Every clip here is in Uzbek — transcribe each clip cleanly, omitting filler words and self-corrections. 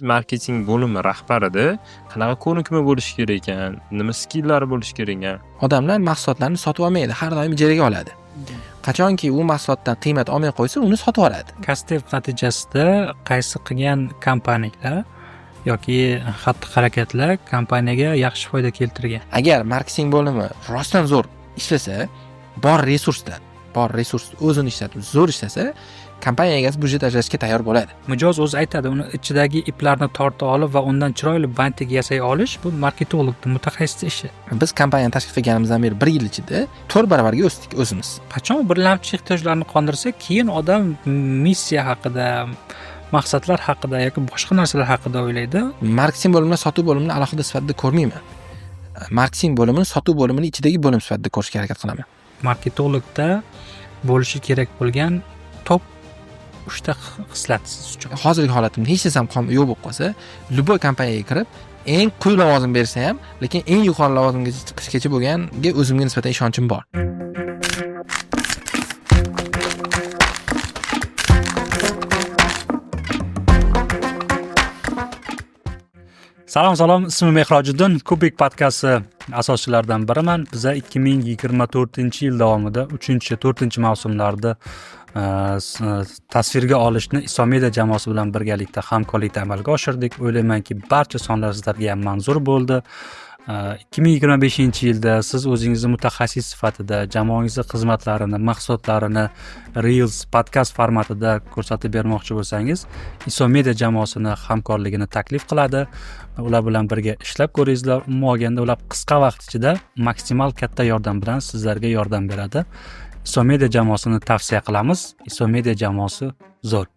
marketing bo'limi rahbarida qanaqa ko'nikma bo'lishi kerak ekan, nima skillari bo'lishi kerak ekan? Odamlar mahsulotlarni sotib olmaydi, har doim ijaraga oladi. Qachonki u mahsulotdan qiymat olmay qo'ysa, uni sotib oladi. Kastet natijasida qaysi qilgan kompaniyalar yoki xatti-harakatlar kompaniyaga yaxshi foyda keltirgan? Agar marketing bo'limi rostdan zo'r ishlasa, bor resurs o'zini ishlatib zo'r ishlasa, kompaniya egasi budjet ajratishga tayyor bo'ladi. Mijoz o'zi aytadi, uni ichidagi iplarni torta olib va undan chiroyli bantik yasay olish bu marketologning mutaxassis ishi. Biz kompaniyani tashkil qilganimizdan beri 1 yil ichida 4 baravarga o'sdik o'zimiz. Qachon birlamchi ehtiyojlarni qondirsa, keyin odam missiya haqida, maqsadlar haqida yoki boshqa narsalar haqida o'ylaydi. Marketing bo'limini sotuv bo'limini alohida sifatida ko'rmayman. Marketing bo'limini sotuv bo'limini ichidagi bo'lim sifatida ko'rishga harakat qilaman. Marketologda bo'lishi kerak bo'lgan top 3 ta xislat siz uchun. Hozirgi holatimda hech narsam yo'q bo'lib qolsa, любой kompaniyaga kirib, eng quyi lavozim bersa ham, lekin eng yuqori lavozimga chiqishgacha bo'lganga o'zimga nisbatan ishonchim bor. Salom, ismim Mehrojiddin, Kubik podkasti asoschilaridan biriman. Biza 2024-yil davomida 3-4 mavsumlarda tasvirga olishni Isomedia jamoasi bilan birgalikda hamkorlikda amalga oshirdik. O'ylaymanki, barcha sonlar sizlarga ham manzur bo'ldi. 2025-yilda siz o'zingizni mutaxassis sifatida jamoangizning xizmatlarini, mahsulotlarini Reels podkast formatida ko'rsatib bermoqchi bo'lsangiz, Isomedia jamoasini hamkorligini taklif qiladi. Ular bilan birga ishlab ko'ringizlar. Umuman olganda ular qisqa vaqt ichida maksimal katta yordam bilan sizlarga yordam beradi. Isomedia jamoasini tavsiya qilamiz. Isomedia jamoasi zo'r.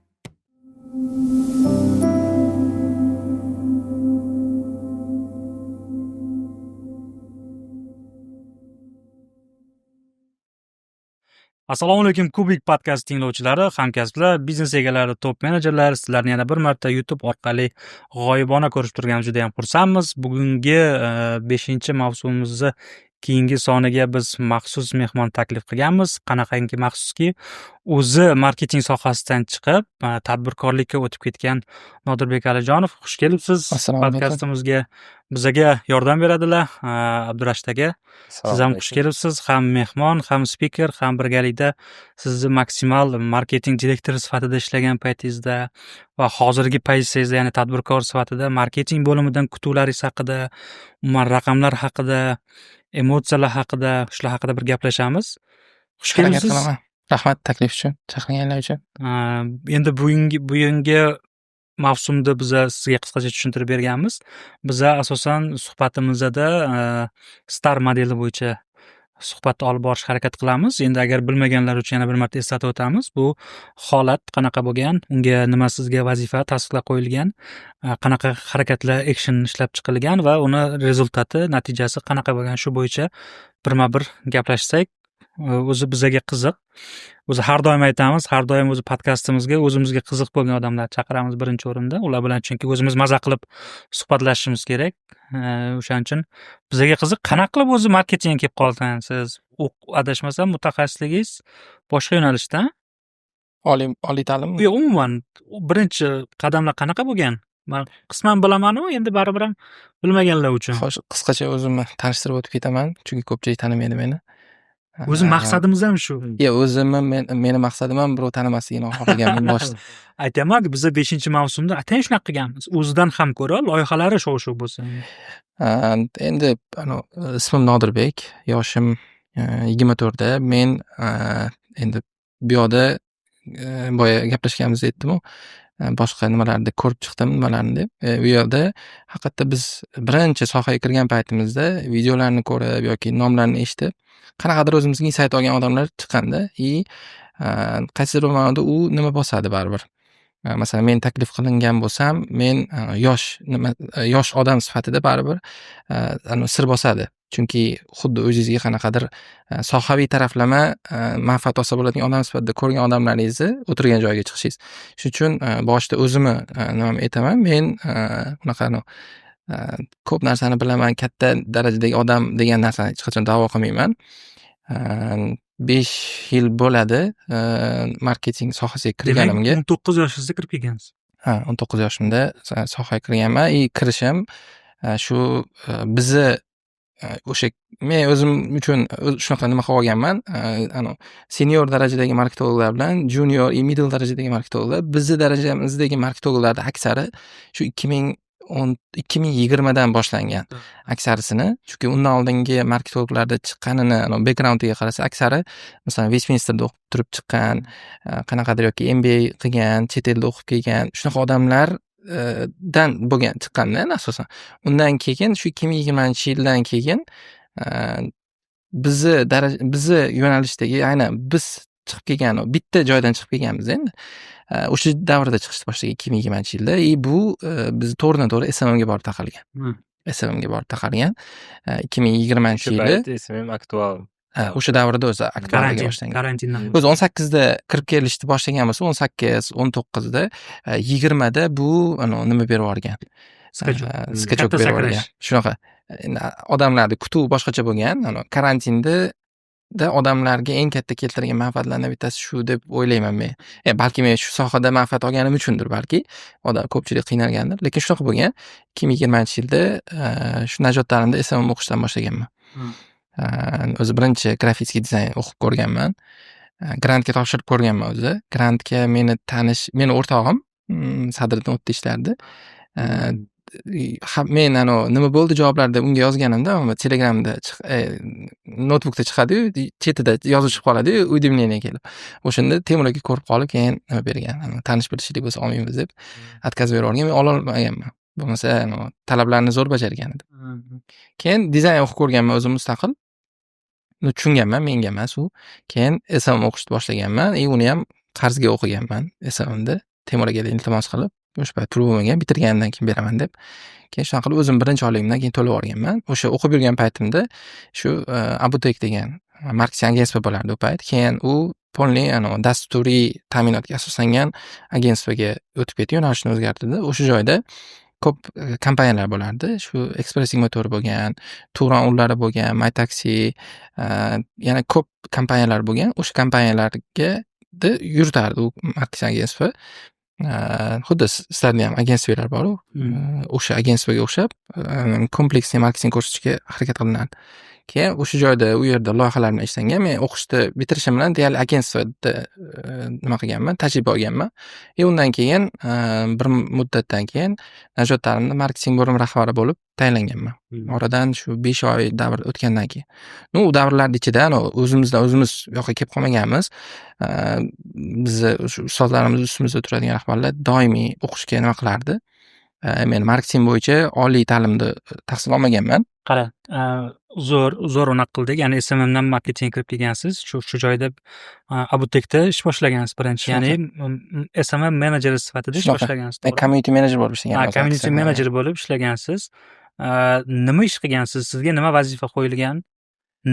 Assalomu alaykum, Kubik podkast tinglovchilari, hamkasblar, biznes egalari, top menejerlar, sizlarni yana bir marta YouTube orqali g'oyibona ko'rib turganimiz juda ham xursandmiz. Bugungi 5-mavsumimizni keyingi soniga biz maxsus mehmon taklif qilganmiz. Qanaqangi maxsuski, o'zi marketing sohasidan chiqib, tadbirkorlikka o'tib ketgan Nodirbek Alijonov, xush kelibsiz podkastimizga. Bizaga yordam beradilar. Abdurashid aka, siz ham xush kelibsiz. Ham mehmon, ham speaker, ham birgalikda sizni maksimal marketing direktori sifatida ishlagan paytingizda va hozirgi pozitsiyangizda, ya'ni tadbirkor sifatida marketing bo'limidan kutuvlaringiz haqida, umuman raqamlar haqida, emotsiyalar haqida, shular haqida bir gaplashamiz. Xush kelibsiz. Rahmat taklif uchun, chaqirganlar uchun. Endi bugungi mavsumda biz sizga qisqacha tushuntirib berganmiz. Biz asosan suhbatimizda star modeli bo'yicha suhbatni olib borishga harakat qilamiz. Endi agar bilmaganlar uchun yana bir marta eslatib o'tamiz. Bu holat qanaqa bo'lgan, unga nima sizga vazifa tasdiqlab qo'yilgan, qanaqa harakatlar, action ishlab chiqilgan va uni rezultati, natijasi qanaqa bo'lgan, shu bo'yicha birma-bir gaplashsak, o'zi bizaga qiziq. O'zi har doim aytamiz, har doim o'zi podkastimizga o'zimizga qiziq bo'lgan odamlar chaqiramiz birinchi o'rinda. Ular bilan chunki o'zimiz maza qilib suhbatlashishimiz kerak. O'shaning uchun bizaga qiziq. Qanaqa qilib o'zi marketingga kelib qolgansiz? Adashmasam mutaxassisligingiz boshqa yo'nalishda? Oliy ta'lim. Yo'q, umuman birinchi qadamlar qanaqa bo'lgan? Men qisman bilaman-ku, endi baribir ham bilmaganlar uchun. Xo'sh, qisqacha o'zimni tanishtirib o'tib ketaman, chunki ko'pchilik tanimaydi meni. O'zi maqsadimiz ham shu. Yo'q, o'zimni meni maqsadim ham birov tanimasligini xohlaganman boshida. Aytaman, biz 5-mavsumda atayin shunaqa qilganmiz. O'zidan ham ko'ra loyihalari shu bo'lsa. Endi ismim Nodirbek, yoshim 24 da. Men endi bu yoqda boya gaplashganimizda aytdim-ku, boshqa nimalarni ko'rib chiqdim, nimalarni deb. Bu yerda haqiqatda biz birinchi sohaga kirgan paytimizda videolarni ko'rib yoki nomlarni eshitib, qanaqadir o'zimizga insight olgan odamlar chiqqanda, qaysidir ma'noda u nima bosadi baribir. Masalan, men taklif qilingan bo'lsam, men yosh odam sifatida baribir sir bosadi. Chunki xuddi o'zingizga qanaqadir sohaviy taraflama manfaat olsa bo'ladigan odam sifatida ko'rgan odamlaringizni o'tirgan joyga chiqishingiz. Shuning uchun boshida o'zimni nimani aytaman, men unaqa ko'p narsani bilaman, katta darajadagi odam degan narsani hech qachon da'vo qilmayman. 5 yil bo'ladi marketing sohasiga kirganimga. 19 yoshingizda kirib kelgansiz. 19 yoshimda sohaga kirganman. Kirishim shu bizni o'sha men o'zim uchun shunaqa nima qilib olganman. Senior darajadagi marketologlar bilan junior, middle darajadagi marketologlar, bizni darajamizdagi marketologlarning aksari shu 2020dan boshlangan aksarisini. Chunki undan oldingi marketologlarda chiqqanini backgroundiga qarasa, aksari masalan Westminsterda o'qib turib chiqqan, qanaqadir yoki MBA qilgan, chet elda o'qib kelgan, shunaqa odamlar dan bo'lgan chiqqanda asosan. Undan keyin shu 2020-yildan keyin bizni yo'nalishdagi aynan biz chiqib kelgan bitta joydan chiqib kelganmiz endi. O'sha davrda chiqishni boshlagan 2020-yilda. Bu biz to'g'ridan-to'g'ri SMMga borib taqalgan. SMMga borib taqalgan. 2020-yili SMM aktual. O'sha davrda o'zi aktualga boshlangan. Karantindan. O'zi 18da kirib kelishni boshlagan bo'lsa, 18, 19da, 20da bu nima berib yuborgan. Skachok berib yuborgan. Shunaqa. Odamlarning kutuvi boshqacha bo'lgan. Karantinda odamlarga eng katta keltirgan manfaatlardan bittasi shu deb o'ylayman men. Balki men shu sohada manfaat olganim uchundir balki. Ko'pchilik qiynalgandir, lekin shunaqa bo'lgan. 2020-yilda shu Najot ta'limda SMM o'qishdan boshlaganman. O'zi birinchi grafik dizayn o'qib ko'rganman. Grantga topshirib ko'rganman o'zi. Grantga meni o'rtog'im Sadriddin o'tda ishlardi. Men nima bo'ldi javoblarda unga yozganimda, Telegramda notebookda chiqadi-yu, chetida yozib chiqib qoladi-yu, uyda kelib. O'shanda Temur aka ko'rib qolib, keyin nima bergan. Tanish bilishlik bo'lsa olmaymiz deb отказ berib yuborgan. Men ola olmaganman. Bo'lmasa, talablarni zo'r bajargan edim. Keyin dizayn o'qib ko'rganman o'zim mustaqil. Tushunganman, menga emas u. Keyin SMM o'qishni boshlaganman. Uni ham qarzga o'qiganman SMMda. Temur akaga iltimos qilib, o'sha payt pul bo'lmagan, bitirgandan keyin beraman deb. Keyin shunaqa qilib o'zim birinchi oyligimdan keyin to'lab yuborganman. O'sha o'qib yurgan paytimda shu Abutek degan marketing agentство bo'lardi u payt. Keyin u polniy dasturiy ta'minotga asoslangan agentstvoga o'tib ketdi, yo'nalishni o'zgartirdi. O'sha joyda ko'p kompaniyalar bo'lardi. Shu Expressing Motor bo'lgan, Turan ullari bo'lgan, MyTaxi, yana ko'p kompaniyalar bo'lgan. O'sha kompaniyalarga yuritardi u marketing agentstvo. Xuddi sizlarda ham agentstvolar bor-ku. O'sha agentstvoga o'xshab kompleksniy marketing ko'rsatishga harakat qilinadi. Keyin o'sha joyda u yerda loyihalar bilan ishlangan. Men o'qishni bitirishim bilan deyarli agentstvoda nima qilganman, tajriba olganman. Undan keyin bir muddatdan keyin Najot ta'limda marketing bo'lim rahbari bo'lib tayinlanganman. Oradan shu 5 oy davr o'tgandan keyin. U davrlar ichida o'zimiz bu yoqqa kelib qolmaganmiz. Bizni ustozlarimiz ustimizda turadigan rahbarlar doimiy o'qishga nima qilardi. Men marketing bo'yicha oliy ta'limda tahsil olmaganman. Qara, zo'r unaqa qildik. Ya'ni SMMdan marketing kirib kelgansiz. Shu joyda Abutekda ish boshlagansiz birinchi. Ya'ni SMM menejeri sifatida ish boshlagansiz. Community manager bo'lib ishlaganman. Community manager bo'lib ishlagansiz. Nima ish qilgansiz? Sizga nima vazifa qo'yilgan?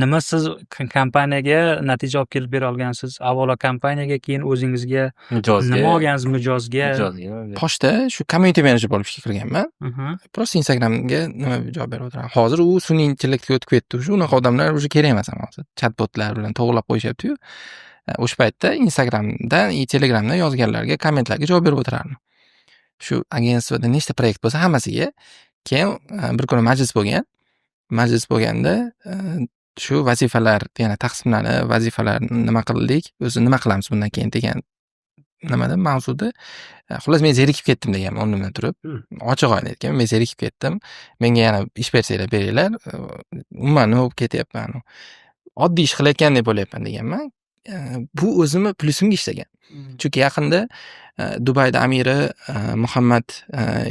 Nima siz kompaniyaga natija olib kelib bera olgansiz? Avvalo kompaniyaga, keyin o'zingizga nima olgansiz mijozga? Pochta shu community manager bo'lib ishga kirganman. Prosta Instagramga nima javob berib o'tiraman. Hozir u sun'iy intellektga o'tib ketdi. Unaqa odamlar уже kerak emas hozir. Chatbotlar bilan to'g'rilab qo'yishyapti-yu. O'sha paytda Instagramdan, Telegramdan yozganlarga, kommentlarga javob berib o'tirardim. Shu agentstvoda nechta proyekt bo'lsa hammasiga. Keyin bir kuni majlis bo'lgan. Majlis bo'lganda shu vazifalar yana taqsimlanib, vazifalar nima qildik, o'zi nima qilamiz bundan keyin degan nimada mavzuda. Xullas men zerikib ketdim degan o'rnimdan turib. Ochiq aytdim, men zerikib ketdim. Menga yana ish bersanglar beringlar. Umuman nima bo'lib ketyapman? Oddiy ish qilayotgandek bo'lyapman deganman. Bu o'zimni plusimga ishlagan. Chunki yaqinda Dubayda amiri Muhammad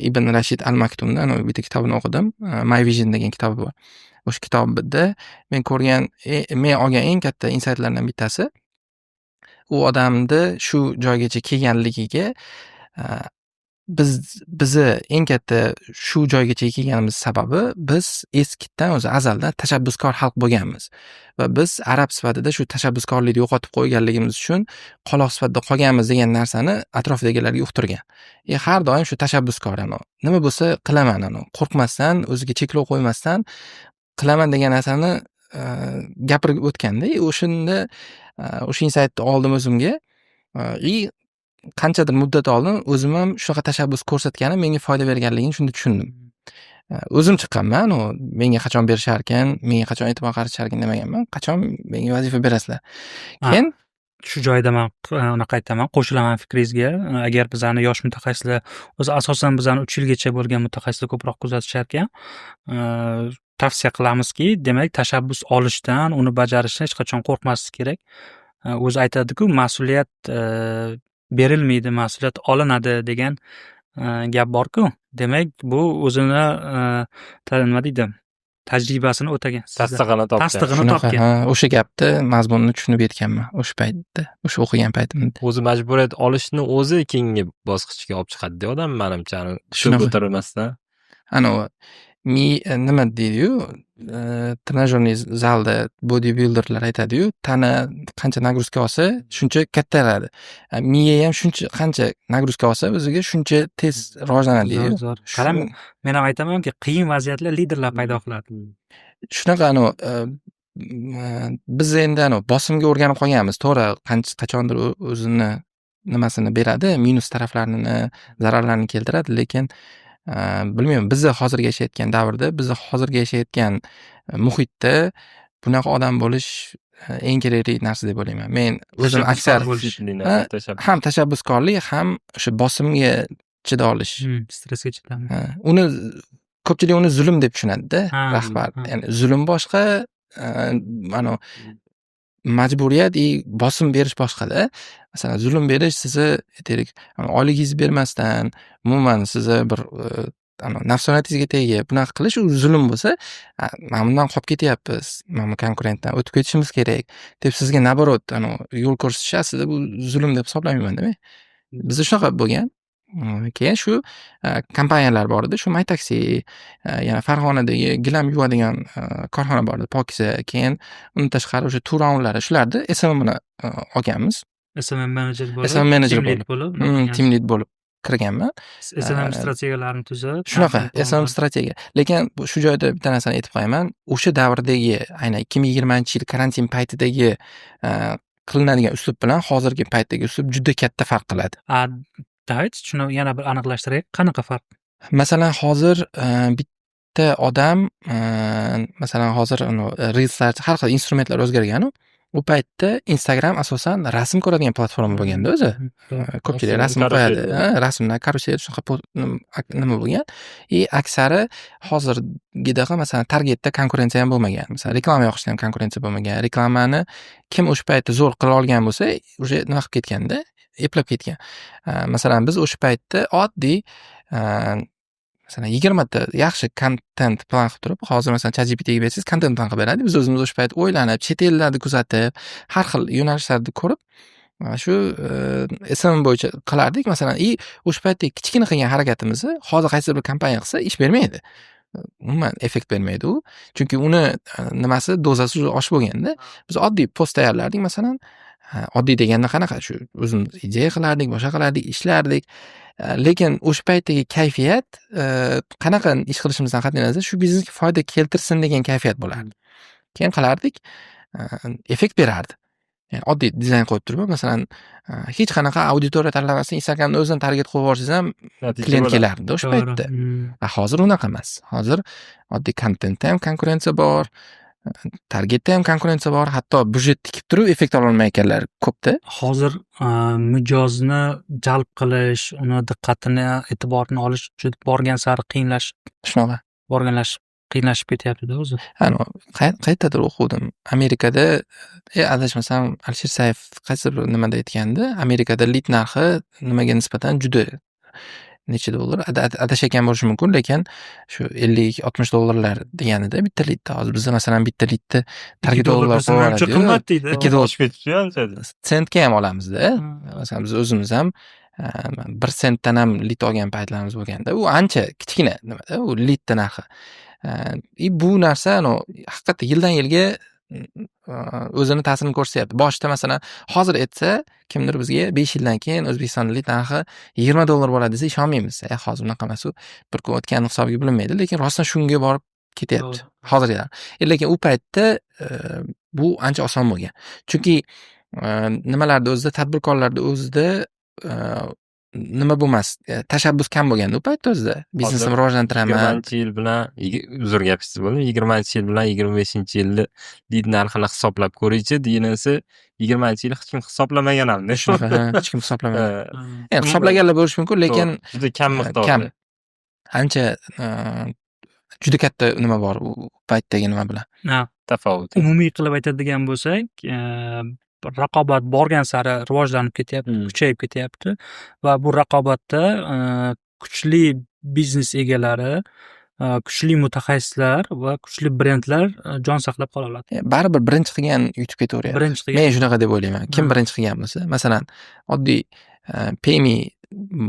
ibn Rashid Al Maktumdan bitta kitobini o'qidim. My Vision degan kitobi bor. O'sha kitobda men olgan eng katta insightlardan bittasi u odamni shu joygacha kelganligiga bizni eng katta shu joygacha kelganimiz sababi biz eskitdan o'zi azaldan tashabbuskor xalq bo'lganmiz va biz arab sifatida shu tashabbuskorlikni yo'qotib qo'yganligimiz uchun qoloq sifatida qolganmiz degan narsani atrofdagilarga uqtirgan. Har doim shu tashabbuskor nima bo'lsa qilaman qo'rqmasdan, o'ziga cheklov qo'ymasdan qilaman degan narsani gapirib o'tganda, o'shanda o'sha insightni oldim o'zimga. qanchadir muddat oldin o'zim ham shunaqa tashabbus ko'rsatgani menga foyda berganligini shunda tushundim. O'zim chiqqanman, menga qachon berisharkan, menga qachon e'tibor qaratisharkan demaganman. Qachon menga vazifa berasizlar. Keyin shu joyda man unaqa aytaman, qo'shilaman fikringizga. Agar bizani yosh mutaxassislar, o'zi asosan bizani 3 yilgacha bo'lgan mutaxassislar ko'proq kuzatisharkan, tavsiya qilamizki, demak, tashabbus olishdan, uni bajarishdan hech qachon qo'rqmaslik kerak. O'zi aytadi-ku, mas'uliyat berilmaydi, mas'uliyat olinadi degan gap bor-ku. Demak, bu o'zini nima deydi? Tajribasini o'tagan. Tasdig'ini topgan. Tasdig'ini topgan. O'sha gapni mazmunini tushunib yetganman o'sha paytda, o'sha o'qigan paytimda. O'zi majburiyat olishni o'zi keyingi bosqichga olib chiqadi odam, menimcha, shu ko'tarilmasdan. Nima deydi-yu, trenajyorniy zalda bodybuilderlar aytadi-yu, tana qancha nagruzka olsa, shuncha kattaradi. Miya ham shuncha qancha nagruzka olsa, o'ziga shuncha tez rivojlanadi deydi. Qarang, men ham aytamanki, qiyin vaziyatlar liderlar paydo qiladi. Shunaqa biz endi bosimga o'rganib qolganmiz. To'g'ri, qachondir o'zini nimasini beradi, minus taraflarini, zararlarini keltiradi, lekin bilmayman, bizni hozirgi yashayotgan davrda, bizni hozirgi yashayotgan muhitda bunaqa odam bo'lish eng kerakli narsa deb o'ylayman. Men o'zim aksar ham tashabbuskorlik, ham o'sha bosimga chida olish, stressga chidam. Ko'pchilik uni zulm deb tushunadi-da, rahbar. Ya'ni zulm boshqa, majburiyat bosim berish boshqa-da. Masalan, zulm berish sizni aytaylik, oyligingizni bermasdan, umuman sizni bir nafsoniyatingizga tegib bunaqa qilish u zulm bo'lsa, mana bundan qolib ketyapmiz, mana konkurentdan o'tib ketishimiz kerak deb sizga naborot yo'l ko'rsatish aslida bu zulm deb hisoblamayman-da men. Bizda shunaqa bo'lgan. Keyin shu kompaniyalar bor edi, shu Maytaksi, yana Farg'onadagi gilam yuvadigan korxona bor edi, Pokiza. Keyin undan tashqari o'sha Turonlar, shularni SMMni olganmiz. SMM manager bo'lib, team lead bo'lib kirganman. SMM strategiyalarini tuzib, shunaqa SMM strategiya. Lekin shu joyda bitta narsani aytib qo'yaman. O'sha davrdagi, aynan 2020-yil karantin paytidagi qilinadigan uslub bilan hozirgi paytdagi uslub juda katta farq qiladi. David, shuni yana bir aniqlashtiraylik. Qanaqa farq? Masalan, hozir bitta odam, masalan, hozir Reelslar, har xil instrumentlar o'zgargan-ku. U paytda Instagram asosan rasm ko'radigan platforma bo'lganda o'zi. Ko'pchilik rasm qo'yadi, rasmlar, karusel shunaqa nima bo'lgan. Aksari hozirgidaqa masalan targetda konkurensiya ham bo'lmagan. Masalan, reklama yoqishda ham konkurensiya bo'lmagan. Reklamani kim o'sha paytda zo'r qila olgan bo'lsa, o'sha nima qilib ketganda, eplab ketgan. Masalan, biz o'sha paytda oddiy masalan 20 ta yaxshi kontent plan qilib turib, hozir masalan ChatGPTga bersangiz kontent plan qilib beradi. Biz o'zimiz o'sha payt o'ylanib, chet ellarni kuzatib, har xil yo'nalishlarni ko'rib, shu SMM bo'yicha qilardik. Masalan, o'sha paytda kichkina qilgan harakatimizni hozir qaysi bir kompaniya qilsa ish bermaydi. Umuman effekt bermaydi u. Chunki uni nimasi dozasi oshib bo'lganda, biz oddiy post tayyorlardik masalan. Oddiy deganda qanaqa, shu o'zimiz ideya qilardik, boshqa qilardik, ishlardik. Lekin o'sha paytdagi kayfiyat qanaqa ish qilishimizdan qat'iy nazar shu biznesga foyda keltirsin degan kayfiyat bo'lardi. Keyin qilardik, effekt berardi. Ya'ni oddiy dizayn qo'yib turib, masalan, hech qanaqa auditoriya tanlamasdan Instagramda o'zidan target qo'yib yuborsangiz ham klient kelardi o'sha paytda. Hozir unaqa emas. Hozir oddiy kontentda ham konkurensiya bor, targetda ham konkurensiya bor, hatto budjet tikib turib effekt ololmayotganlar ko'pda. Hozir mijozni jalb qilish, uni diqqatini, e'tiborini olish juda borgan sari qiynalashib ketyapti-da o'zi. Qayerdadir o'qidim. Amerikada, adashmasam, Alisher Saif qaysi bir nimada aytgandi, Amerikada lead narxi nimaga nisbatan juda necha dollar, adashgan bo'lishi mumkin, lekin shu 50-60 dollarlar deganida bitta leadda. Hozir bizda masalan bitta leadda target dollar qo'yadi. Qimmat deydi. 2 dollar sentga ham olamizda. Masalan, biz o'zimiz ham 1 sentdan ham lead olgan paytlarimiz bo'lganda, u ancha kichkina nimada, u leadda narxi. Bu narsa haqiqatda yildan yilga o'zini ta'sirini ko'rsatyapti. Boshida masalan, hozir aytsa, kimdir bizga 5 yildan keyin O'zbekistonda lead narxi 20 dollar bo'ladi desa, ishonmaymiz. Hozir unaqa emas, u bir kun o'tgan hisobga bilinmaydi, lekin rostdan shunga borib ketyapti. Hozirgilar. Lekin u paytda bu ancha oson bo'lgan. Chunki nimalarda o'zida, tadbirkorlarda o'zida nima bo'lmas, tashabbus kam bo'lganda u paytda o'zida biznesni rivojlantiraman. 20-yil bilan uzr gapingizni bo'ldim. 20-yil bilan 25-yilni lid narxini hisoblab ko'raychi deganisi 20-yil hech kim hisoblamagan hamda. Shunaqa, hech kim hisoblamagan. Endi hisoblaganlar bo'lishi mumkin, lekin juda kam miqdorda. kam. Ancha juda katta nima bor u paytdagi nima bilan. Tafovut. Umumiy qilib aytadigan bo'lsak, raqobat borgan sari rivojlanib ketyapti, kuchayib ketyapti va bu raqobatda kuchli biznes egalari, kuchli mutaxassislar va kuchli brendlar jon saqlab qola oladi. Baribir birinchi qilgan yutib ketaveryapti. Birinchi qilgan. Men shunaqa deb o'ylayman. Kim birinchi qilgan bo'lsa, masalan, oddiy Payme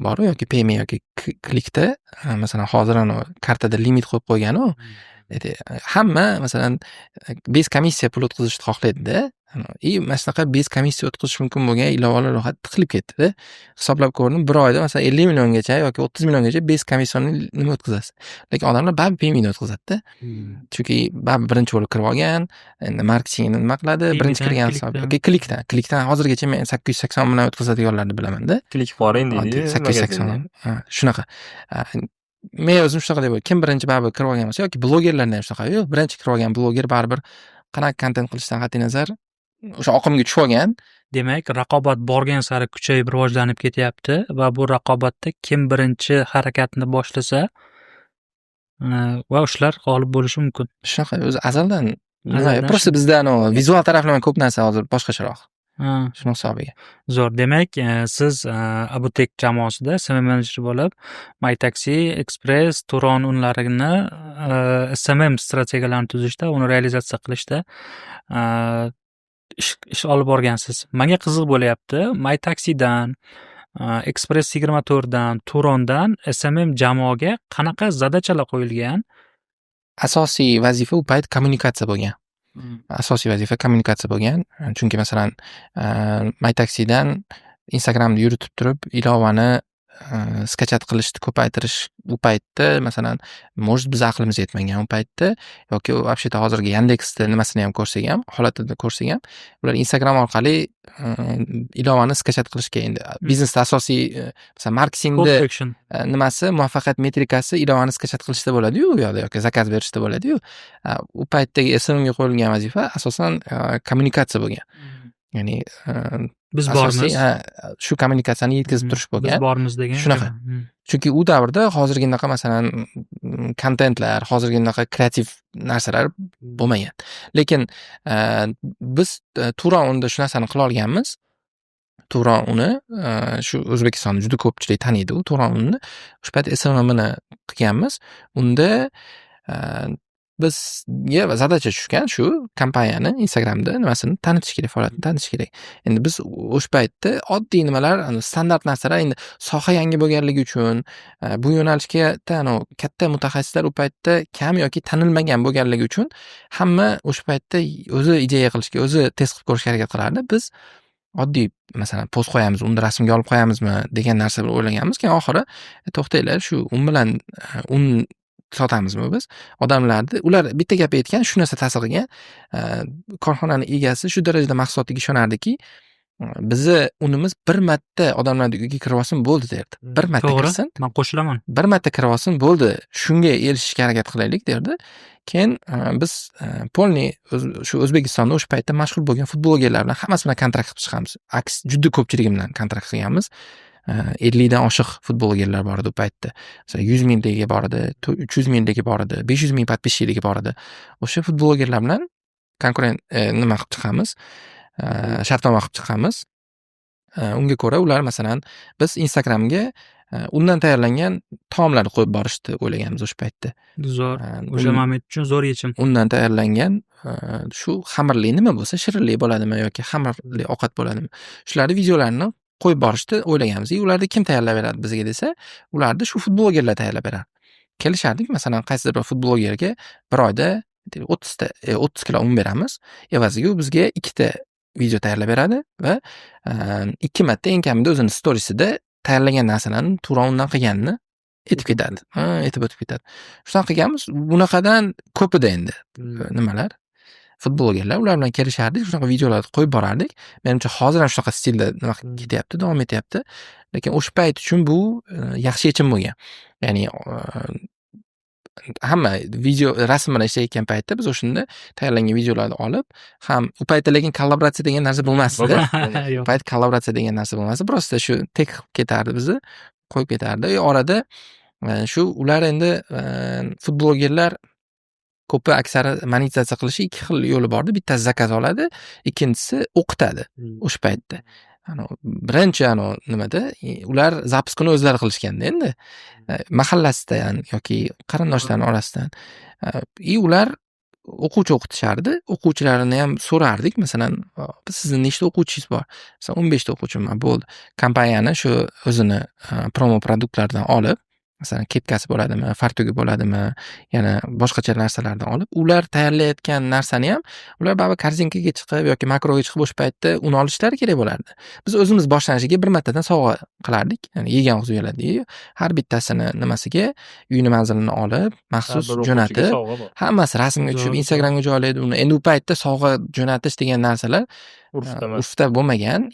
bor yoki Payme yoki Clickda, masalan, hozir kartada limit qo'yib qo'ygan-ku. Hamma masalan bez komissiya pul o'tkazishni xohlaydi-da. Mana shunaqa bez komissiya o'tkazish mumkin bo'lgan ilovalar ro'yxati tiqilib ketdi-da. Hisoblab ko'rdim, bir oyda masalan 50 milliongacha yoki 30 milliongacha bez komissiyani nima o'tkazasiz. Lekin odamlar baribir Payme'ni o'tkazadi-da. Chunki baribir birinchi bo'lib kirib olgan, endi marketingini nima qiladi, birinchi kirgan hisob yoki Clickdan hozirgacha men 880 million o'tkazadiganlarni bilaman-da. Klik qo'ring deydi. 880. Shunaqa. Men o'zim shunaqa deb o'ylayman. Kim birinchi baribir kirib olgan bo'lsa yoki blogerlardan ham shunaqa. Yo'q, birinchi kirib olgan bloger baribir qanaqa kontent qilishdan qat'iy nazar o'sha oqimga tushib olgan. Demak, raqobat borgan sari kuchayib rivojlanib ketyapti va bu raqobatda kim birinchi harakatni boshlasa va ular g'olib bo'lishi mumkin. Shunaqa o'zi azaldan просто bizda vizual taraflama ko'p narsa hozir boshqacharoq. Shuni hisobiga. Zo'r. Demak, siz Abutek jamoasida SMM menejer bo'lib, MyTaxi, Express, Turon unlarini SMM strategiyalarini tuzishda, uni realizatsiya qilishda ish olib borgansiz. Menga qiziq bo'layapti. MyTaxidan, Express 24 dan, Turondan SMM jamoaga qanaqa zadachalar qo'yilgan? Asosiy vazifa u payt kommunikatsiya bo'lgan. Asosiy vazifa kommunikatsiya bo'lgan. Chunki masalan, MyTaxidan Instagramda yuritib turib, ilovani skachat qilishni ko'paytirish u paytda masalan, может biz aqlimiz yetmagan u paytda yoki вообще-то hozirgi Yandexda nimasini ham ko'rsak ham, holatida ko'rsak ham, ular Instagram orqali ilovani skachat qilishga endi biznesda asosiy masalan marketingda nimasi muvaffaqiyat metrikasi ilovani skachat qilishda bo'ladi-yu, u yoqda yoki zakaz berishda bo'ladi-yu. U paytdagi SMMga qo'yilgan vazifa asosan kommunikatsiya bo'lgan. Ya'ni biz bormiz. Shu kommunikatsiyani yetkazib turish bo'lgan. Biz bormiz degan. Shunaqa. Chunki u davrda hozirginaqa masalan kontentlar, hozirginaqa kreativ narsalar bo'lmagan. Lekin biz Turon unda shu narsani qila olganmiz. Turon uni shu O'zbekistonni juda ko'pchilik taniydi u Turon uni. Shu payt SMMni qilganmiz. Unda bizga zadacha tushgan shu kompaniyani Instagramda nimasini tanitish kerak, faoliyatini tanitish kerak. Endi biz o'sha paytda oddiy nimalar, standart narsalar, endi soha yangi bo'lganligi uchun bu yo'nalishga katta mutaxassislar u paytda kam yoki tanilmagan bo'lganligi uchun hamma o'sha paytda o'zi ideya qilishga, o'zi test qilib ko'rishga harakat qilardi. Biz oddiy masalan post qo'yamiz, uni rasmga olib qo'yamizmi degan narsa bilan o'ylaganmiz. Keyin oxiri to'xtanglar, shu bilan sotamizmi biz odamlarni, ular bitta gap aytgan, shu narsa ta'sir qilgan. Korxonani egasi shu darajada mahsulotiga ishonardiki, bizni unimiz bir marta odamlarning uyiga kirib olsin bo'ldi derdi. Bir marta kirsin. Men qo'shilaman. Bir marta kirib olsin bo'ldi. Shunga erishishga harakat qilaylik derdi. Keyin biz polni shu O'zbekistonda o'sha paytda mashhur bo'lgan futbolchilar bilan hammasi bilan kontrakt qilib chiqamiz. Aks juda ko'pchilik bilan kontrakt qilganmiz. 50 dan oshiq futbolchilar bor edi u paytda. Masalan 100 mingdagi bor edi, 300 mingdagi bor edi, 500 ming podpisчиклigi bor edi. O'sha futbolchilar bilan konkurent nima qilib chiqamiz? Shartnoma qilib chiqamiz. Unga ko'ra ular masalan biz Instagramga undan tayyorlangan taomlarni qo'yib borishni o'ylaganmiz o'sha paytda. Zo'r. O'sha moment uchun zo'r yechim. Undan tayyorlangan shu xamirli nima bo'lsa, shirinli bo'ladimi yoki xamirli ovqat bo'ladimi? Shularni videolarini qo'yib borishni o'ylaganmiz. Ularni kim tayyorlab beradi bizga desa, ularni shu futbolchilar tayyorlab beradi. Kelishardik, masalan, qaysidir bir futbolchiga bir oyda 30 kilo un beramiz. Evaziga u bizga 2 ta video tayyorlab beradi va 2 marta eng kamida o'zini storiesida tayyorlagan narsalarni Turondan qilganini aytib ketadi. Aytib o'tib ketadi. Shunaqa qilganmiz. Bunaqadan ko'pida endi nimalar. futbolgerlar, ular bilan kelishardik, shunaqa videolarni qo'yib borardik. Menimcha hozir ham shunaqa stilda nima ketyapti, davom etyapti. Lekin o'sha payt uchun bu yaxshi yechim bo'lgan. Ya'ni hamma video rasm bilan ishlayotgan paytda biz o'shanda tayyorlangan videolarni olib, ham u paytda lekin kollaboratsiya degan narsa bo'lmasdi-da. Yo'q. U payt kollaboratsiya degan narsa bo'lmasdi. Prosta shu tek ketardi bizni, qo'yib ketardi. Orada shu ular endi futbolgerlar ko'pi aksari monetizatsiya qilishi ikki xil yo'li bordi. Bittasi zakaz oladi, ikkinchisi o'qitadi o'sha paytda. Birinchi nimada ular zapiskani o'zlari qilishganda endi mahallasidan yoki qarindoshlarni orasidan ular o'quvchi o'qitishardi. O'quvchilarini ham so'rardik. Masalan, sizni nechta o'quvchingiz bor? Masalan, 15 ta o'quvchim bor. Bo'ldi. Kompaniyani shu o'zini promo produktlaridan olib, masalan, kepkasi bo'ladimi, fartugi bo'ladimi, yana boshqacha narsalardan olib, ular tayyorlayotgan narsani ham ular baribir korzinkaga chiqib yoki makroga chiqib o'sha paytda uni olishlari kerak bo'lardi. Biz o'zimiz boshlanishiga bir martadan sovg'a qilardik. Ya'ni yegan xuzuyalardik. Har bittasini nimasiga uyini manzilini olib, maxsus jo'natib, hammasi rasmga tushib Instagramga joylaydi uni. Endi u paytda sovg'a jo'natish degan narsalar urfda bo'lmagan.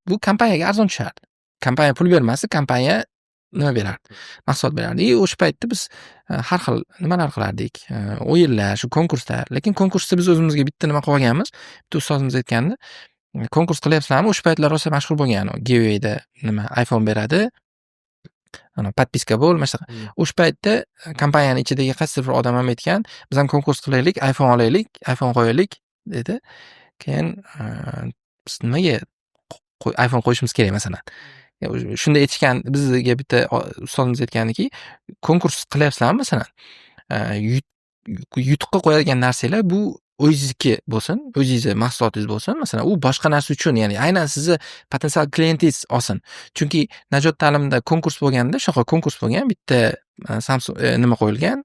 Bu kompaniyaga arzon tushardi. Kompaniya pul bermasa, kompaniya nima berardi? Mahsulot berardi. O'sha paytda biz har xil nimalar qilardik. O'yinlar, shu konkurslar. Lekin konkursda biz o'zimizga bitta nima qilib olganmiz. Bitta ustozimiz aytgandi, konkurs qilyapsizlarmi? O'sha paytlar rosa mashhur bo'lgan. Giveaway'da nima iPhone beradi. Podpiska bo'l, mana shunaqa. O'sha paytda kompaniyani ichidagi qaysidir bir odam ham aytgan, biz ham konkurs qilaylik, iPhone olaylik, iPhone qo'yaylik dedi. Keyin biz nimaga iPhone qo'yishimiz kerak masalan? Shunda aytishgan, bizga bitta ustozimiz aytgandiki, konkurs qilyapsizlarmi masalan? Yutuqqa qo'yadigan narsalar bu o'zingizniki bo'lsin, o'zingizni mahsulotingiz bo'lsin. Masalan, u boshqa narsa uchun, ya'ni aynan sizni potensial klientingiz olsin. Chunki Najot ta'limda konkurs bo'lganda, shunaqa konkurs bo'lgan, bitta Samsung nima qo'yilgan,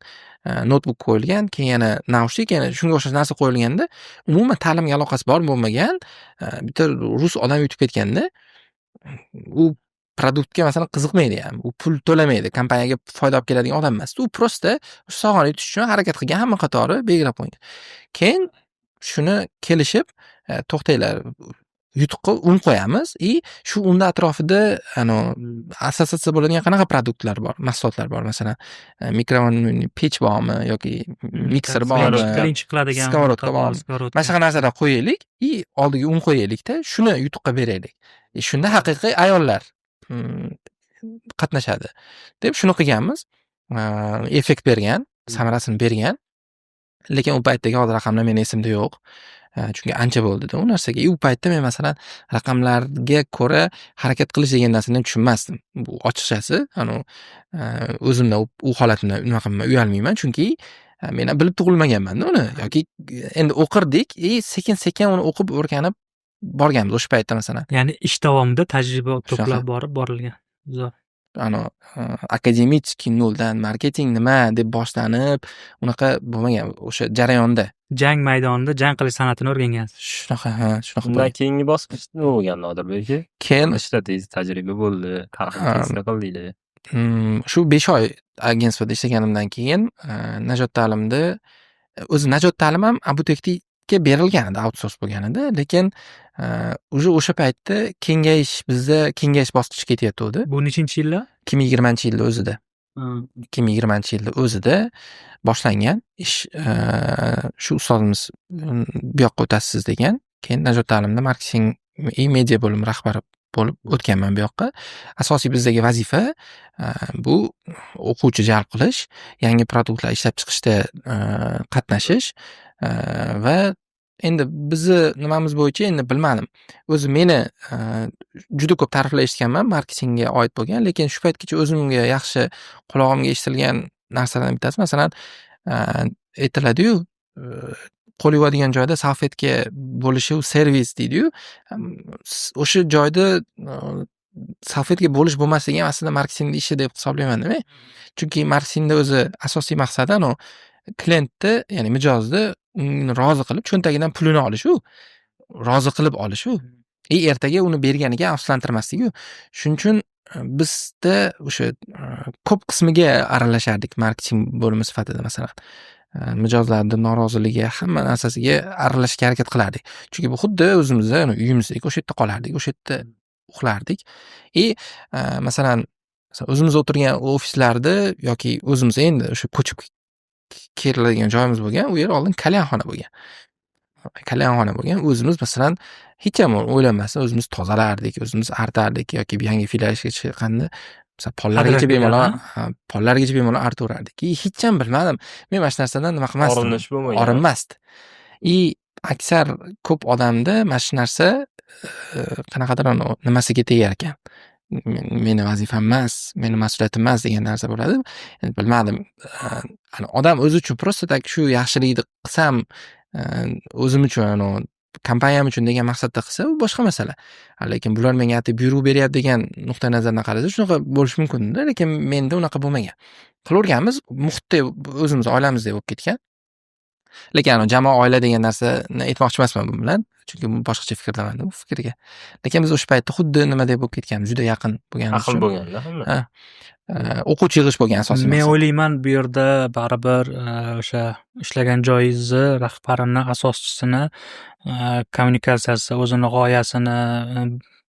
notebook qo'yilgan, keyin yana naushnik, yana shunga o'xshash narsa qo'yilganda, umuman ta'limga aloqasi bor bo'lmagan bitta rus odam yutib ketganda, u produktga masalan qiziqmaydi ham. U pul to'lamaydi. Kompaniyaga foyda olib keladigan odam emas. U prosta sog'lig'ini yutish uchun harakat qilgan, hamma qatori belgilab qo'ygan. Keyin shuni kelishib, to'xtanglar, yutuqqa un qo'yamiz. Shu unni atrofida assotsiatsiya bo'ladigan qanaqa produktlar bor, mahsulotlar bor. Masalan, mikrofonli pech bormi yoki mikser bormi, birinchi qiladigan skоворodka bormi? Mana shunaqa narsalar qo'yaylik, oldiga un qo'yaylik-da, shuni yutuqqa beraylik. Shunda haqiqiy ayollar qatnashadi deb shuni qilganmiz. Effekt bergan, samarasini bergan. Lekin u paytdagi hozir raqamlar meni esimda yo'q. Chunki ancha bo'ldi-da u narsaga. U paytda men masalan raqamlarga ko'ra harakat qilish degan narsani tushunmasdim. Bu ochiqchasi, o'zimda u holatni nima qilmayman, uyalmayman, chunki men bilib tug'ilmaganman-da uni. Yoki endi o'qirdik, sekin-sekin uni o'qib o'rganib borganmiz o'sha paytda masalan. Ya'ni ish davomida tajriba to'plab borilgan. Zo'r. Akademik noldan marketing nima deb boshlanib, unaqa bo'lmagan o'sha jarayonda. Jang maydonida jang qilish san'atini o'rgangansiz. Shunaqa. Undan keyingi bosqich nima bo'lgan Nodirbek? Keyin ishladingiz, tajriba bo'ldi, qanaqa qildinglar? Shu 5 oy agentsiyada ishlaganimdan keyin Najot ta'limda o'zi Najot ta'lim ham Abutekga berilgan edi, outsource bo'lgan edi, lekin o'sha paytda bizda kengayish bosqichi ketyapti. Bu nechinchi yilda? 2020-yilda o'zida. 2020-yilda o'zida boshlangan ish. Shu ustozimiz bu yoqqa o'tasiz degan. Keyin Najot ta'limda marketing media bo'limi rahbari bo'lib o'tganman bu yoqqa. Asosiy bizdagi vazifa bu o'quvchi jalb qilish, yangi produktlar ishlab chiqishda qatnashish va endi bizni nimamiz bo'yicha endi bilmadim. O'zi meni juda ko'p ta'riflar eshitganman marketingga oid bo'lgan, lekin shu paytgacha o'zimga yaxshi qulog'imga eshitilgan narsalardan bittasi masalan aytiladi-yu, qo'l yuvadigan joyda salfetka bo'lishi u servis deydi-yu. O'sha joyda salfetka bo'lish bo'lmasligi ham aslida marketingning ishi deb hisoblayman-da men. Chunki marketingda o'zi asosiy maqsadi klientni, ya'ni mijozni uni rozi qilib, cho'ntagidan pulini olish-u. Rozi qilib olish-u. Ertaga uni berganiga afsuslantirmaslik-u. Shuning uchun bizda o'sha ko'p qismiga aralashardik marketing bo'limi sifatida masalan. mijozlarni noroziligi, hamma narsasiga aralashishga harakat qilardik. Chunki bu xuddi o'zimizda uyimizdek, o'sha yerda qolardik, o'sha yerda uxlardik. Masalan, o'zimiz o'tirgan ofislarda yoki o'zimiz endi o'sha ko'chib keriladigan joyimiz bo'lgan, u yer oldin kalyanxona bo'lgan. Kalyanxona bo'lgan. O'zimiz masalan hech ham o'ylanmasdan o'zimiz tozalardik, o'zimiz artardik yoki yangi filialga chiqqanda masalan pollargacha bemalol artaverardik. Hech ham bilmadim. Men mana shu narsadan nima qilmasdim. Orinish bo'lmagan. Orinmasdi. Aksar ko'p odamda mana shu narsa qanaqadir nimasiga tegar ekan. Meni vazifam emas, meni mas'uliyatim emas degan narsa bo'ladi. Endi bilmadim. Odam o'zi uchun prosta tak shu yaxshilikni qilsam, o'zim uchun, kompaniyam uchun degan maqsadda qilsa, u boshqa masala. Lekin bular menga buyruq beryapti degan nuqtai nazardan qarasa, shunaqa bo'lishi mumkin-da, lekin menda unaqa bo'lmagan. Qilaverganmiz, muhitda o'zimiz oilamizdek bo'lib ketgan. Lekin jamoa oila degan narsani aytmoqchi emasman bu bilan, chunki boshqacha fikrlaman bu fikrga. Lekin biz o'sha paytda xuddi nimadek bo'lib ketganmiz, juda yaqin bo'lganimiz Aql bo'lganda hamma. o'quvchi yig'ish bo'lgan asosiy Men maqsad. o'ylayman bu yerda baribir o'sha ishlagan joyingizni rahbarini, asoschisini kommunikatsiyasi, o'zini g'oyasini,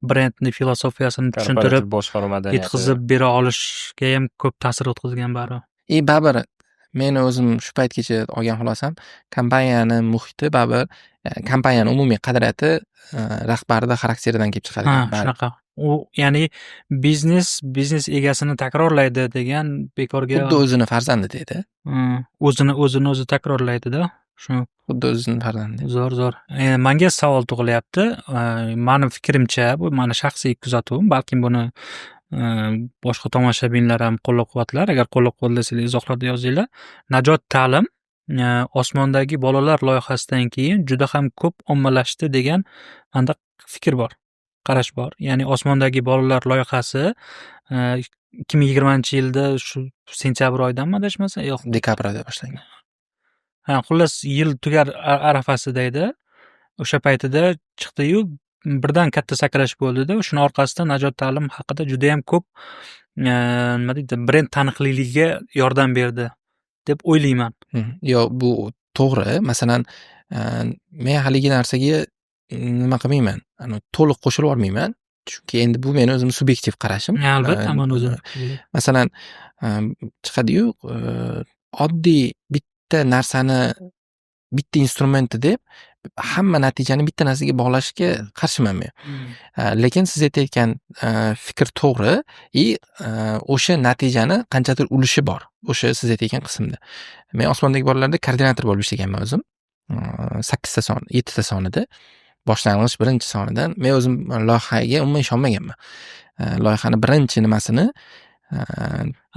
brendni filosofiyasini tushuntirib, boshqaruv madaniyati. yetkazib bera olishga ham ko'p ta'sir o'tkazgan baribir. Baribir meni o'zim shu paytgacha olgan xulosam, kompaniyani muhiti baribir kompaniyani umumiy qadriyati rahbarda xarakteridan kelib chiqadi. Shunaqa. U ya'ni biznes egasini takrorlaydi degan bekorga Xuddi o'zini farzandi deydi. o'zini takrorlaydi-da. Shu Xuddi o'zini farzandi. zo'r. Menga savol tug'ilyapti. Mani fikrimcha, bu mani shaxsiy kuzatuvim, balkim buni boshqa tomoshabinlar ham qo'llab-quvvatlar. Agar qo'llab-quvvatlasanglar izohlarda yozinglar. Najot ta'lim osmondagi bolalar loyihasidan keyin juda ham ko'p ommalashdi degan menda fikr bor, qarash bor. Ya'ni osmondagi bolalar loyihasi 2020-yilda shu sentyabr oyidanmi adashmasam, yo'q, Dekabr oyida boshlangan. xullas yil tugar arafasida edi. O'sha paytida chiqdi-yu, birdan katta sakrash bo'ldi-da. Shuni orqasidan Najot ta'lim haqida juda ham ko'p nima deydi, brend taniqliligiga yordam berdi deb o'ylayman. Yo'q, bu to'g'ri. Masalan, men haligi narsaga nima qilmayman. To'liq qo'shilib olmayman. Chunki endi bu meni o'zim subyektiv qarashim. Albatta, men o'zim. Masalan, chiqadi-yu, oddiy bitta narsani bitta instrumenti deb hamma natijani bitta narsaga bog'lashga qarshiman men. Lekin siz aytayotgan fikr to'g'ri, o'sha natijani qanchadir ulushi bor. O'sha siz aytayotgan qismda. Men osmondagi bolalarda koordinator bo'lib ishlaganman o'zim. 8 ta son, 7 ta sonida. Boshlang'ich birinchi sonidan men o'zim loyihaga umuman ishonmaganman. Loyihani birinchi nimasini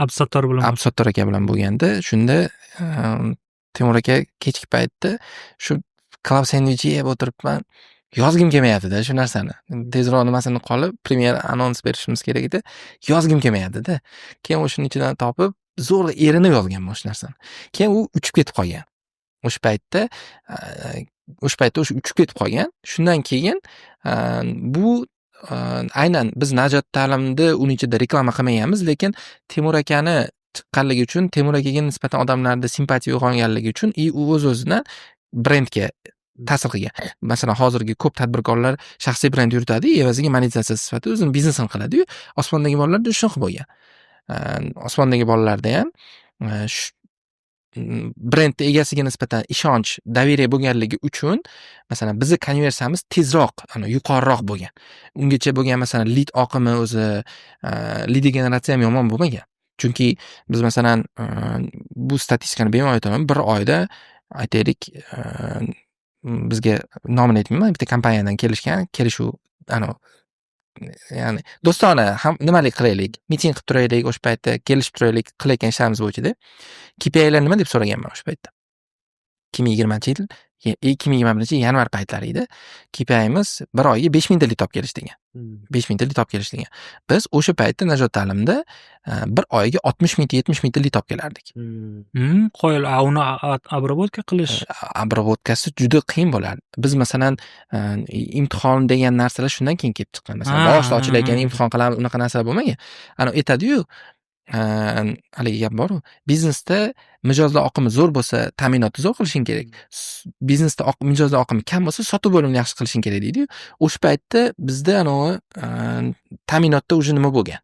Absattor aka bilan bo'lganda, shunda Temur aka kechki paytda shu Club Sandwich yeb o'tiribman. Yozgim kelmayapti-da shu narsani. Tezroq nimasini qolib, premyer anons berishimiz kerak edi. Yozgim kelmayapti-da. Keyin o'shaning ichidan topib, zo'rg'a erinib yozganman o'sha narsani. Keyin u uchib ketib qolgan. O'sha paytda uchib ketib qolgan. Shundan keyin bu aynan biz Najot ta'limni uning ichida reklama qilmaganmiz, lekin Temur akani chiqqanligi uchun, Temur akaga nisbatan odamlarda simpatiya uyg'onganligi uchun u o'z-o'zidan brendga ta'sir qilgan. Masalan, hozirgi ko'p tadbirkorlar shaxsiy brend yuritadi, evaziga monetizatsiya sifatida o'zining biznesini qiladi-yu, osmondagi bolalarda shunaqa bo'lgan. Osmondagi bolalarda ham brend egasiga nisbatan ishonch, davriya bo'lganligi uchun, masalan, bizning konversiyamiz tezroq, yuqoriroq bo'lgan. Ungacha bo'lgan, masalan, lead oqimi o'zi, lead generatsiya ham yomon bo'lmagan. Chunki biz masalan, bu statistikani bemalol aytaman, bir oyda aytaylik, bizga nomini aytmayman, bitta kompaniyadan kelishuv, ya'ni do'stona ham nimalik qilaylik, miting qilib turaylik, o'sha paytda kelishib turaylik, qilayotgan ishlarimiz bo'yicha-da. KPIlar nima deb so'raganman o'sha paytda. 2021 yanvar paytlari edi. KPI'miz bir oyga 5000 ta lead olib kelish degan. 5000 ta lead olib kelish degan. Biz o'sha paytda Najot ta'limda bir oyga 60 ta 70 ta lead olib kelardik. Qo'yil, uni обработка qilish. Обработкасы juda qiyin bo'lardi. Biz masalan imtihon degan narsalar shundan keyin kelib chiqqan. Masalan, boshida ochilayotgan imtihon qilamiz, unaqa narsalar bo'lmagan. Aytadi-yu, haligi gap bor-ku, biznesda mijozlar oqimi zo'r bo'lsa, ta'minotni zo'r qilishing kerak. Biznesda mijozlar oqimi kam bo'lsa, sotuv bo'limini yaxshi qilishing kerak deydi-yu. O'sha paytda bizda anavi ta'minotda уже nima bo'lgan?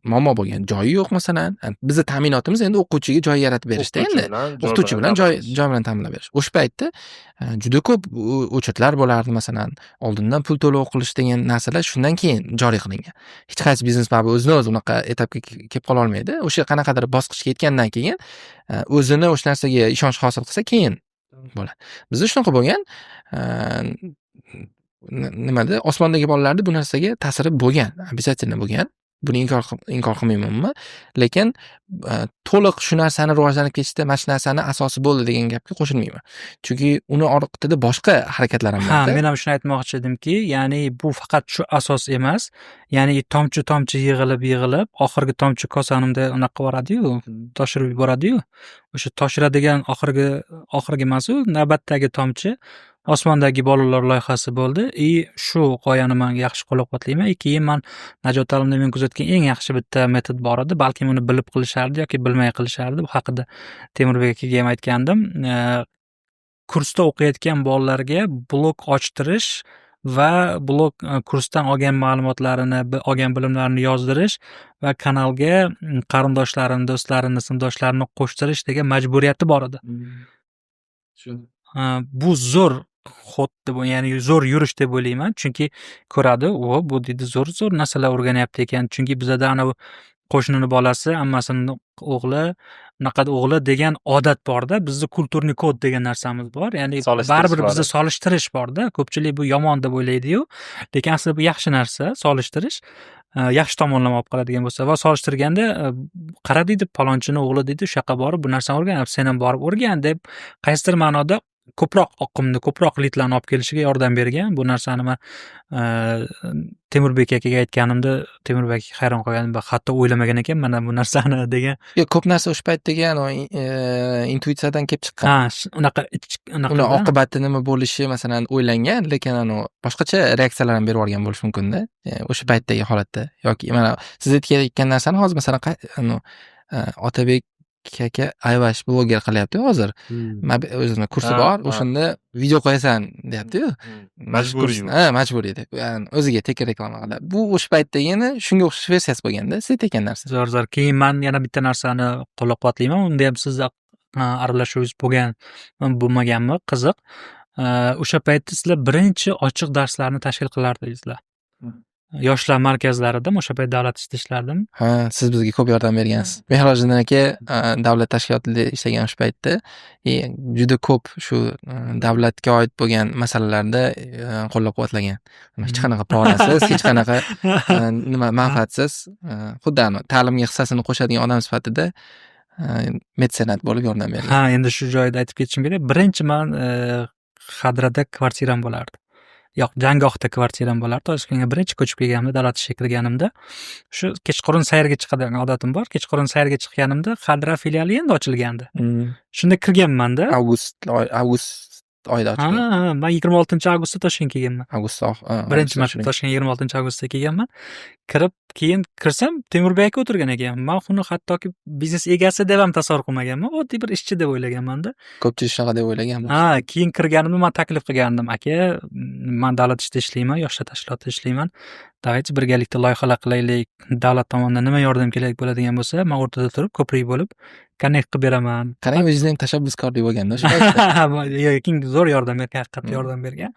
Muammo bo'lgan. Joyi yo'q masalan. Bizning ta'minotimiz endi o'quvchiga joy yaratib berishda endi. O'qituvchi bilan joy bilan ta'minlab berish. O'sha paytda juda ko'p o'chirtlar bo'lardi masalan. Oldindan pul to'lov qilish degan narsalar shundan keyin joriy qilingan. Hech qaysi biznes baribir o'zini-o'zi unaqa etapga kelib qola olmaydi. O'sha qanaqadir bosqichga yetgandan keyin o'zini o'sha narsaga ishonch hosil qilsa keyin bo'ladi. Bizda shunaqa bo'lgan. Nimada osmondagi bolalarda bu narsaga ta'siri bo'lgan, обязательно bo'lgan. Buni inkor qilmaymanmi? Lekin to'liq shu narsani rivojlanib ketishda mana shu narsani asosi bo'ldi degan gapga qo'shilmayman. Chunki uni orqasida boshqa harakatlar ham bor. Men ham shuni aytmoqchi edimki, ya'ni bu faqat shu asos emas. Ya'ni tomchi yig'ilib, oxirgi tomchi kosanimda unaqa boradi-yu, toshirib yuboradi-yu. O'sha toshiradigan oxirgi emas-u, navbatdagi tomchi osmondagi bolalar loyihasi bo'ldi. Shu g'oyani men yaxshi qo'llab-quvvatlayman. Keyin men Najot ta'limda men kuzatgan eng yaxshi bitta metod bor edi. Balki uni bilib qilishardi yoki bilmay qilishardi. Bu haqida Temurbek akaga ham aytgandim. Kursda o'qiyotgan bolalarga blog ochtirish va blog kursdan olgan ma'lumotlarini, olgan bilimlarini yozdirish va kanalga qarindoshlarini, do'stlarini, sinfdoshlarini qo'shtirish degan majburiyati bor edi. Bu zo'r xod deb, ya'ni zo'r yurish deb o'ylayman. Chunki ko'radi, bu deydi zo'r narsalar o'rganyapti ekan. Chunki bizada ana qo'shnini bolasi, ammasini o'g'li, unaqada o'g'li degan odat bor-da. Bizda kulturniy kod degan narsamiz bor. Ya'ni baribir bizda solishtirish bor-da. Ko'pchilik bu yomon deb o'ylaydi-yu, lekin aslida bu yaxshi narsa, solishtirish. Yaxshi tomonlama olib qoladigan bo'lsa va solishtirganda qara deydi, palonchini o'g'li deydi, shu yoqqa borib bu narsani o'rganyapti, sen ham borib o'rgan deb qaysidir ma'noda ko'proq oqimni, ko'proq litlarni olib kelishiga yordam bergan. Bu narsani men Temurbek akaga aytganimda, Temurbek aka hayron qolgan, hatto o'ylamagan ekan mana bu narsani degan. Ko'p narsa o'sha paytdagi intuitsiyadan kelib chiqqan. Unaqa uni oqibati nima bo'lishi masalan o'ylangan, lekin boshqacha reaksiyalar ham berib olgan bo'lishi mumkin-da. O'sha paytdagi holatda yoki mana siz aytgan narsani hozir masalan Otabek aka ayvash bloger qilyapti hozir. O'zini kursi bor, o'shanda video qo'yasan deyapti-yu. Majburiy deb. Ya'ni o'ziga tek reklama qiladi. Bu o'sha paytdagina shunga o'xshash versiyasi bo'lganda, siz aytgan narsa. Zo'r. Keyin men yana bitta narsani qo'llab-quvvatlayman. Unda ham siz aralashuvingiz bo'lmaganmi? Qiziq. O'sha paytda sizlar birinchi ochiq darslarni tashkil qilardingizlar. Yoshlar markazlarida o'sha payt davlat ishida ishlardim. Siz bizga ko'p yordam bergansiz. Mehrojin aka davlat tashkilotida ishlagan o'sha paytda juda ko'p shu davlatga oid bo'lgan masalalarda qo'llab-quvvatlagan. Hech qanaqa provasiz, hech qanaqa manfaatsiz, xuddi ta'limga hissasini qo'shadigan odam sifatida metsenat bo'lib yordam bergan. Endi shu joyda aytib ketishim kerak. Birinchi men Hadrada kvartiram bo'lardi. Yo'q, Jangohda kvartiram bo'lardi. Toshkentga birinchi ko'chib kelganimda, davlat ishiga kirganimda, shu kechqurun sayrga chiqadigan odatim bor. Kechqurun sayrga chiqqanimda Xadra filiali endi ochilgandi. Shunda kirganman-da. Avgust oyida ochilgan. Men 26-avgustda Toshkentga kelganman. Birinchi marta Toshkentga 26-avgustda kelganman. Kirib, keyin kirsam Temurbek aka o'tirgan ekan. Men uni hattoki biznes egasi deb ham tasavvur qilmaganman. Oddiy bir ishchi deb o'ylaganman-da. Ko'pchilik shunaqa deb o'ylaganman. Keyin kirganimda men taklif qilgandim. Aka, men davlat ishida ishlayman, yoshlar tashkilotida ishlayman. Davaychi birgalikda loyihalar qilaylik. Davlat tomonidan nima yordam kerak bo'ladigan bo'lsa, men o'rtada turib, ko'prik bo'lib connect qilib beraman. Qarang, o'zingizda ham tashabbuskorlik bo'lganda o'sha paytda. Keyin zo'r yordam bergan, haqiqatda yordam bergan.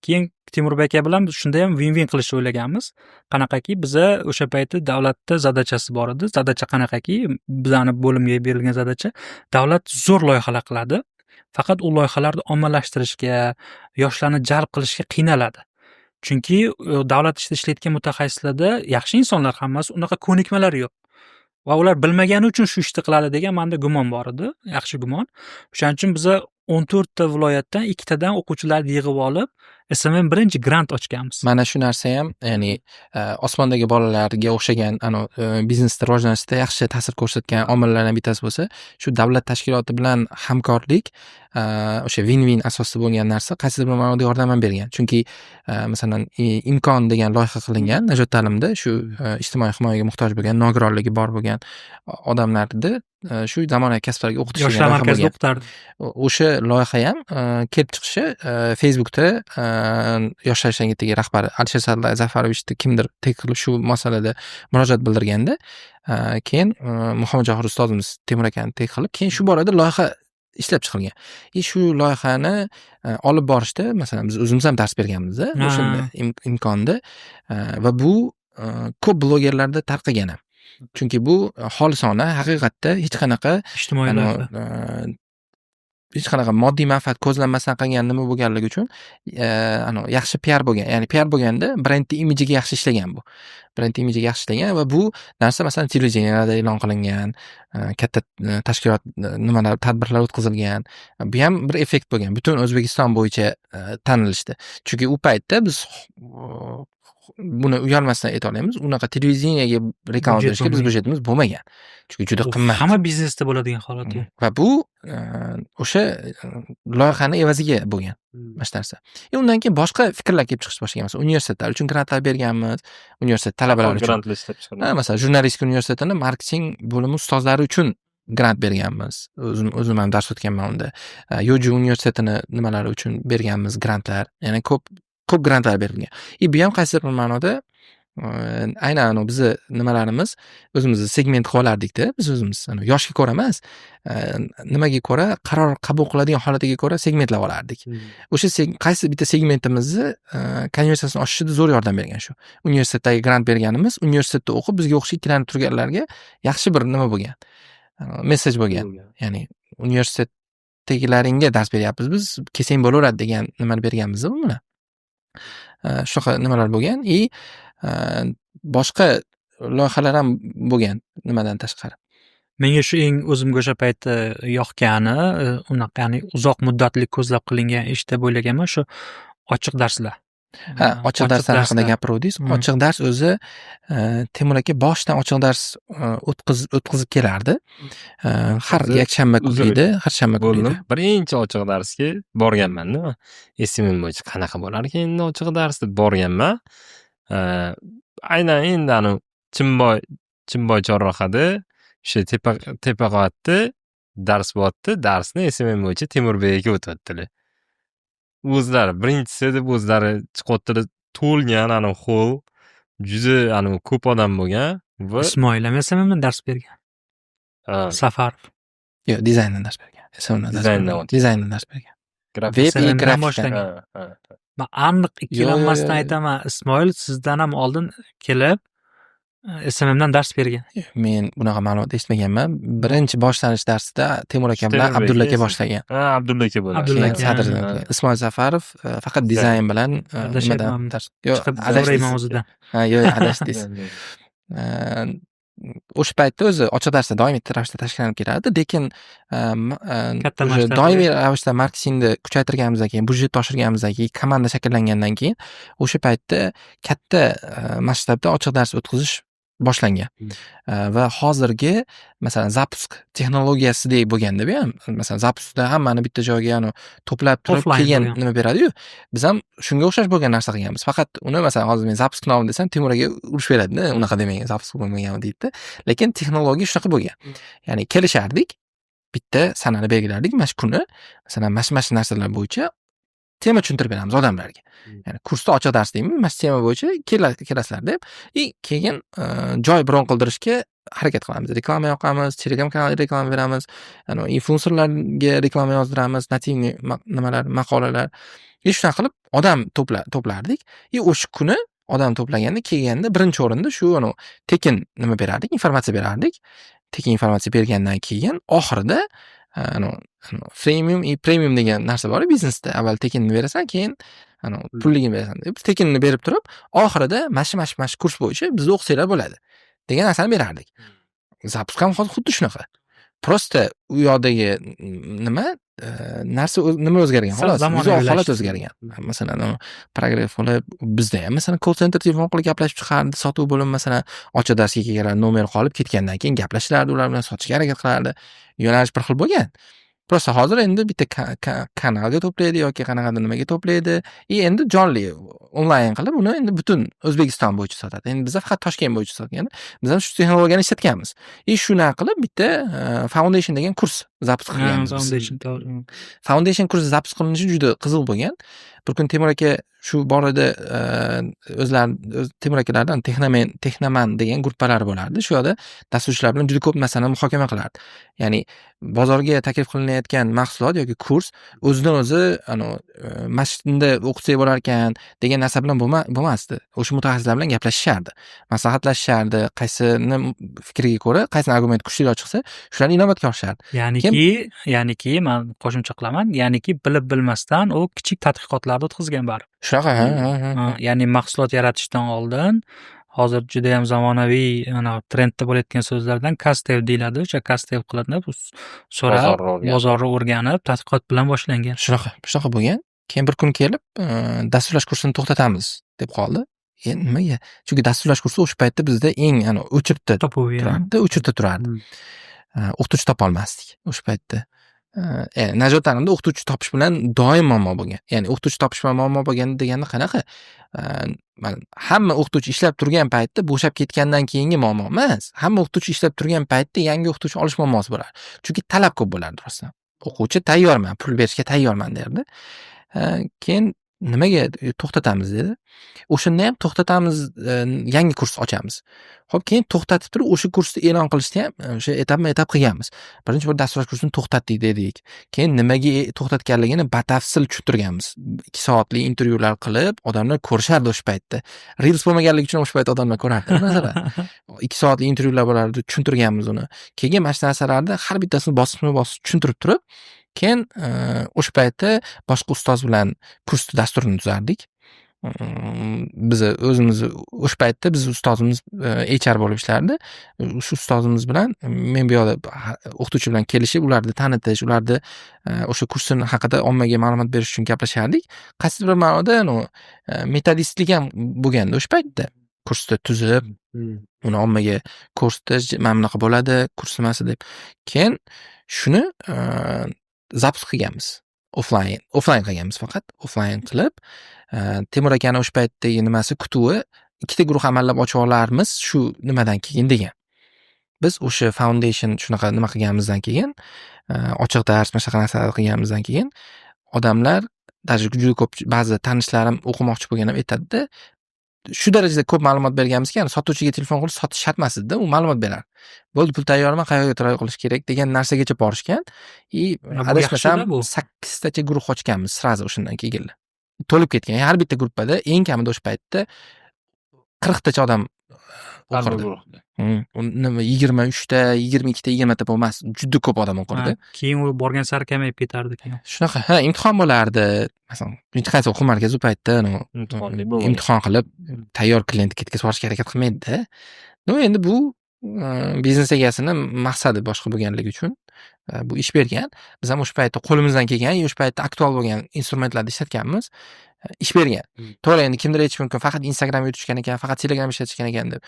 Keyin Temurbek aka bilan shunda ham win-win qilishni o'ylaganmiz. Qanaqaki, biza o'sha paytda davlatda zadachasi bor edi. Zadacha qanaqaki, bizani bo'limga berilgan zadacha, davlat zo'r loyihalar qiladi. Faqat u loyihalarni ommalashtirishga, yoshlarni jalb qilishga qiynaladi. Chunki davlat ishida ishlayotgan mutaxassislarda yaxshi insonlar hammasi, unaqa ko'nikmalar yo'q. Va ular bilmagani uchun shu ishni qiladi degan menda gumon bor edi, yaxshi gumon. O'shaning uchun biza 14 ta viloyatdan 2 tadan o'quvchilarni yig'ib olib, SMM birinchi grant ochganmiz. Mana shu narsa ham, ya'ni osmondagi bolalarga o'xshagan biznesni rivojlanishda yaxshi ta'sir ko'rsatgan omillardan bittasi bo'lsa, shu davlat tashkiloti bilan hamkorlik o'sha win-win asosida bo'lgan narsa qaysidir bir ma'noda yordam ham bergan. Chunki masalan imkon degan loyiha qilingan Najot ta'limda shu ijtimoiy himoyaga muhtoj bo'lgan, nogironligi bor bo'lgan odamlarni shu zamonaviy kasblarga o'qitish Yoshlar markazida o'qitardi. O'sha loyiha ham kelib chiqishi Facebookda Yoshlar ishlan ketdagi rahbari Alisher Zafarovichni kimdir qilib shu masalada murojaat bildirganda, keyin Muhammadjohir ustozimiz Temur akani qilib, keyin shu borada loyiha ishlab chiqilgan. Shu loyihani olib borishda masalan biz o'zimiz ham dars berganmiz o'shanda imkonda va bu ko'p blogerlarda tarqagan ham. Chunki bu xolisona haqiqatda hech qanaqa Ijtimoiy loyiha. hech qanaqa moddiy manfaat ko'zlanmasdan qilgan nima bo'lganligi uchun yaxshi PR bo'lgan. Ya'ni PR bo'lganda brendni imajiga yaxshi ishlagan bu. Brend imajiga yaxshi ishlagan va bu narsa masalan televideniyada e'lon qilingan, katta tashkilot nimalar, tadbirlar o'tkazilgan. Bu ham bir effekt bo'lgan. Butun O'zbekiston bo'yicha tanilishdi. Chunki u paytda biz buni uyalmasdan ayta olamiz. Unaqa televideniyaga reklama berishga biz budjetimiz bo'lmagan. Chunki juda qimmat. Hamma biznesda bo'ladigan holat. Va bu o'sha loyihani evaziga bo'lgan mana shu narsa. Undan keyin boshqa fikrlar kelib chiqishni boshlagan. Masalan, universitetlar uchun grantlar berganmiz. Universitet talabalari uchun grantlar ishlab chiqaramiz. Masalan, jurnalistika universitetini marketing bo'limi ustozlari uchun grant berganmiz. O'zim ham dars o'tganman unda. Yoju universitetini nimalari uchun berganmiz grantlar. Ya'ni ko'p grantlar berilgan. Bu ham qaysidir bir ma'noda aynan bizni nimalarimiz o'zimizni segment qilib olardikda, biz o'zimiz yoshga ko'ra emas, nimaga ko'ra qaror qabul qiladigan holatiga ko'ra segmentlab olardik. O'sha qaysi bitta segmentimizni konversiyasini oshishida zo'r yordam bergan shu. Universitetdagi grant berganimiz, universitetda o'qib bizga o'xshab ikkilanib turganlarga yaxshi bir nima bo'lgan. Messej bo'lgan. Ya'ni universitetdagilaringga dars beryapmiz biz, kelsang bo'laveradi degan nimani berganmiz buni. Shunaqa nimalar bo'lgan. Boshqa loyihalar ham bo'lgan nimadan tashqari. Menga shu eng o'zimga o'sha paytda yoqqani, unaqa ya'ni uzoq muddatli ko'zlab qilingan ish deb o'ylaganman shu ochiq darslar. Ochiq darslar haqida gapiruvdingiz. Ochiq dars o'zi Temur aka boshdan ochiq dars o'tkazib kelardi. Har yakshanba kunida, har shanba kunida. Birinchi ochiq darsga borganman-da. SMM bo'yicha qanaqa bo'lar ekan endi ochiq dars deb borganman. Aynan endi Chimboy chorrahada o'sha tepa qavatda dars bo'lyapti. Darsni SMM bo'yicha Temurbek aka o'tyaptilar. O'zlari birinchisi deb o'zlari chiqyaptilar, to'lgan xo'l, juda ko'p odam bo'lgan va Ismoil ham SMMdan dars bergan. Safarov. Yo'q, dizayndan dars bergan. Dizayndan dars bergan. Grafik. Men aniq ikkilanmasdan aytaman, Ismoil sizdan ham oldin kelib SMMdan dars bergan. Men bunaqa ma'lumot eshitmaganman. Birinchi boshlanish darsida Temur aka bilan Abdulla aka boshlagan. Abdulla aka bo'ladi. Abdulla aka. Ismoil Zafarov faqat dizayn bilan nimadan dars. Yo'q, adashdim o'zidan. Yo'q, adashdingiz. O'sha paytda o'zi ochiq darsda doimiy ravishda tashkillanib kelardi, lekin doimiy ravishda marketingni kuchaytirganimizdan keyin, budjetni oshirganimizdan keyin, komanda shakllangandan keyin o'sha paytda katta masshtabda ochiq dars o'tkazish boshlangan. Va hozirgi masalan zapusk texnologiyasidek bo'lganda bu ham masalan zapuskda hammani bitta joyga to'plab turib keyin nima beradi-yu, biz ham shunga o'xshash bo'lgan narsa qilganmiz. Faqat uni masalan hozir men zapusk nomini desam Temur aka urush beradi-da, unaqa demang, zapusk bo'lmagan deydi-da. Lekin texnologiya shunaqa bo'lgan. Ya'ni kelishardik, bitta sanani belgilardik, mana shu kuni masalan mana shu narsalar bo'yicha tema tushuntirib beramiz odamlarga. Ya'ni kursda ochiq dars deymiz, mana shu tema bo'yicha kelasizlar deb, keyin joy bron qildirishga harakat qilamiz. Reklama yoqamiz, Telegram kanaliga reklama beramiz, influencerlarga reklama yozdiramiz, nativniy nimalar, maqolalar. Shunaqa qilib odam to'plardik. O'sha kuni odam to'plaganda, kelganda birinchi o'rinda shu tekin nima berardik, informatsiya berardik. Tekin informatsiya bergandan keyin oxirida premium degan narsa bor biznesda. Avval tekinni berasan, keyin pulligini berasan. Tekinni berib turib, oxirida mash kurs bo'yicha bizni o'qisanglar bo'ladi degan narsani berardik. Zapusk ham hozir xuddi shunaqa. Prosta u yoqdagi nima narsa nima o'zgargan? Sal Xolos, vizual holat zamonaviylashish. o'zgargan. Masalan, progress bo'lib bizda ham masalan call center telefon orqali gaplashib chiqardi, sotuv bo'limi masalan ochiq darsga kelganlar nomer qolib ketgandan keyin gaplashishardi, ular bilan sotishga harakat qilardi. Yo'nalish bir xil bo'lgan. Prosta hozir endi bitta kanalga to'playdi yoki qanaqadir nimaga to'playdi. Endi jonli onlayn qilib uni endi butun O'zbekiston bo'yicha sotadi. Endi biz faqat Toshkent bo'yicha sotgan. Biz ham shu texnologiyani ishlatganmiz. Shuna qilib bitta Foundation degan kurs zapus qilganmiz. Foundation, to'g'ri. Foundation kursi zapus qilinishi juda qiziq bo'lgan. Bir kun Temur aka shu borada Temur akalardan Texnaman degan gruppalar bo'lardi. Shu yerda dasturchilar bilan juda ko'p narsani muhokama qilardi. Ya'ni bozorga taklif qilinayotgan mahsulot yoki kurs o'zidan o'zi masjidda o'qitsak bo'lar ekan degan narsa bilan bo'lmasdi. O'sha mutaxassislar bilan gaplashishardi, maslahatlashishardi, qaysini fikriga ko'ra, qaysini argument kuchliroq chiqsa, shularni inobatga olishardi. Ya'niki men qo'shimcha qilaman. Ya'niki bilib bilmasdan u kichik tadqiqotlarni o'tkazgan baribir. Shunaqa, Ya'ni mahsulot yaratishdan oldin hozir juda ham zamonaviy trendda bo'layotgan so'zlardan kastev deyiladi. O'sha kastev qilinib, so'rab, bozorni o'rganib, tadqiqot bilan boshlangan. Shunaqa bo'lgan. Keyin bir kun kelib, dasturlash kursini to'xtatamiz deb qoldi. Nimaga? Chunki dasturlash kursi o'sha paytda bizda eng o'chirtda turardi. O'qituvchi topa olmasdik o'sha paytda. Najot ta'limda o'qituvchi topish bilan doim muammo bo'lgan. Ya'ni o'qituvchi topish bilan muammo bo'lgan deganda qanaqa? Hamma o'qituvchi ishlab turgan paytda bo'shab ketgandan keyingi muammo emas. Hamma o'qituvchi ishlab turgan paytda yangi o'qituvchi olish muammosi bo'ladi. Chunki talab ko'p bo'lardi rostdan. O'quvchi tayyorman, pul berishga tayyorman derdi. Keyin nimaga to'xtatamiz dedi. O'shanda ham to'xtatamiz, yangi kurs ochamiz. Xo'p, keyin to'xtatib turib o'sha kursni e'lon qilishni ham o'sha etap qilganmiz. Birinchi bir dasturlash kursini to'xtatdik dedik. Keyin nimaga to'xtatganligini batafsil tushuntirganmiz. 2 soatlik intervyular qilib, odamlar ko'rishardi o'sha paytda. Reels bo'lmaganligi uchun o'sha paytda odamlar ko'rardi, masalan. 2 soatlik intervyular bo'lardi, tushuntirganmiz uni. Keyin mana shu narsalarni har bittasini bosqichma-bosqich tushuntirib turib, keyin o'sha paytda boshqa ustoz bilan kurs dasturini tuzardik. Biz o'zimiz o'sha paytda biz ustozimiz HR bo'lib ishlardi. Shu ustozimiz bilan men bu yoqda o'qituvchi bilan kelishib, ularni tanitish, ularni o'sha kursini haqida ommaga ma'lumot berish uchun gaplashardik. Qaysidir bir ma'noda metodistlik ham bo'lganda o'sha paytda kursni tuzib, uni ommaga ko'rsatish, mana bunaqa bo'ladi, kurs nimasi deb. Keyin shuni zapus qilganmiz. Offline qilganmiz faqat. Offline qilib, Temur akani o'sha paytdagi nimasi kutuvi 2 guruh amallab ochib olarmiz shu nimadan keyin degan. Biz o'sha foundation shunaqa nima qilganimizdan keyin, ochiq dars mana shunaqa narsalar qilganimizdan keyin odamlar juda ko'p ba'zi tanishlarim o'qimoqchi bo'lgan ham aytadi-da, shu darajada ko'p ma'lumot berganmizki, sotuvchiga telefon qilib sotish shart emas edi, u ma'lumot beradi. Bo'ldi, pul tayyormi, qayerga try qilish kerak degan narsaga borishgan. Adashmasam 8 tacha guruh ochganmiz srazi o'shandan keyin. To'lib ketgan. Har bitta gruppada eng kamida o'sha paytda 40 tacha odam o'qirdi. Nima 23 ta, 22 ta, 20 ta bo'lmas, juda ko'p odam o'qirdi. Keyin u borgan sari kamayib ketardi keyin. Shunaqa, imtihon bo'lardi. Masalan, hech qaysi o'quv markazi u paytda imtihon qilib tayyor klientni ketkazib yuborishga harakat qilmaydi-da. Endi bu biznes egasini maqsadi boshqa bo'lganligi uchun bu ish bergan. Biz ham o'sha paytda qo'limizdan kelgan, o'sha paytda aktual bo'lgan instrumentlarni ishlatganmiz. Ish bergan. To'g'ri, endi kimdir aytishi mumkin, faqat Instagram yuritishgan ekan, faqat Telegram ishlatishgan ekan deb.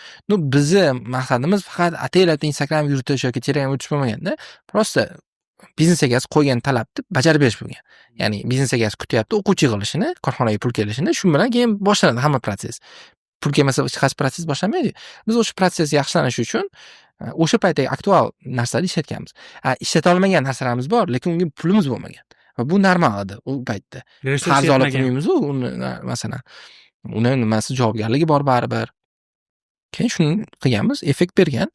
Bizni maqsadimiz faqat ataylab Instagram yuritish yoki Telegram yuritish bo'lmaganda, prosta biznes egasi qo'ygan talabni bajarib berish bo'lgan. Ya'ni biznes egasi kutyapti o'quvchi yig'ilishini, korxonaga pul kelishini, shu bilan keyin boshlanadi hamma proses. Pul kelmasa hech qaysi proses boshlanmaydi. Biz o'sha proses yaxshilanishi uchun o'sha paytdagi aktual narsalarni ishlatganmiz. Ishlata olmagan narsalarimiz bor, lekin unga pulimiz bo'lmagan. Va bu normal edi u paytda. Qarz olib turmaymiz uni masalan. Uni nimasi javobgarligi bor baribir. Keyin shuni qilganmiz, effekt bergan.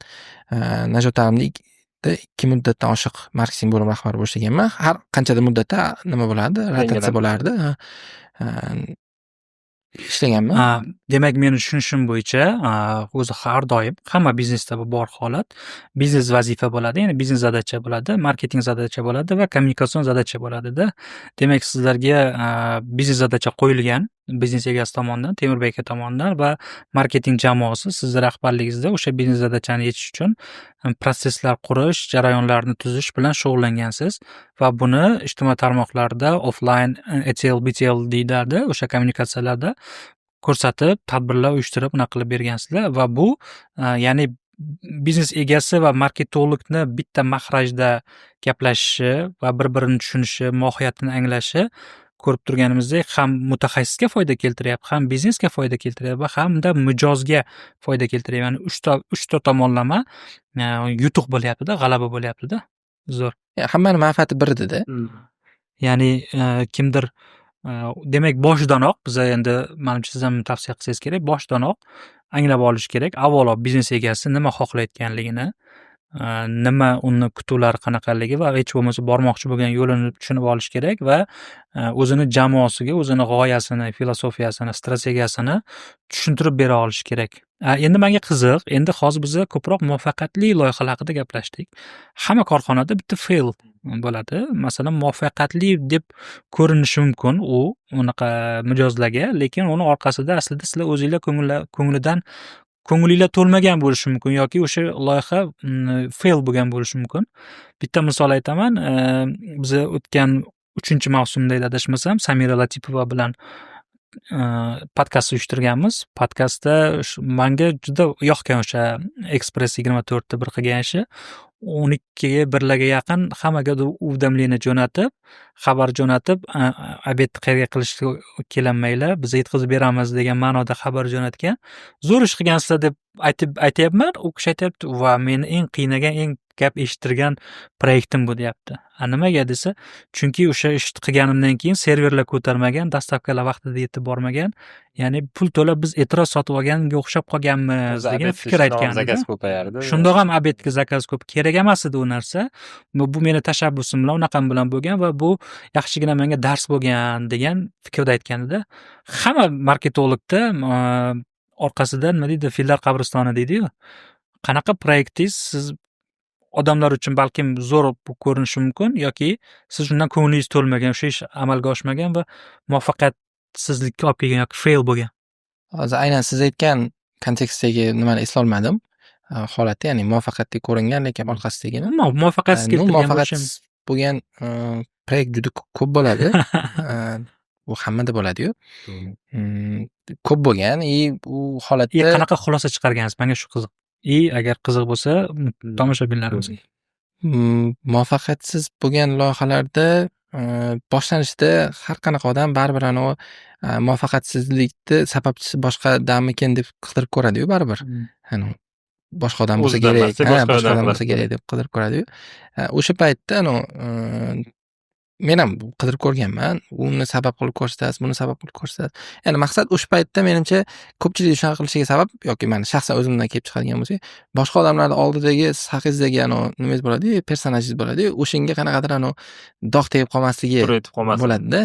Najot ta'limda 2 muddatdan oshiq marketing bo'limi rahbari boshlaganman. Har qanchada muddatda nima bo'ladi, rotatsiya bo'lardi. Ishlaganman. Demak, meni tushunishim bo'yicha, o'zi har doim hamma biznesda bu bor holat. Biznes vazifa bo'ladi, ya'ni biznes zadacha bo'ladi, marketing zadacha bo'ladi va kommunikatsion zadacha bo'ladi-da. Demak, sizlarga biznes zadacha qo'yilgan, biznes egasi tomonidan, Temurbek aka tomonidan va marketing jamoasi sizni rahbarligingizda o'sha biznes zadachani yechish uchun protsesslar qurish, jarayonlarni tuzish bilan shug'ullangansiz va buni ijtimoiy tarmoqlarda offline ETL, BTL deyiladi, o'sha kommunikatsiyalarda ko'rsatib, tadbirlar uyushtirib, unaqa qilib bergansizlar va bu ya'ni biznes egasi va marketologni bitta mahrajda gaplashishi va bir-birini tushunishi, mohiyatini anglashi ko'rib turganimizdek ham mutaxassisga foyda keltiryapti, ham biznesga foyda keltiryapti va hamda mijozga foyda keltiryapti. Ya'ni uchta tomonlama yutuq bo'lyapti-da, g'alaba bo'lyapti-da. Zo'r. Hammani manfaati bir edi-da. Ya'ni kimdir demak boshdanoq biza endi manimcha siz ham tavsiya qilsangiz kerak, boshdanoq anglab olish kerak. Avvalo biznes egasi nima xohlayotganligini, nima uni kutuvlari qanaqaligi va hech bo'lmasa bormoqchi bo'lgan yo'lini tushunib olish kerak va o'zini jamoasiga o'zini g'oyasini, filosofiyasini, strategiyasini tushuntirib bera olish kerak. Endi menga qiziq, endi hozir biz ko'proq muvaffaqiyatli loyihalar haqida gaplashdik. Hamma korxonada bitta fail bo'ladi. Masalan, muvaffaqiyatli deb ko'rinishi mumkin u unaqa mijozlarga, lekin uni orqasida aslida sizlar o'zinglar ko'ngilinglar to'lmagan bo'lishi mumkin yoki o'sha loyiha fail bo'lgan bo'lishi mumkin. Bitta misol aytaman. Biz o'tgan 3-mavsumda adashmasam Samira Latipova bilan podkast uyushtirganmiz. Podkastda menga juda yoqgan o'sha Express 24 bir qilgan ishi. 12ga 1larga yaqin hammaga уведомление jo'natib, xabar jo'natib, obed qayerga qilishga kelanmanglar, biz yetkazib beramiz degan ma'noda xabar jo'natgan. Zo'r ish qilgansizlar deb aytyapman. U kishi aytyapti, "Va meni eng qiynagan, eng gap eshittirgan proyektim bu", deyapti. Nimaga desa, chunki o'sha ishni qilganimdan keyin serverlar ko'tarmagan, dastavkalar vaqtida yetib bormagan. Ya'ni pul to'lab biz e'tiroz sotib olganga o'xshab qolganmiz degan fikr aytgan. Zakaz ko'payardi. Shundoq ham obedga zakaz ko'p kerak emas edi u narsa. Bu meni tashabbusim bilan, unaqam bilan bo'lgan va bu yaxshigina menga dars bo'lgan degan fikrda aytgan-da. Hamma marketologda orqasida nima deydi, fillar qabristoni deydi-yu. Qanaqa proyektingiz siz odamlar uchun balkim zo'r ko'rinishi mumkin yoki siz undan ko'nglingiz to'lmagan, o'sha ish amalga oshmagan va muvaffaqiyatsizlikka olib kelgan yoki fail bo'lgan. Hozir aynan siz aytgan kontekstdagi nimani eslolmadim. Holatda, ya'ni muvaffaqiyatli ko'ringan, lekin orqasidagini. Muvaffaqiyatsiz keltirgan muvaffaqiyatsiz bo'lgan proyekt juda ko'p bo'ladi. Bu hammada bo'ladi-yu. Ko'p bo'lgan, u holatda qanaqa xulosa chiqargansiz? Menga shu qiziq. Agar qiziq bo'lsa, tomoshabinlarimizga. Muvaffaqiyatsiz bo'lgan loyihalarda boshlanishda har qanaqa odam baribir muvaffaqiyatsizlikni sababchisi boshqadamikin deb qidirib ko'radi-yu baribir. Boshqa odam bo'lsa kerak, boshqa odam bo'lsa kerak deb qidirib ko'radi-yu. O'sha paytda men ham qidirib ko'rganman. Uni sabab qilib ko'rsatasiz, buni sabab qilib ko'rsatasiz. Ya'ni maqsad o'sha paytda menimcha ko'pchilik shunaqa qilishiga sabab yoki men shaxsan o'zimdan kelib chiqadigan bo'lsa, boshqa odamlar oldidagi sahizdagi nimangiz bo'ladi-yu, personajingiz bo'ladi-yu, o'shanga qanaqadir dog' tegib qolmasligi bo'ladi-da.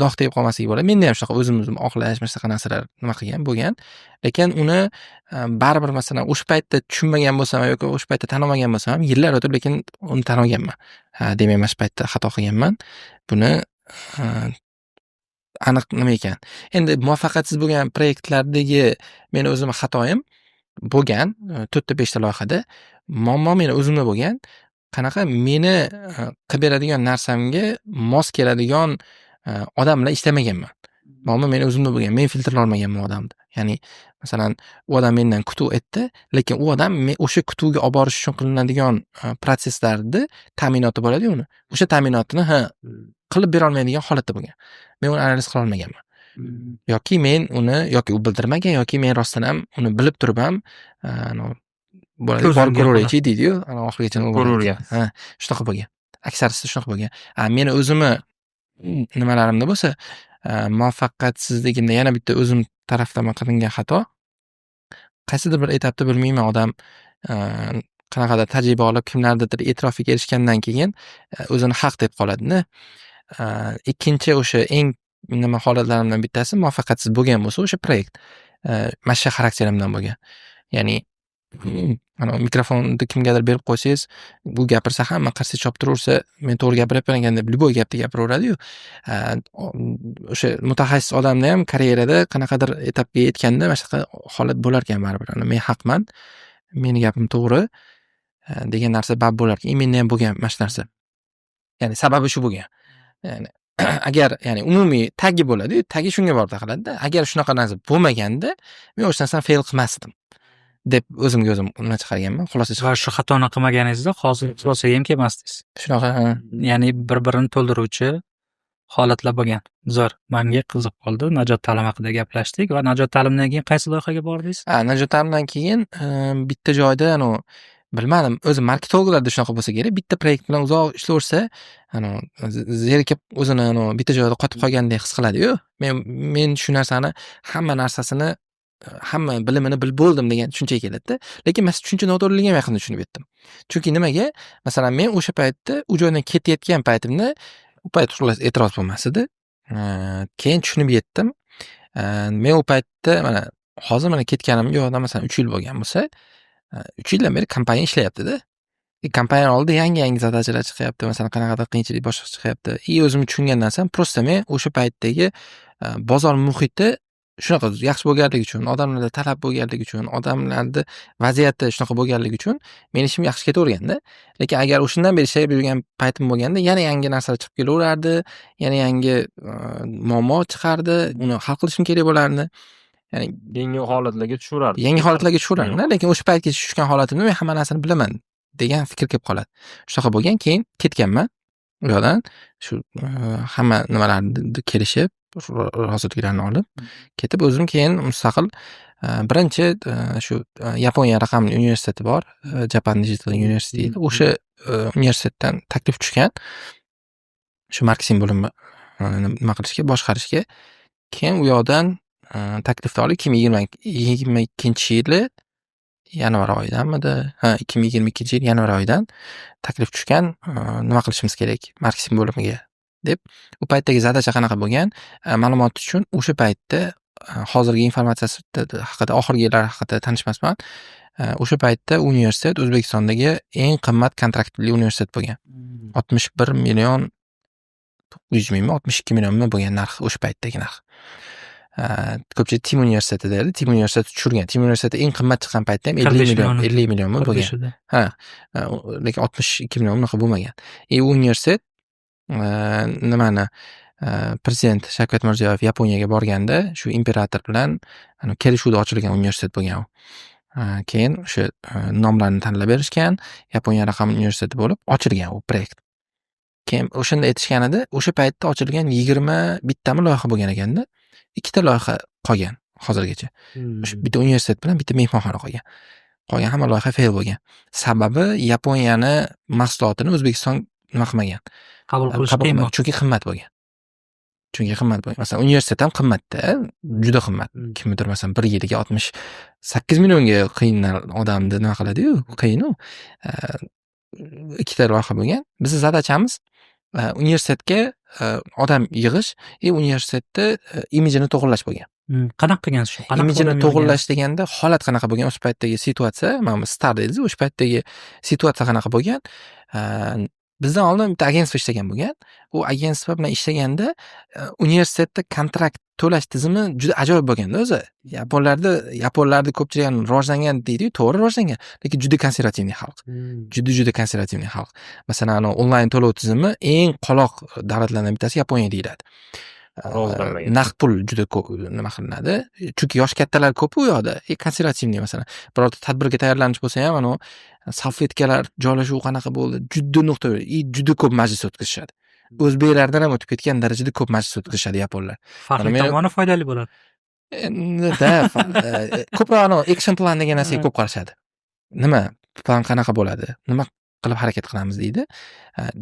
Dog' tegib qolmasligi bo'ladi. Menda ham shunaqa o'zim oqlash, shunaqa narsalar nima qilgan bo'lgan. Lekin uni baribir masalan o'sha paytda tushunmagan bo'lsam yoki o'sha paytda tanilmagan bo'lsam ham yillar o'tib lekin uni tan olganman. Demak, mana shu paytda xato qilganman. Buni aniq nima ekan. Endi muvaffaqiyatsiz bo'lgan proyektlardagi meni o'zim xatoyim bo'lgan 4-5 loyihada muammo meni o'zimda bo'lgan. Qanaqa meni qilib beradigan narsamga mos keladigan odam bilan ishlamaganman. Muammo meni o'zimda bo'lgan. Men filtrlay olmaganman odamni. Ya'ni masalan, u odam mendan kutuv etdi, lekin u odam o'sha kutuvga olib borish uchun qilinadigan protsesslarni ta'minoti bo'ladi-yu uni. O'sha ta'minotni qilib bera olmaydigan holatda bo'lgan. Men uni analiz qila olmaganman. Yoki men uni yoki u bildirmagan yoki men rostdan ham uni bilib turib ham bo'ladi. Bor ko'ruvchi deydi-yu, oxirigacha ko'rurgan. Shunaqa bo'lgan. Aksarisi shunaqa bo'lgan. Meni o'zimni nimalarimda bo'lsa, muvaffaqiyatsizligimda yana bitta o'zim tarafdan qilingan xato. Qaysidir bir etapda bilmayman, odam qanaqadir tajriba olib kimlardadir e'tirofiga erishgandan keyin o'zini haq deb qoladi-da. Ikkinchi o'sha eng nima holatlarimdan bittasi muvaffaqiyatsiz bo'lgan bo'lsa o'sha proyekt. Mana shu xarakterimdan bo'lgan. Ya'ni mikrofonni kimgadir berib qo'ysangiz, bu gapirsa hamma qarshi chopib turaversa, men to'g'ri gapiryapman ekan deb любой gapni gapiraveradio. O'sha mutaxassis odamda ham karyerada qanaqadir etapga yetganda mana shunaqa holat bo'lar ekan baribir. Men haqman, meni gapim to'g'ri degan narsa bab bo'lar ekan. Menda ham bo'lgan mana shu narsa. Ya'ni sababi shu bo'lgan. Ya'ni agar umumiy tagi bo'ladi-yu, tagi shunga borib taqaladida. Agar shunaqa narsa bo'lmaganda, men o'sha narsani fail qilmasdim deb o'zimga o'zim nima chiqarganman, xulosa Va shu xatoni qilmaganingizda hozir xulosaga ham kelmasdingiz. Shunaqa. Ya'ni bir-birini to'ldiruvchi holatlar bo'lgan. Zo'r, menga qiziq qoldi. Najot ta'lim haqida gaplashdik va Najot ta'limdan keyin qaysi loyihaga bordingiz? Najot ta'limdan keyin bitta joyda bilmadim, o'zi marketologlarda shunaqa bo'lsa kerak, bitta proyekt bilan uzoq ishlaversa, zerikib o'zini bitta joyda qotib qolgandek his qiladi-yu. Men shu narsani hamma bilimini bilib bo'ldim degan tushunchaga keladi-da. Lekin men tushuncha noto'g'riligini ham yaqinda tushunib yetdim. Chunki nimaga? Masalan, men o'sha paytda u joydan ketayotgan paytimda u payt e'tiroz bo'lmas edi. Keyin tushunib yetdim. Men u paytda hozir ketganimga yo'qdan masalan 3 yil bo'lgan bo'lsa, 3 yildan beri kompaniya ishlayapti-da. Kompaniya oldida yangi zadachalar chiqyapti, masalan, qanaqadir qiyinchilik boshqa chiqyapti. O'zim tushungandan so'ng prosta men o'sha paytdagi bozor muhiti shunaqa yaxshi bo'lganligi uchun, odamlarda talab bo'lganligi uchun, odamlarda vaziyati shunaqa bo'lganligi uchun men ishim yaxshi ketaverganda. Lekin agar o'shandan beri ishlayib yurgan paytim bo'lganda, yana yangi narsalar chiqib kelaverardi, yana yangi muammo chiqardi, uni hal qilishim kerak bo'lardi. Ya'ni yangi holatlarga tushaverardi. Yangi holatlarga tushaverardi, lekin o'sha paytga tushgan holatimda men hamma narsani bilaman degan fikr kelib qoladi. Shunaqa bo'lgan, keyin ketganman. U yoqdan shu hamma nimalarni kelishib, roziliklarni olib ketib, o'zim keyin mustaqil birinchi shu Yaponiya raqamli universiteti bor, Japan Digital University deydi. O'sha universitetdan taklif tushgan. Shu marketing bo'limini nima qilishga, boshqarishga. Keyin u yoqdan taklifni olib 2022-yili yanvar oyidanmidi? 2022-yil yanvar oyidan taklif tushgan, nima qilishimiz kerak marketing bo'limiga deb. U paytdagi zadacha qanaqa bo'lgan? Ma'lumot uchun o'sha paytda hozirgi informatsiyasi haqida, oxirgi yillar haqida tanishmasman. O'sha paytda universitet O'zbekistondagi eng qimmat kontraktli universitet bo'lgan. 61 million 900 mingmi, 62 millionmi bo'lgan narx, o'sha paytdagi narx. Ko'pchilik Tim universiteti deydi. Tim universiteti tushirgan. Tim universiteti eng qimmat chiqqan paytda ham 50 millionmi bo'lgan. Lekin 62 million unaqa bo'lmagan. U universitet nimani prezident Shavkat Mirziyoyev Yaponiyaga borganda shu imperator bilan kelishuvda ochilgan universitet bo'lgan u. Keyin o'sha nomlarni tanlab berishgan, Yaponiya raqamli universiteti bo'lib ochilgan u proyekt. Keyin o'shanda aytishgan edi, o'sha paytda ochilgan 21 tami loyiha bo'lgan ekanda, 2 ta loyiha qolgan hozirgacha. O'sha bitta universitet bilan bitta mehmonxona qolgan. Qolgan hamma loyiha fail bo'lgan. Sababi Yaponiyani mahsulotini O'zbekiston nima qilmagan. Qabul qilish qiyin. Chunki qimmat bo'lgan. Masalan, universitet ham qimmatda, juda qimmat. Kimdir masalan 1 yiliga 68 millionga qiyin odamni nima qiladi-yu, qiyin-u. 2 ta loyiha bo'lgan. Bizning zadachamiz universitetga odam yig'ish, universitetda imijini to'g'irlash bo'lgan. Qanaqa qilgansiz shu? Imijini to'g'irlash deganda holat qanaqa bo'lgan? O'sha paytdagi situatsiya, mana bu start deydi, o'sha paytdagi situatsiya qanaqa bo'lgan? Bizdan oldin bitta agentство ishlagan bo'lgan. U agentство bilan ishlaganda universitetda kontrakt to'lash tizimi juda ajoyib bo'lganda o'zi. Yaponlarda ko'pchilik rivojlangan deydi-yu, to'g'ri rivojlangan, lekin juda konservativniy xalq. Juda konservativniy xalq. Masalan, onlayn to'lov tizimi eng qoloq davlatlardan bittasi Yaponiya deyiladi. Naqd pul juda ko'p nima qilinadi. Chunki yosh kattalar ko'p u yoqda. Konservativniy masalan. Birorta tadbirga tayyorlanish bo'lsa ham, salfetkalar joylashuv qanaqa bo'ldi? Juda ko'p majlis o'tkazishadi. O'zbeklardan ham o'tib ketgan darajada ko'p majlis o'tkazishadi yaponlar. Farqli tomoni foydali bo'ladi. Ko'proq action plan degan narsaga ko'p qarashadi. Nima? Plan qanaqa bo'ladi? Nima qilib harakat qilamiz deydi.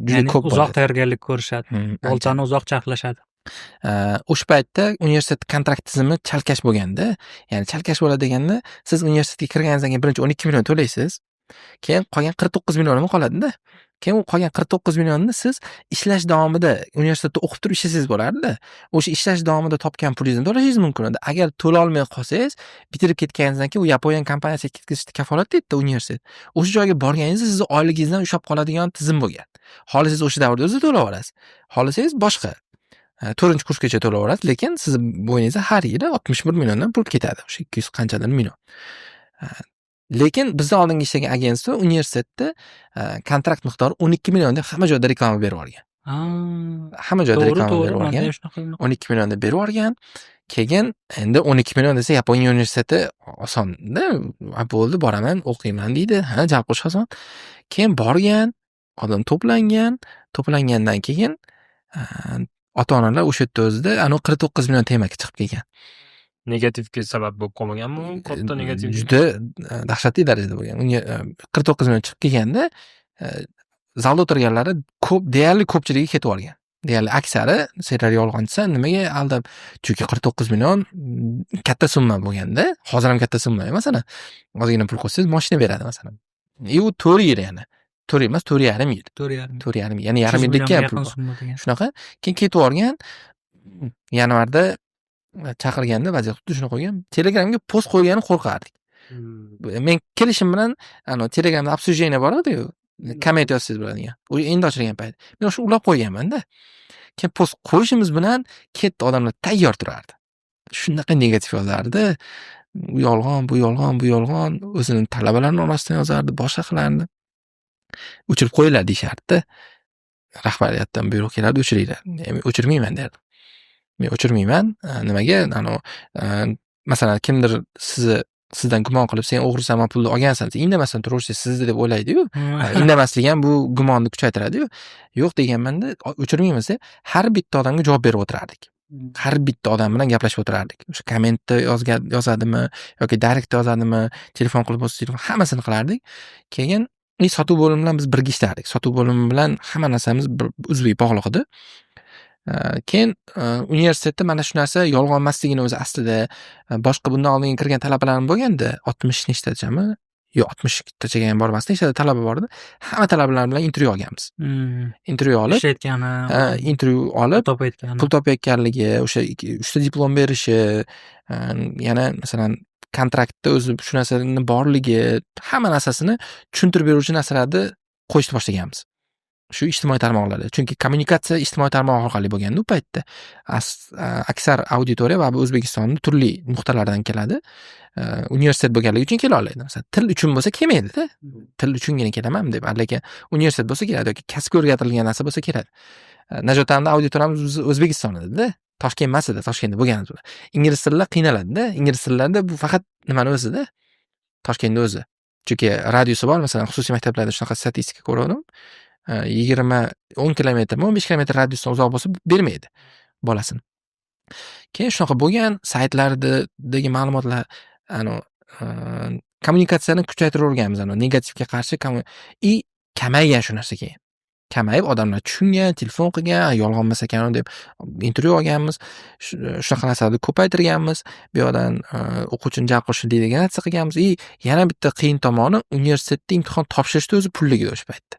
Juda ko'p uzoq tayyorgarlik ko'rishadi. Bolchani uzoq charxlashadi. O'sha paytda universitet kontrakt tizimi chalkash bo'lganda, ya'ni chalkash bo'ladi deganda, siz universitetga kirganingizdan keyin birinchi 12 million to'laysiz. Keyin qolgan 49 millionmi qoladi-da. Keyin u qolgan 49 millionni siz ishlash davomida universitetda o'qib turib ishlasangiz bo'lardi-da. O'sha ishlash davomida topgan pulingizni to'lashingiz mumkin edi. Agar to'la olmay qolsangiz, bitirib ketganingizdan keyin u Yaponiya kompaniyasiga ketkazishni kafolat etdi universitet. O'sha joyga borganingizda sizni oyligingizdan ushlab qoladigan tizim bo'lgan. Xohlasangiz o'sha davrda o'zi to'lab olasiz. Xohlasangiz boshqa 4-kursgacha to'lab olasiz, lekin sizni bo'yningizga har yili 61 milliondan pul ketadi. O'sha 200 qanchadir million. Lekin bizdan oldingi ishlagan agentство universitetda kontrakt miqdori 12 million deb hamma joyda reklama berib yuborgan. Hamma joyda reklama berib yuborgan. 12 million deb berib yuborgan. Keyin endi 12 million desa Yaponiya universiteti osonda, bo'ldi boraman, o'qiyman deydi. Jalb qilish oson. Keyin borgan, odam to'plangandan keyin ota-onalar o'sha yerda o'zida 49 million temaki chiqib kelgan. Negativga sabab bo'lib qolmaganmi? Katta negativ. Juda dahshatli darajada bo'lgan. Unga 49 million chiqib kelganda, zalda o'tirganlari deyarli ko'pchiligi ketib olgan. Deyarli aksari senlar yolg'onchisan, nimaga aldab? Chunki 49 million katta summa bo'lganda, hozir ham katta summa emas, masalan, ozgina pul qo'ysangiz mashina beradi masalan. U 4 yil yana. 4 emas, 4,5 yil. 4,5 yil. Ya'ni yarim yillikka pul. Shunaqa. Keyin ketib olgan. Yanvarda chaqirganda vaziyat xuddi shuni qo'ygan. Telegramga post qo'yganini qo'rqardik. Men kelishim bilan Telegramda obsujeniya bor-ku, komment yozsangiz bo'ladigan. U endi ochilgan payt. Men o'sha ulab qo'yganman-da. Keyin post qo'yishimiz bilan ketdi, odamlar tayyor turardi. Shunaqa negativ yozardi. Bu yolg'on, bu yolg'on, bu yolg'on. O'zini talabalarning orasidan yozardi, boshqa qilardi. O'chirib qo'yinglar deyishardi. Rahbariyatdan buyruq kelardi, o'chiringlar. Men o'chirmayman derdim. Men o'chirmayman. Nimaga? Masalan, kimdir sizdan gumon qilib, sen o'g'risan, men pulni olgansan, indamasdan turaversangiz sizni deb o'ylaydi-yu. Indamaslik ham bu gumonni kuchaytiradi-yu. Yo'q deganmanda, o'chirmaymiz deb har bitta odamga javob berib o'tirardik. Har bitta odam bilan gaplashib o'tirardik. O'sha kommentda yozadimi yoki direktda yozadimi, telefon qilib bo'lsa, telefon hammasini qilardik. Keyin sotuv bo'limi bilan biz birga ishlardik. Sotuv bo'limi bilan hamma narsamiz uzviy bog'liq edi. Keyin universitetda mana shu narsa yolg'on emasligini o'zi aslida boshqa bundan oldin kirgan talabalarim bo'lganda 60 nechtachami? Yo'q, 60 tachaga ham bormasdi. Nechta talaba bor edi. Hamma talabalar bilan intervyu olganmiz. Intervyu olib, ishlayotgani, intervyu olib, pul topayotganligi, o'sha 3 ta diplom berishi, yana masalan kontraktda o'zi shu narsaning borligi, hamma narsasini tushuntirib beruvchi narsalarni qo'yishni boshlaganmiz. Shu ijtimoiy tarmoqlarda. Chunki kommunikatsiya ijtimoiy tarmoq orqali bo'lganda u paytda aksar auditoriya va O'zbekistonning turli nuqtalaridan keladi. Universitet bo'lganligi uchun kela oladi. Masalan, til uchun bo'lsa kelmaydi-da. Til uchungina kelaman deb, lekin universitet bo'lsa keladi yoki kasbga o'rgatilgan narsa bo'lsa keladi. Najotanda auditoriyamiz O'zbekiston edi-da. Toshkent emas edi, Toshkentda bo'lgan. Ingliz tilida qiynaladi-da. Ingliz tillarida bu faqat nimani o'zida? Toshkentda o'zi. Chunki radiosi bor, masalan, xususiy maktablarda shunaqa statistika ko'rdim. 10 kilometr, 15 kilometr radiusdan uzoq bo'lsa bermaydi bolasini. Keyin shunaqa bo'lgan saytlardagi ma'lumotlar kommunikatsiyani kuchaytiraverganmiz, negativga qarshi kamaygan shu narsa keyin. Kamayib odamlar tushungan, telefon qilgan, yolg'on emas ekan deb intervyu olganmiz. Shunaqa narsalarni ko'paytirganmiz. Bu yoqdan o'quvchini jalb qilish delegatsiya qilganmiz. Yana bitta qiyin tomoni universitetda imtihon topshirishda o'zi pulliga o'sha paytda.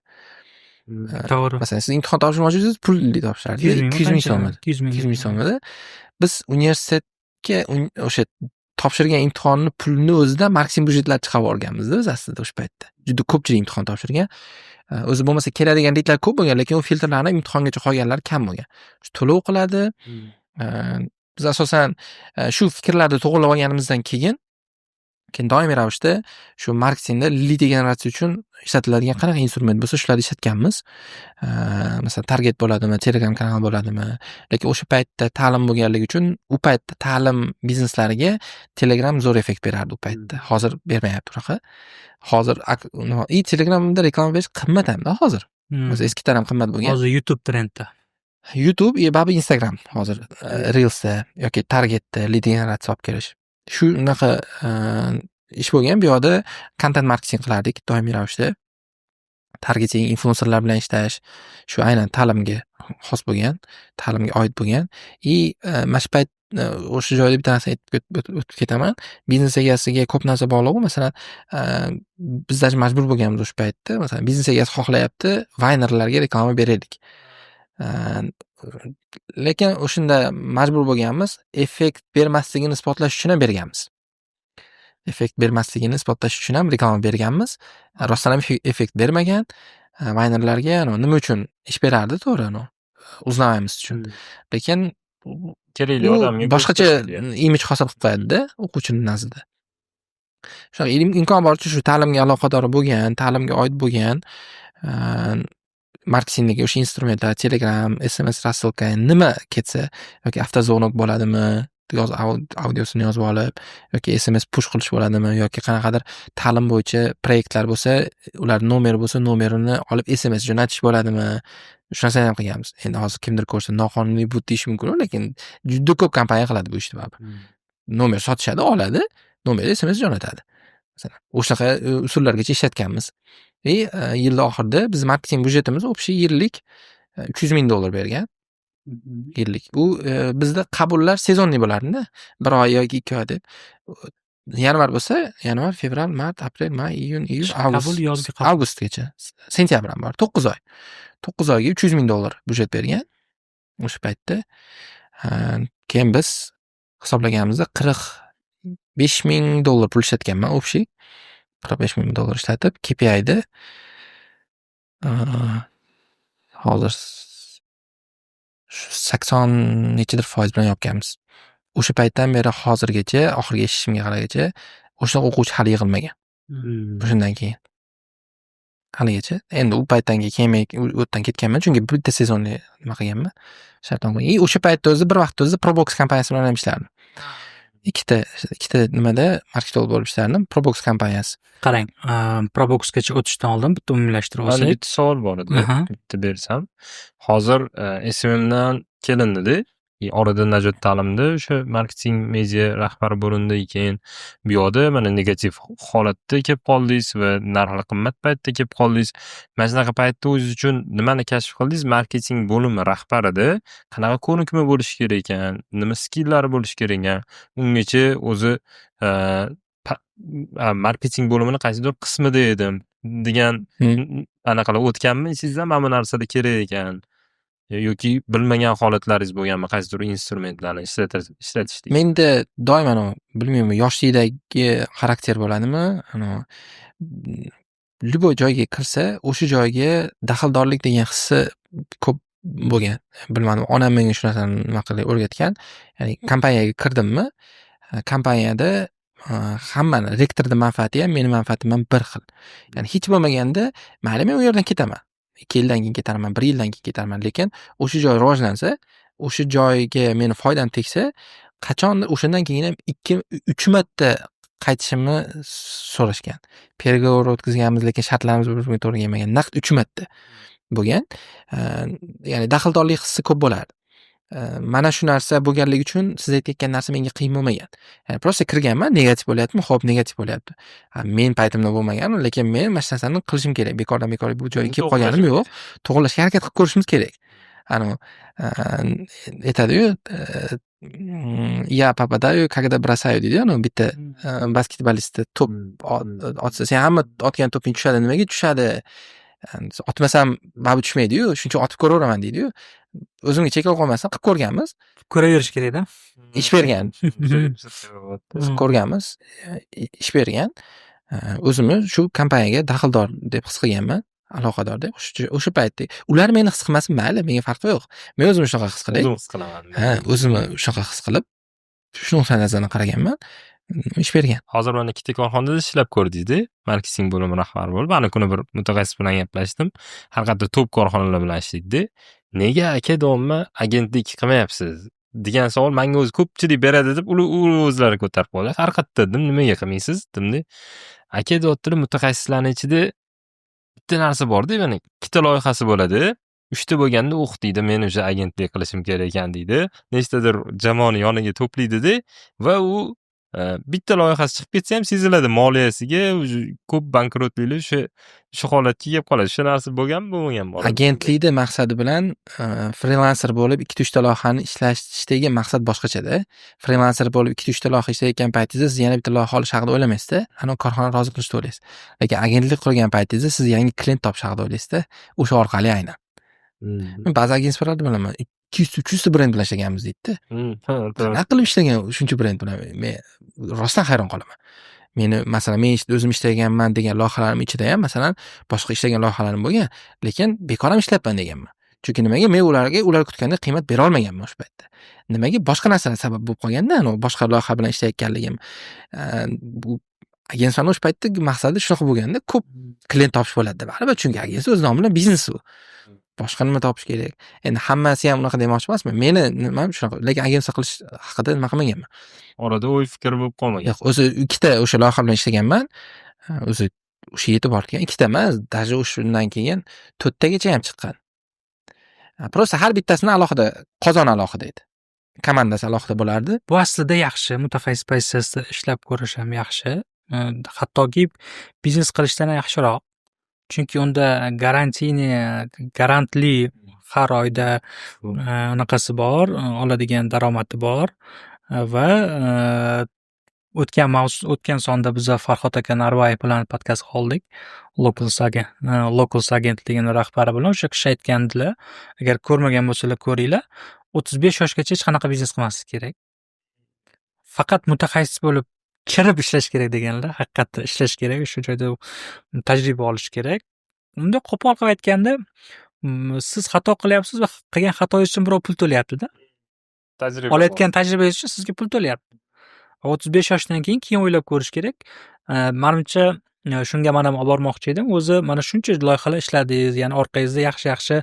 To'g'ri. Masalan, siz imtihon topshirmoqchisiz, pulli topshirardi. 200 ming so'm. 200 ming so'm edi. Biz universitetga o'sha topshirgan imtihonni pulni o'zida marketing budjetlar chiqarib olganmiz-da o'zi aslida o'sha paytda. Juda ko'pchilik imtihon topshirgan. O'zi bo'lmasa keladiganliklar ko'p bo'lgan, lekin u filtrlarni imtihongacha qolganlar kam bo'lgan. To'lov qiladi. Biz asosan shu fikrlarni to'g'rilab olganimizdan keyin doimiy ravishda shu marketingda lead generatsiya uchun ishlatiladigan qanaqa instrument bo'lsa, shularni ishlatganmiz. Masalan, target bo'ladimi, Telegram kanal bo'ladimi? Lekin o'sha paytda ta'lim bo'lganligi uchun u paytda ta'lim bizneslariga Telegram zo'r effekt berardi u paytda. Hozir bermayapti unaqa. Hozir Telegramda reklama berish qimmat ham-da hozir. O'zi eskidan ham qimmat bo'lgan. Hozir YouTube trendda. YouTube babi Instagram hozir Reelsda yoki Targetda lead generatsiya olib kelish. Shunaqa ish bo'lgan. Bu yoqda content marketing qilardik doimiy ravishda. Targeting, influencerlar bilan ishlash, shu aynan ta'limga xos bo'lgan, ta'limga oid bo'lgan. Mana shu payt o'sha joyda bitta narsa aytib o'tib ketaman. Biznes egasiga ko'p narsa bog'liq. Masalan, bizlar majbur bo'lganmiz o'sha paytda. Masalan, biznes egasi xohlayapti, Waynerlarga reklama beraylik. Lekin o'shanda majbur bo'lganmiz, effekt bermasligini isbotlash uchun ham berganmiz. Effekt bermasligini isbotlash uchun ham reklama berganmiz. Rostdan ham effekt bermagan. Waynerlarga nima uchun ish berardi, to'g'ri, uznamaymiz uchun. Lekin kerakli odamga boshqacha imij hosil qilib qo'yadi-da o'quvchini nazdida. Shunaqa imkon boricha shu ta'limga aloqador bo'lgan, ta'limga oid bo'lgan marketingdagi o'sha instrumentlar, Telegram, SMS rassılka nima ketsa yoki avtozonok bo'ladimi, audiosini yozib olib yoki SMS push qilish bo'ladimi yoki qanaqadir ta'lim bo'yicha proyektlar bo'lsa, ular nomeri bo'lsa, nomerini olib SMS jo'natish bo'ladimi? Shu narsani ham qilganmiz. Endi hozir kimdir ko'rsa noqonuniy bu deyish mumkin, lekin juda ko'p kompaniya qiladi bu ishni baribir. Nomer sotishadi, oladi, nomerga SMS jo'natadi. Masalan, o'shaqa usullargacha ishlatganmiz. Yil oxirida biz marketing byudjetimiz общий yillik $300,000 bergan. Yillik. Bu bizda qabullar sezonli bo'lardi-da. 1 oy yoki 2 oy deb. Yanvar bo'lsa, yanvar, fevral, mart, aprel, may, iyun, iyul, avgustgacha. Sentyabr ham bor, 9 oy. 9 oyga $300,000 byudjet bergan o'sha paytda. Keyin biz hisoblaganimizda $45,000 pul ishlatganman общий. $45,000 ishlatib, KPI'da hozir 80 nechadir foiz bilan yopganmiz. O'sha paytdan beri hozirgacha, oxirgi eshitishimga qaragacha o'sha o'quvchi hali yig'ilmagan. O'shandan keyin haligacha. Endi u paytdan keyin o'tdan ketganman, chunki bitta sezonni nima qilganman, shartnoma qilgan. O'sha paytda o'zi bir vaqt o'zi Probox kompaniyasi bilan ham ishlardim. Ikkita nimada marketing bo'lib ishlardim, Probox kompaniyasi. Qarang, Proboxgacha o'tishdan oldin bitta umumlashtirib olsak. Mana bitta savol bor edi. Bitta bersam. Hozir SMMdan kelindi-da. Orada Najot ta'limda o'sha marketing media rahbari bo'lindi, keyin bu yoqda mana negativ holatda kelib qoldingiz va narxlar qimmat paytda kelib qoldingiz. Mana shunaqa paytda o'zingiz uchun nimani kashf qildingiz? Marketing bo'limi rahbarida qanaqa ko'nikma bo'lishi kerak ekan, nima skillari bo'lishi kerak ekan? Ungacha o'zi marketing bo'limini qaysidir qismida edim degan anaqalar o'tganmi? Sizdan mana bu narsada kerak ekan. Yoki bilmagan holatlaringiz bo'lganmi, qaysidir instrumentlarni ishlatishdek? Menda doim bilmayman, yoshlikdagi xarakter bo'ladimi? Любой joyga kirsa, o'sha joyga daxldorlik degan hissi ko'p bo'lgan. Bilmadim, onam menga shu narsani nima qilib o'rgatgan. Ya'ni kompaniyaga kirdimmi, kompaniyada hammani rektorning manfaati ham, mening manfaatim ham bir xil. Ya'ni hech bo'lmaganda, mayli men u yerdan ketaman. 2 yildan keyin ketarman, 1 yildan keyin ketarman, lekin o'sha joy rivojlansa, o'sha joyga meni foydam tegsa, qachondir o'shandan keyin ham 2-3 marta qaytishimni so'rashgan. Переговор o'tkazganmiz, lekin shartlarimiz bir-biriga to'g'ri kelmagan. Naqd 3 marta bo'lgan. Ya'ni daxldorlik hissi ko'p bo'lardi. Mana shu narsa bo'lganligi uchun siz aytayotgan narsa menga qiyin bo'lmagan. Ya'ni prosta kirganman, negativ bo'lyaptimi? Xo'p, negativ bo'lyapti. Men paytimda bo'lmagan, lekin men mana shu narsani qilishim kerak. Bekordan bu joyga kelib qolganim yo'q. To'g'rilashga harakat qilib ko'rishimiz kerak. Aytadi-yu, я попадаю, когда бросаю deydi, bitta basketbolistda to'p otsa, sen hamma otgan to'ping tushadi, nimaga tushadi? Otmasam baribir tushmaydi-yu, shuncha otib ko'raveraman deydi-yu. O'zimga cheklab qolmasdan qilib ko'rganmiz. Ko'raverish kerak-da. Ish bergan. Ko'rganmiz. Ish bergan. O'zimni shu kompaniyaga daxldor deb his qilganman, aloqador deb. O'sha paytda ular meni his qilmasin, mayli, menga farqi yo'q. Men o'zimni shunaqa his qilay. O'zim his qilaman. O'zimni shunaqa his qilib, shu nuqtai nazardan qaraganman. Ish bergan. Hozir mana ikkita korxonada ishlab ko'rdingiz-da, marketing bo'limi rahbari bo'lib, ana kuni bir mutaxassis bilan gaplashdim. Har qanday top korxonalar bilan ishlaydida. Nega aka domma agentlik qilmayapsiz degan savol menga o'zi ko'pchilik beradi deb o'zlari ko'tarib qo'ydi. Har qayerda dedim, nimaga qilmaysiz demdi. Aka deyaptilar, mutaxassislarning ichida bitta narsa bor-da, ya'ni ikkita loyihasi bo'ladi. 3ta bo'lganda o'qitdi, men o'sha agentlik qilishim kerak ekan deydi. Nechtadir jamoani yoniga to'playdi-da va u Bitta loyihasi chiqib ketsa ham seziladi moliyasiga, ko'p bankrotliklar shu holatga kelib qoladi. Shu narsa bo'lganmi, bo'lmaganmi? Agentlikni maqsadi bilan frilanser bo'lib 2-3 ta loyihani ishlashdagi maqsad boshqachada. Frilanser bo'lib 2-3 ta loyiha ishlayotgan paytingizda siz yana bitta loyiha olish haqida o'ylamaysizda, ana korxonani rozi qilishni o'ylaysiz. Lekin agentlik qurgan paytingizda siz yangi klient topish haqida o'ylaysizda, o'sha orqali aynan. Ba'zi agentlarlar bilaman 200-300 ta brend bilan ishlaganmiz deydi-da. Qanaqa qilib ishlagan shuncha brend bilan? Men rostdan hayron qolaman. Masalan, men o'zim ishlaganman degan loyihalarim ichida ham masalan boshqa ishlagan loyihalarim bo'lgan, lekin bekor ham ishlayapman deganman. Chunki nimaga? Men ular kutgandek qiymat bera olmaganman o'sha paytda. Nimaga? Boshqa narsalar sabab bo'lib qolganda, boshqa loyiha bilan ishlayotganligim. Bu agentlarning o'sha paytdagi maqsadi shunaqa bo'lganda, ko'p klient topish bo'ladi deb. Albatta, chunki agentlik o'z nomidan biznes u. Boshqa nima topish kerak? Endi hammasi ham unaqa demoqchi emasman. Meni nimam shunaqa, lekin agentlik qilish haqida nima qilmaganman. Orada o'y fikr bo'lib qolmagan. Yo'q, o'zi ikkita o'sha loyiha bilan ishlaganman. O'zi o'sha yetib borgan. Ikkita emas, даже shundan keyin 4 tagacha ham chiqqan. Prosta har bittasini alohida, qozon alohida edi. Komandasi alohida bo'lardi. Bu aslida yaxshi, mutaxassis pozitsiyasida ishlab ko'rish ham yaxshi. Hattoki biznes qilishdan yaxshiroq. Chunki unda garantli har oyda unaqasi bor, oladigan daromadi bor va o'tgan sonda biz Farhod aka Narvayev bilan podkast qildik. Locals agentligining rahbari bilan o'sha kishi aytgandilar, agar ko'rmagan bo'lsangiz ko'ringlar, 35 yoshgacha hech qanaqa biznes qilmaslik kerak. Faqat mutaxassis bo'lib kirib ishlash kerak deganlar. Haqiqatda ishlash kerak, o'sha joyda tajriba olish kerak. Unda qo'pol qilib aytganda, siz xato qilyapsiz va qilgan xatoyingiz uchun birov pul to'layapti-da. Olayotgan tajribangiz uchun sizga pul to'layapti. 35 yoshdan keyin o'ylab ko'rish kerak. Menimcha shunga men ham olib bormoqchi edim. O'zi mana shuncha loyihalar ishladingiz, ya'ni orqangizda yaxshi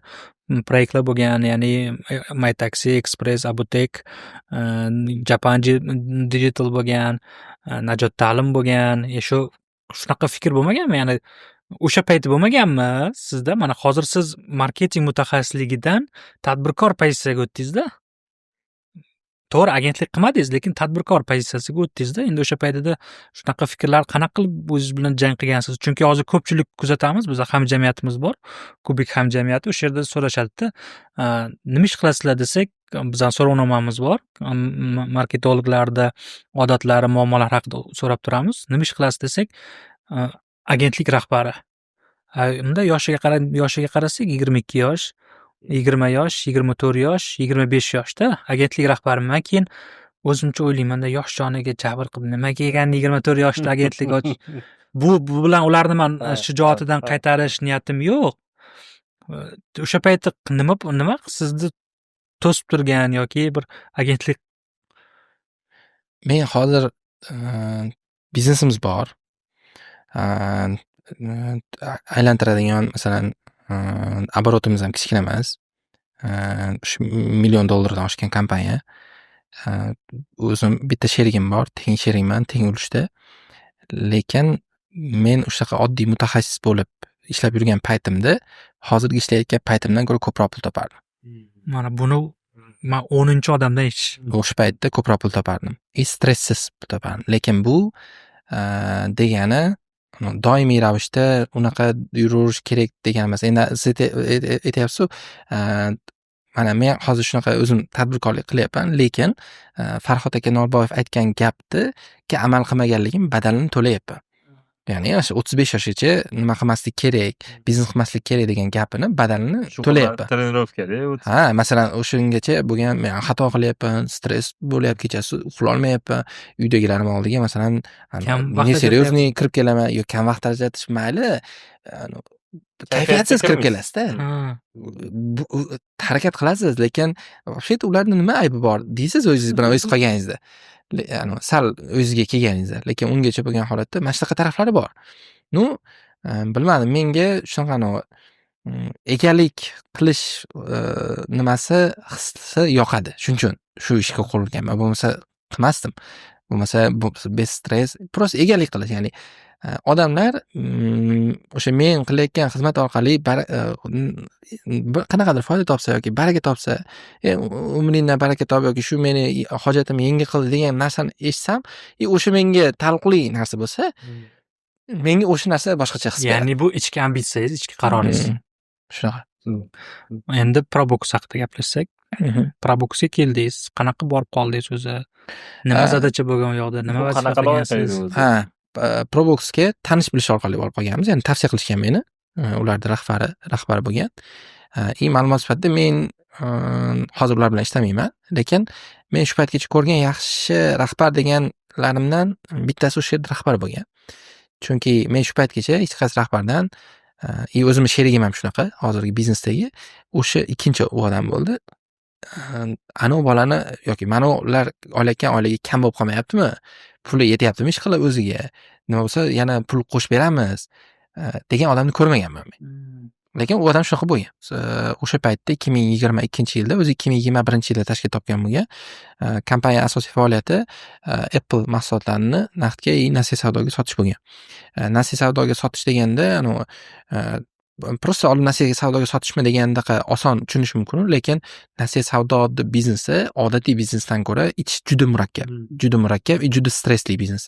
proyektlar bo'lgan, ya'ni MyTaxi, Express, Abutek, Japan Digital bo'lgan, Najot ta'lim bo'lgan. Shunaqa fikr bo'lmaganmi? Ya'ni o'sha payt bo'lmaganmi sizda? Mana hozir siz marketing mutaxassisligidan tadbirkor pozitsiyasiga o'tdingiz-da. To'g'ri, agentlik qilmadingiz, lekin tadbirkor pozitsiyasiga o'tdingiz-da. Endi o'sha paytda shunaqa fikrlar qanaqa qilib o'zingiz bilan jang qilgansiz? Chunki hozir ko'pchilik kuzatamiz, biz hamjamiyatimiz bor, kubik hamjamiyati. O'sha yerda so'rashadi-da, nima ish qilasizlar desak, bizning so'rovnomamiz bor. Marketologlarda odatlari, muammolar haqida so'rab turamiz. Nima ish qilasiz desak, agentlik rahbari. Unda yoshiga qarasak 22 yosh, 20 yosh, 24 yosh, 25 yoshda agentlik rahbariman. Keyin o'zimcha o'ylaymanda yosh joniga jabr qilib nimaga ekan 24 yoshda agentlik ochish. Bu bilan ularni men shijoatidan qaytarish niyatim yo'q. O'sha paytda nima sizni to'sib turgan yoki bir agentlik? Men hozir biznesimiz bor. Aylantiradigan masalan оборотimiz ham kichkina emas. $1 million oshgan kompaniya. O'zim bitta sherigim bor, teng sherigman, teng ulushda. Lekin men o'shaqa oddiy mutaxassis bo'lib ishlab yurgan paytimda, hozirgi ishlayotgan paytimdan ko'ra ko'proq pul topardim. Mana buni men 10-odamdan o'sha paytda ko'proq pul topardim. Stresssiz pul topardim. Lekin bu degani doimiy ravishda unaqa yuraverish kerak degan emas. Endi siz aytyapsiz, mana men hozir shunaqa o'zim tadbirkorlik qilyapman, lekin Farhod aka Norboyev aytgan gapga amal qilmaganligim badalini to'layapman. Ya'ni 35 yoshgacha nima qilmaslik kerak, biznes qilmaslik kerak degan gapini badalini to'layapman. Trenirovkada. Ha, masalan, o'shangacha bo'lgan men xato qilyapman, stress bo'lyapti, kechasi uxlay olmayapman. Uydagilarim oldiga masalan, seriyozniy kirib kelaman, yo kam vaqt ajratish mayli, kayfiyatsiz kirib kelasiz-da. Harakat qilasiz, lekin вообще-то ularda nima aybi bor deysiz o'zingiz bilan o'zingiz qolganingizda. Ya'ni sal o'zingizga kelganingizda, lekin ungacha bo'lgan holatda mana shunaqa taraflari bor. Bilmadim, menga shunaqa egalik qilish nimasi hissi yoqadi. Shuning uchun shu ishga qo'l urganman. Bo'lmasa qilmasdim. Bo'lmasa bez stress, prosta egalik qilish, ya'ni odamlar o'sha men qilayotgan xizmat orqali qanaqadir foyda topsa yoki baraka topsa, umringdan baraka top yoki shu meni hojatimni yengil qildi degan narsani eshitsam, o'sha menga taalluqli narsa bo'lsa, menga o'sha narsa boshqacha his beradi. Ya'ni bu ichki ambitsiyangiz, ichki qaroringiz. Shunaqa. Endi Probox haqida gaplashsak, Proboxga keldingiz, qanaqa borib qoldingiz o'zi? Nima zadacha bo'lgan u yoqda? Nima vazifa qilgansiz? Ha, Proboxga tanish bilish orqali borib qolganmiz. Ya'ni tavsiya qilishgan meni. Ularning rahbari bo'lgan. Ma'lumot sifatida men hozir ular bilan ishlamayman, lekin men shu paytgacha ko'rgan yaxshi rahbar deganlarimdan bittasi o'sha yerda rahbar bo'lgan. Chunki men shu paytgacha hech qaysi rahbardan o'zimni sherigim ham shunaqa, hozirgi biznesdagi o'sha ikkinchi u odam bo'ldi. Ana u bolani yoki mana ular olayotgan oilaga kam bo'lib qolmayaptimi? Puli yetyaptimi ish qilib o'ziga? Nima bo'lsa yana pul qo'shib beramiz degan odamni ko'rmaganman men. Lekin u odam shunaqa bo'lgan. O'sha paytda 2022-yilda, o'zi 2021-yilda tashkil topgan bo'lgan. Kompaniya asosiy faoliyati Apple mahsulotlarini naqdga nasiya savdoga sotish bo'lgan. Nasiya savdoga sotish deganda, prosta olib nasiya savdoga sotishmi degandaqa oson tushunish mumkin, lekin nasiya savdo biznesi odatiy biznesdan ko'ra juda murakkab, juda stressli biznes.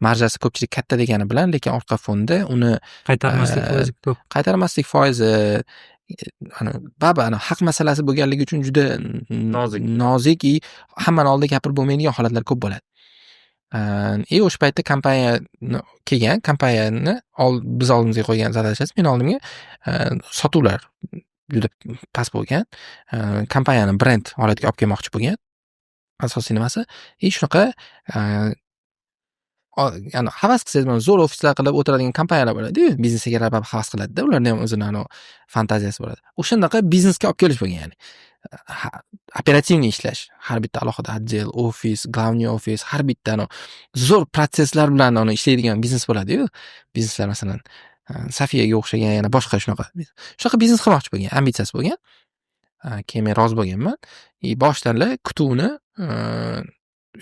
Marjasi ko'pchilik katta degani bilan, lekin orqa fonda uni qaytarmaslik foizi ko'p. Qaytarmaslik foizi haq masalasi bo'lganligi uchun juda nozik, hammani oldida gapirib bo'lmaydigan holatlar ko'p bo'ladi. O'sha paytda kompaniyani biz oldimizga qo'ygan zadachasi, men oldimga sotuvlar juda past bo'lgan. Kompaniyani brend holatiga olib kelmoqchi bo'lgan. Asosiy nimasi, shunaqa ya'ni havas qilsangiz, zo'r ofislar qilib o'tiradigan kompaniyalar bo'ladi-yu, biznesga baribir havas qiladi-da, ularning ham o'zining fantaziyasi bo'ladi. O'shanaqa biznesga olib kelish bo'lgan, ya'ni operativniy ishlash, har bitta alohida отдел, ofis, главный ofis, har bitta zo'r protsesslar bilan ishlaydigan biznes bo'ladi-yu. Bizneslar masalan Safiyaga o'xshagan yana boshqa shunaqa biznes qilmoqchi bo'lgan, ambitsiyasi bo'lgan. Keyin men rozi bo'lganman. Boshdanlar kutuvni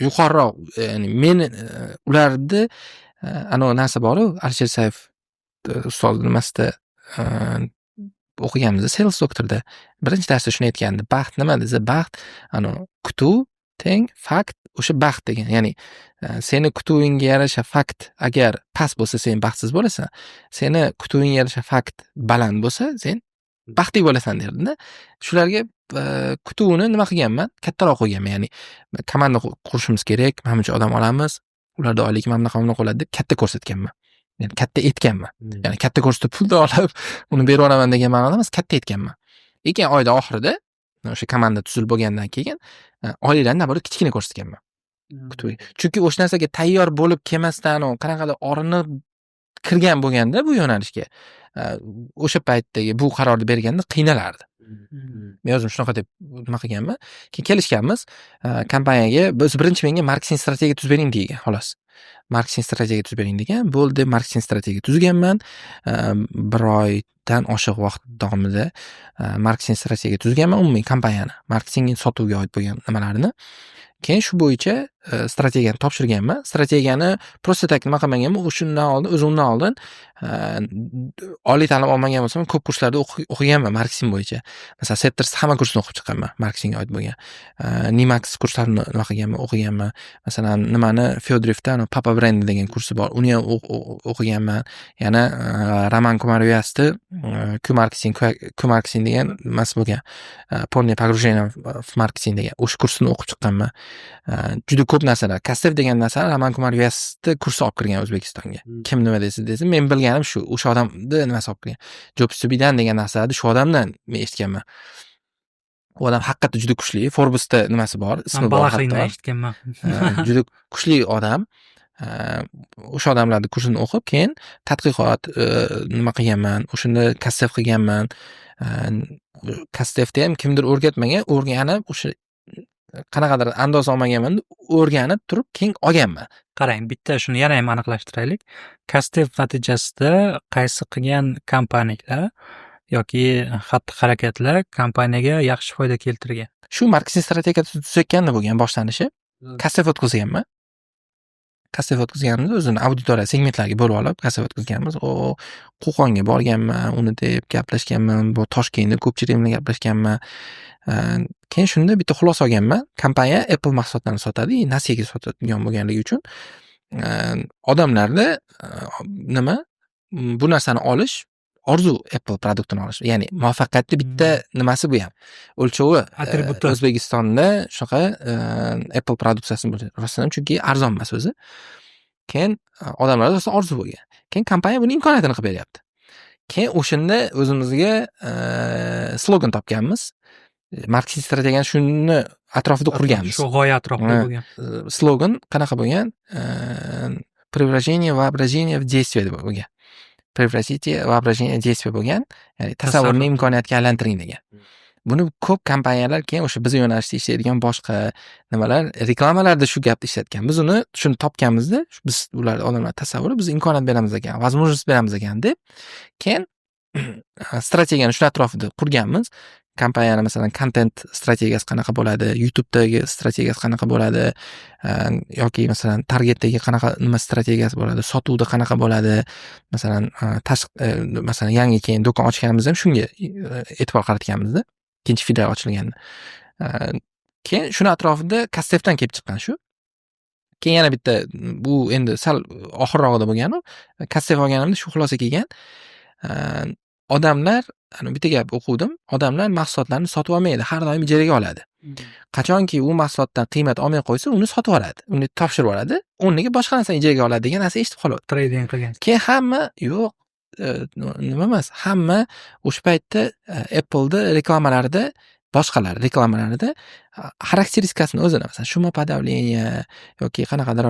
yuqoriroq, ya'ni men ularni narsa bor-ku, Alisher Saif ustoz nimasida o'qiganmiz, sales doktorda. Birinchi darsda shuni aytgandi. Baxt nima desa, baxt kutuv teng fakt o'sha baxt degan. Ya'ni seni kutuvingga yarasha fakt agar past bo'lsa, sen baxtsiz bo'lasan. Seni kutuvingga yarasha fakt baland bo'lsa, sen baxtli bo'lasan derdi-da. Shularga kutuvni nima qilganman? Kattaroq qo'yganman. Ya'ni komanda qurishimiz kerak, mana buncha odam olamiz, ularda oylik mana bunaqa bo'ladi deb katta ko'rsatganman. Ya'ni katta aytganman. Ya'ni katta ko'rsatib pulni olib, uni berib olaman degan ma'noda emas, katta aytganman. Lekin oyda oxirida o'sha komanda tuzilib bo'lgandan keyin oyliklarni naborat kichkina ko'rsatganman. Chunki o'sha narsaga tayyor bo'lib kelmasdan qanaqadir orinib kirgan bo'lganda bu yo'nalishga o'sha paytdagi bu qarorni berganda qiynalardi. Men o'zim shunaqa deb nima qilganman. Keyin kelishganmiz kompaniyaga, biz birinchi menga marketing strategiya tuzib bering degan, xolos. Marketing strategiya tuzib bering degan. Bo'ldi, marketing strategiya tuzganman. Bir oydan oshiq vaqt davomida marketing strategiya tuzganman, umumiy kompaniyani, marketing sotuvga oid bo'lgan nimalarni. Keyin shu bo'yicha strategiyani topshirganman. Strategiyani prosta tak nima qilmaganman, o'zimdan oldin oliy ta'lim olmagan bo'lsam, ko'p kurslarda o'qiganman marketing bo'yicha. Masalan, Septors hamma kursini o'qib chiqqanman, marketingga oid bo'lgan. Nimax kurslarini nima qilganman, o'qiganman. Masalan, Fyodorevda Papa Brand degan kursi bor, uni ham o'qiganman. Yana Roman Komaryasda Q-marketing degan mas bo'lgan. Полное погружение в marketing degan o'sha kursini o'qib chiqqanman. Juda ko'p narsalar, Kastev degan narsalar Roman Komaryasda kursi olib kirgan O'zbekistonga. Kim nima desa, men bilganim shu, o'sha odamni nimasi olib kirgan. Jobsubidan degan narsalarni shu odamdan men eshitganman. U odam haqiqatda juda kuchli, Forbesda nimasi bor, ismi bor hatto. eshitganman. Juda kuchli odam. O'sha odamlarning kursini o'qib, keyin tadqiqot nima qilganman, o'shanda Kastev qilganman. Kastevda ham kimdir o'rgatmagan, o'rganib o'sha qanaqadir andoz olmaganman, o'rganib turib keyin olganman. Qarang, bitta shuni yana ham aniqlashtiraylik. Kastev natijasida qaysi qilgan kompaniyalar yoki xatti-harakatlar kompaniyaga yaxshi foyda keltirgan? Shu marketing strategiyasi tuzayotganda bo'lgan boshlanishi. Kastev o'tkazganman. kassava o'tkazganmiz, o'zini auditoriya segmentlarga bo'lib olib kassava o'tkazganmiz. Qo'qonga borganman, uni deb gaplashganman, bu Toshkentda ko'pchilik bilan gaplashganman. Keyin shunda bitta xulosa olganman. Kompaniya Apple mahsulotlarini sotadi, nasiyaga sotadigan bo'lganligi uchun odamlarda bu narsani olish orzu Apple produktini olish. Ya'ni muvaffaqiyatli bitta nimasi bu ham. O'lchovi Atributi. O'zbekistonda shunaqa Apple produksiyasini bo'ladi. Rostdan chunki arzon emas o'zi. Keyin odamlarda orzu bo'lgan. Keyin kompaniya buni imkoniyatini qilib beryapti. Keyin o'shanda o'zimizga slogan topganmiz. Marketing strategiyani shuni atrofida qurganmiz. Shu g'oya atrofida bo'lgan. Slogan qanaqa bo'lgan? Превращение воображения в действие deb bo'lgan. Превратите воображение в действие bo'lgan. Ya'ni tasavvurni imkoniyatga aylantiring degan. Buni ko'p kompaniyalar keyin o'sha biz yo'nalishda ishlaydigan boshqa nimalar reklamalarda shu gapni ishlatgan. Biz shuni topganmizda, biz ular odamlar tasavvuri biz imkoniyat beramiz ekan, возможность beramiz ekan deb keyin strategiyani shu atrofida qurganmiz. Kompaniyani masalan content strategiyasi qanaqa bo'ladi, YouTube'dagi strategiyasi qanaqa bo'ladi, yoki masalan targetdagi qanaqa nima strategiyasi bo'ladi, sotuvda qanaqa bo'ladi, masalan masalan yangi keyin do'kon ochganimizda ham shunga e'tibor qaratganmizda. Ikkinchi filial ochilganda. Keyin shuni atrofida Kassevdan kelib chiqqan shu. Keyin yana bitta bu endi sal oxirrog'ida bo'lgan-u, Kassev olganimda shu xulosa kelgan. Odamlar bitta gap o'quvdim. Odamlar mahsulotlarni sotib olmaydi, har doim ijaraga oladi. Qachonki u mahsulotdan qiymat olmay qo'ysa, uni sotib oladi, uni topshirib oladi, o'rniga boshqa narsani ijaraga oladi degan narsa eshitib qoladi. Trading qilgan. Keyin hamma yo'q, nima emas, hamma o'sha paytda Apple'da reklamalarida boshqalar reklamalarida xarakteristikasini o'zini masalan shumopodavlение yoki qanaqadir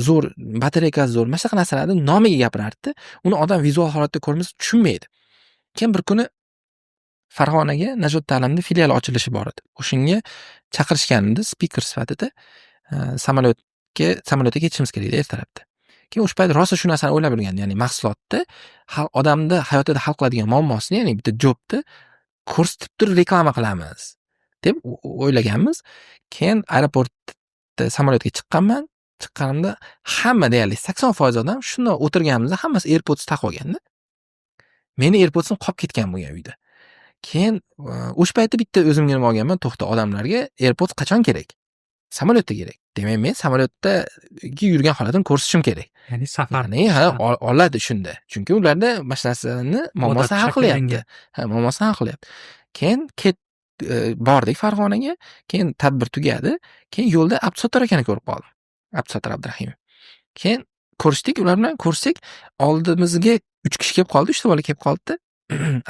zo'r batareykasi zo'r mana shunaqa narsalarni nomiga gapirardi. Uni odam vizual holatda ko'rmasa tushunmaydi. Keyin bir kuni Farg'onaga Najot ta'limda filial ochilishi bor edi. O'shanga chaqirishganimda speaker sifatida samolyotga ketishimiz kerak edi ertalabda. Keyin o'sha payt rosa shu narsani o'ylab yurgandim. Ya'ni mahsulotda odamda hayotida hal qiladigan muammosini, ya'ni bitta jobni ko'rsatib turib reklama qilamiz deb o'ylaganmiz. Keyin aeroportda samolyotga chiqqanman. Chiqqanimda hamma deyarli 80% odam shunday o'tirganimizda hammasi AirPods taqib olganda. Meni AirPods'im qolib ketgan bo'lgan uyda. Keyin o'sha paytda bitta o'zimga nima olganman, to'xta odamlarga AirPods qachon kerak? Samolyotda kerak. Demak, men samolyotda yurgan holatini ko'rsatishim kerak. Ya'ni safar. Oladi shunda. Chunki ularda mana shu narsani muammosini hal qilyapti. Muammosini hal qilyapti. Keyin bordik Farg'onaga. Keyin tadbir tugadi. Keyin yo'lda Abdusattor akani ko'rib qoldim. Abdusattor Abdurahimov. Keyin ko'rishdik, ular bilan ko'rsak, oldimizga 3 kishi kelib qoldi, 3 ta bola kelib qoldi.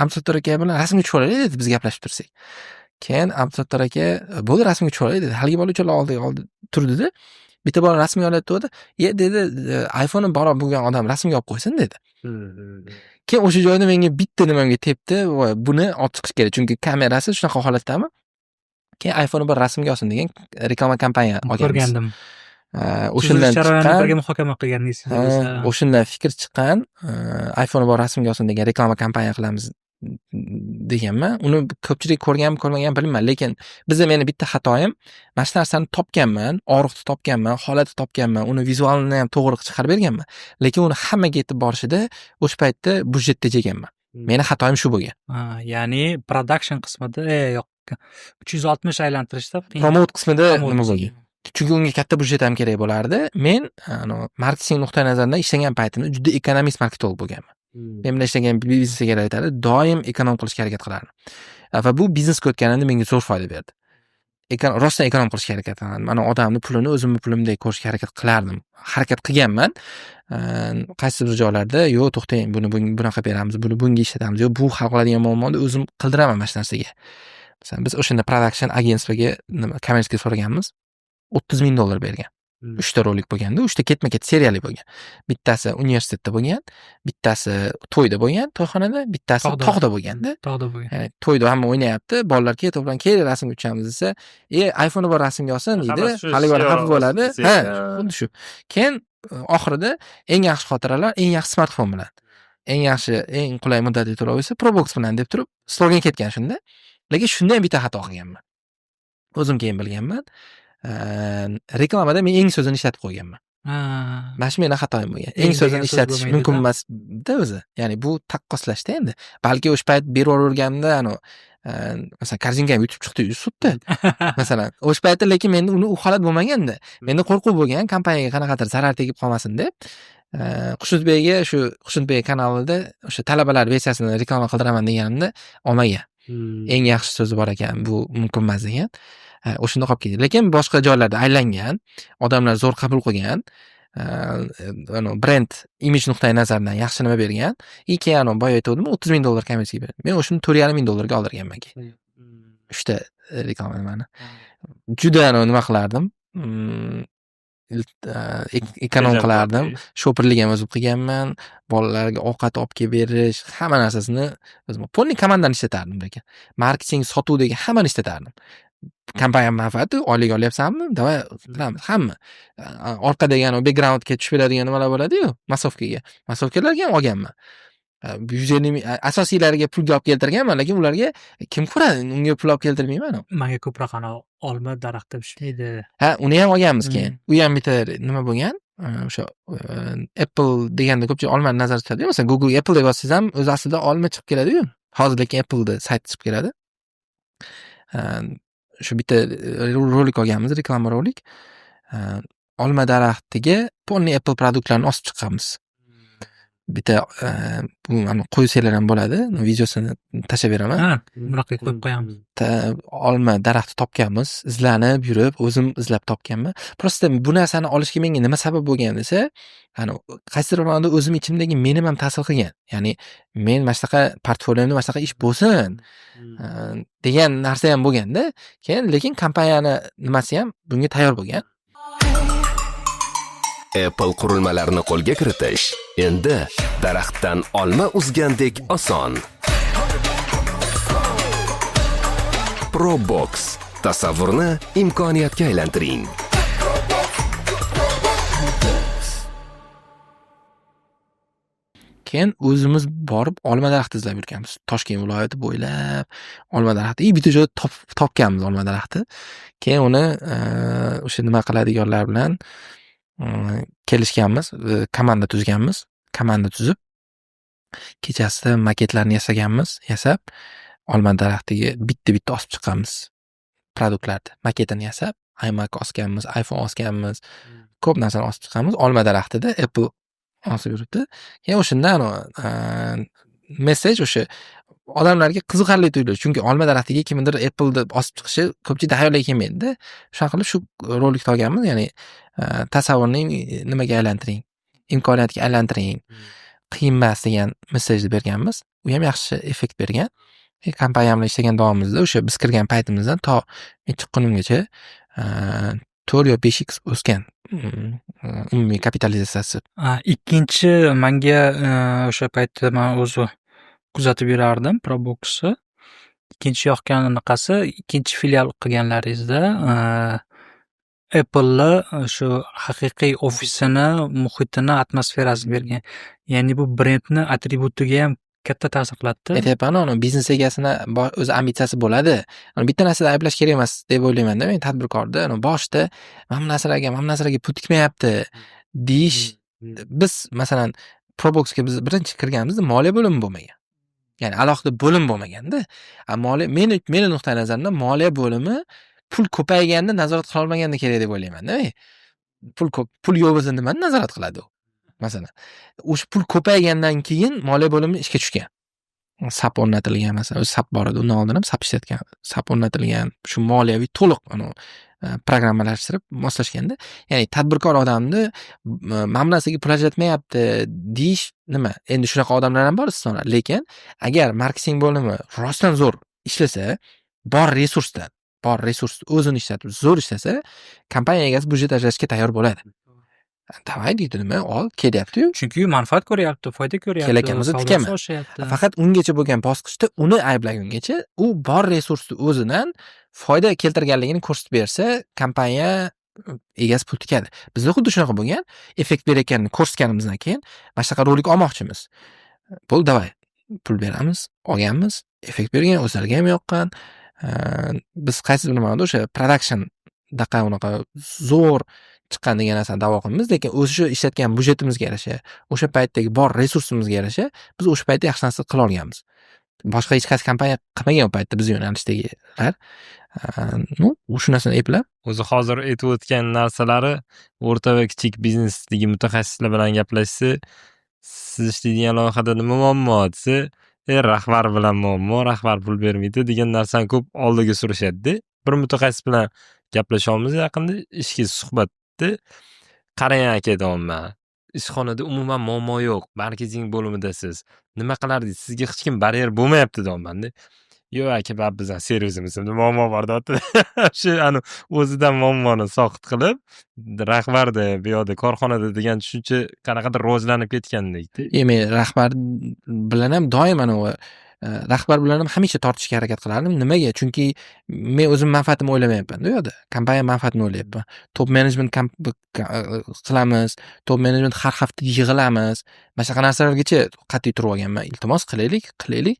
Abdusattor aka bilan rasmga tushib olaylik dedi, biz gaplashib tursak. Keyin Abdusattor aka bo'ldi, rasmga tushib olaylik dedi. Haligi bola uchala oldi turdi-da. Bitta bola rasmga olayotdi, dedi, iPhone'im bor bo'lgan odam rasmga olib qo'ysin dedi. Keyin o'sha joyda menga bitta nimamga tepdi, voy, buni olib chiqish kerak, chunki kamerasi shunaqa holatdami? Keyin iPhone'im bor rasmga olsin degan reklama kompaniya olganmiz. Ko'rgandim. O'shandan chiqqan birga muhokama qilganingiz. O'shandan fikr chiqqan, iPhone bor rasmga olsin degan reklama kompaniya qilamiz deganman. Uni ko'pchilik ko'rganmi, ko'rmagan bilmayman, lekin bizda meni bitta xatoyim, mana shu narsani topganman, og'riqni topganman, holatni topganman, uni vizualini ham to'g'ri chiqarib berganman, lekin uni hammaga yetib borishida o'sha paytda budjetni tejaganman. Meni xatoyim shu bo'lgan. Ya'ni production qismida yo'q 360 aylantirishda promote qismida nima bo'lgan? Chunki unga katta budjet ham kerak bo'lardi. Men marketing nuqtai nazaridan ishlagan paytimda juda ekonomist marketolog bo'lganman. Men bilan ishlagan biznes egalari aytadi, doim ekonom qilishga harakat qilardim. Va bu biznesga o'tganimda menga zo'r foyda berdi. Rostdan ekonom qilishga harakat qilardim. Mana odamning pulini o'zimning pulimdek ko'rishga harakat qilardim. Harakat qilganman. Qaysi bir joylarda, yo'q, to'xtang, buni bunaqa beramiz, buni bunga ishlatamiz, yo'q, bu hal qiladigan muammoni o'zim qildiraman mana shu narsaga. Masalan, biz o'shanda production agentstvaga kommersiyaga so'raganmiz. $30,000 bergan. 3 ta rolik bo'lganda, 3 ta ketma-ket seriyali bo'lgan. Bittasi universitetda bo'lgan, bittasi to'yda bo'lgan, to'yxonada, bittasi tog'da bo'lganda. Tog'da bo'lgan. Ya'ni to'yda hamma o'ynayapti, bolalar to'plan keling rasmga tushamiz desa, iPhone'i bor rasmga olsin deydi. Hali bir xafa bo'ladi. Xuddi shu. Keyin oxirida eng yaxshi xotiralar, eng yaxshi smartfon bilan. Eng yaxshi, eng qulay muddatli to'lov esa Probox bilan deb turib, slogan ketgan shunda. Lekin shunda ham bitta xato qilganman. O'zim keyin bilganman. Reklamada men eng so'zini ishlatib qo'yganman. Mana shu meni xatoyim bo'lgan. Eng Eng so'zini degan so'z ishlatish bo'lmaydi-da. mumkin emasda o'zi. Ya'ni bu taqqoslashda endi. Balki o'sha payt beraverganimda masalan korzinka ham yutib chiqdi sudda. Masalan, o'sha paytda lekin menda uni u holat bo'lmaganda. Menda qo'rquv bo'lgan, kompaniyaga qanaqadir zarar tegib qolmasin deb. Xushnudbekga shu Xushnudbek kanalida o'sha talabalar versiyasini reklama qildiraman deganimda olmagan. Eng yaxshi so'zi bor ekan, bu mumkin emas degan. O'shunda qolib ketdi. Lekin boshqa joylarda aylangan, odamlar zo'r qabul qilgan. Brend imij nuqtai nazaridan yaxshi nima bergan. Keyin boya aytgandim, $30,000 komissiya berdi. Men o'shuni $4,500 oldirganman keyin. 3 ta reklama nimani. Juda nima qilardim? Ekonom qilardim. Shoperlik ham o'zim qilganman. Bolalarga ovqat olib kelib berish, hamma narsasini o'zim. Polni komandani ishlatardim lekin. Marketing, sotuvdagi hammani ishlatardim. Kompaniya manfaati, oylik olyapsanmi? Davay qilamiz hamma. Orqadagi backgroundga tushib beradigan nimalar bo'ladi-yu, masovkaga. Masovkalarga ham olganman. Byudjetning asosiylariga pul olib keltirganman, lekin ularga kim ko'radi? Unga pul olib keltirmayman. Menga ko'proq olma daraxti pishmaydi. Uni ham olganmiz keyin. U ham bitta nima bo'lgan? O'sha Apple deganda ko'pchilik olmani nazarda tutadi. Masalan, Google Apple deb yozsangiz ham o'z aslida olma chiqib keladi-yu. Hozir lekin Apple'da sayt chiqib keladi. Shu bitta rolik olganmiz, reklama rolik. Olma daraxtiga polni Apple produktlarini osib chiqqanmiz. Bitta bu qo'y selar ham bo'ladi. Videosini tashlab beraman. Bunaqa qo'yib qo'yamiz. Olma daraxti topganmiz, izlanib yurib, o'zim izlab topganman. Prosta bu narsani olishga menga nima sabab bo'lgan desa, qaysidir ma'noda o'zim ichimdagi menim ham ta'sir qilgan. Ya'ni men mana shunaqa portfoliyomda mana shunaqa ish bo'lsin degan narsa ham bo'lganda, keyin lekin kompaniyani nimasi ham bunga tayyor bo'lgan. Apple qurilmalarini qo'lga kiritish endi daraxtdan olma uzgandek oson. Probox tasavvurni imkoniyatga aylantiring. Keyin o'zimiz borib olma daraxti izlab yurganmiz. Toshkent viloyati bo'ylab olma daraxti, bitta joyda topganmiz olma daraxti. Keyin uni o'sha nima qiladiganlar bilan kelishganmiz, komanda tuzganmiz. Komanda tuzib kechasida maketlarni yasab, olma daraxtiga bitta osib chiqqanmiz. Produktlarni maketini yasab, iMac osganmiz, iPhone osganmiz, ko'p narsani osib chiqqanmiz. Olma daraxtida Apple osib yuribdi. Keyin o'shanda message o'sha odamlarga qiziqarli tuyuladi. Chunki olma daraxtiga kimdir Apple'da osib chiqishi ko'pchilik hayoliga kelmaydi-da. Shunaqa qilib shu rolikni olganmiz, ya'ni tasavvurni nimaga aylantiring, imkoniyatga aylantiring, qiyin emas degan messajni berganmiz. U ham yaxshi effekt bergan. Kompaniya bilan ishlagan davomimizda o'sha biz kirgan paytimizdan to men chiqqunimgacha 4 yo 5x o'sgan umumiy kapitalizatsiyasi. Ikkinchi menga o'sha paytda men o'zi kuzatib yurardim Probox'ni. Ikkinchi yoqqanqasi, ikkinchi filial qilganlaringizda Apple'ni shu haqiqiy ofisini, muhitini, atmosferasini bergan. Ya'ni bu brendni atributiga ham katta ta'sir qiladi. Aytyapman, biznes egasini o'zi ambitsiyasi bo'ladi. Bitta narsada ayblash kerak emas deb o'ylayman-da men tadbirkorda. Boshda mana bu narsalarga pul tikmayapti deyish. Biz masalan Probox'ga biz birinchi kirganimizda moliya bo'limi bo'lmagan. Ya'ni alohida bo'lim bo'lmaganda, meni nuqtai nazarimdan moliya bo'limi pul ko'payganda nazorat qila olmaganda kerak deb o'ylayman-da. Pul yo'q bo'lsa nimani nazorat qiladi u? Masalan, o'sha pul ko'paygandan keyin moliya bo'limi ishga tushgan. SAP o'rnatilgan, masalan, o'zi SAP bor edi, undan oldin ham SAP ishlatgan. SAP o'rnatilgan, shu moliyaviy to'liq programmalashtirib moslashganda, ya'ni tadbirkor odamni mana bu narsaga pul ajratmayapti deyish nima? Endi shunaqa odamlar ham bor istisnolar, lekin agar marketing bo'limi rostdan zo'r ishlasa, bor resursni o'zini ishlatib zo'r ishlasa, kompaniya egasi byudjet ajratishga tayyor bo'ladi. Davay deydi, nima ol, kelyapti-yu. Chunki manfaat ko'ryapti, foyda ko'ryapti. Kelakamizni tikaman. Faqat ungacha bo'lgan bosqichda uni ayblagungacha u bor resursni o'zidan foyda keltirganligini ko'rsatib bersa, kompaniya egasi pul tikadi. Bizda xuddi shunaqa bo'lgan, effekt berayotganini ko'rsatganimizdan keyin mana shunaqa rolik olmoqchimiz. Bo'ldi, davay, pul beramiz, olganmiz, effekt bergan, o'zlariga ham yoqqan. Biz qaysidir ma'noda o'sha production daqa unaqa zo'r chiqqan degan narsani da'vo qilamiz, lekin o'sha ishlatgan byudjetimizga yarasha, o'sha paytdagi bor resursimizga yarasha biz o'sha paytda yaxshi narsa qila olganmiz. Boshqa hech qaysi kompaniya qilmagan u paytda biz yo'nalishdagilar. Shu narsani eplab O'zi hozir aytib o'tgan narsalari o'rta va kichik biznesdagi mutaxassislar bilan gaplashsa, siz ishlaydigan loyihada nima muammo desa, rahbar bilan muammo, rahbar pul bermaydi degan narsani ko'p oldiga surishadi. Bir mutaxassis bilan gaplashamiz yaqinda ishga suhbatda. Qarang aka deyapman. Ishxonada umuman muammo yo'q. Marketing bo'limidasiz. Nima qilardingiz? Sizga hech kim baryer bo'lmayapti deyapman-da. Yo'q aka, bizning servisimizda muammo bor deyapti. Shu o'zidan muammoni soqit qilib, rahbarda, bu yoqda korxonada degan tushuncha qanaqadir rivojlanib ketgandek-da. Men rahbar bilan ham doim rahbar bilan ham hamisha tortishga harakat qilardim. Nimaga? Chunki men o'zim manfaatimni o'ylamayapman. Bu yerda kompaniya manfaatini o'ylayapman. Top management qilamiz, top management har hafta yig'ilamiz. Mana shunaqa narsalargacha qat'iy turib olganman. Iltimos qilaylik.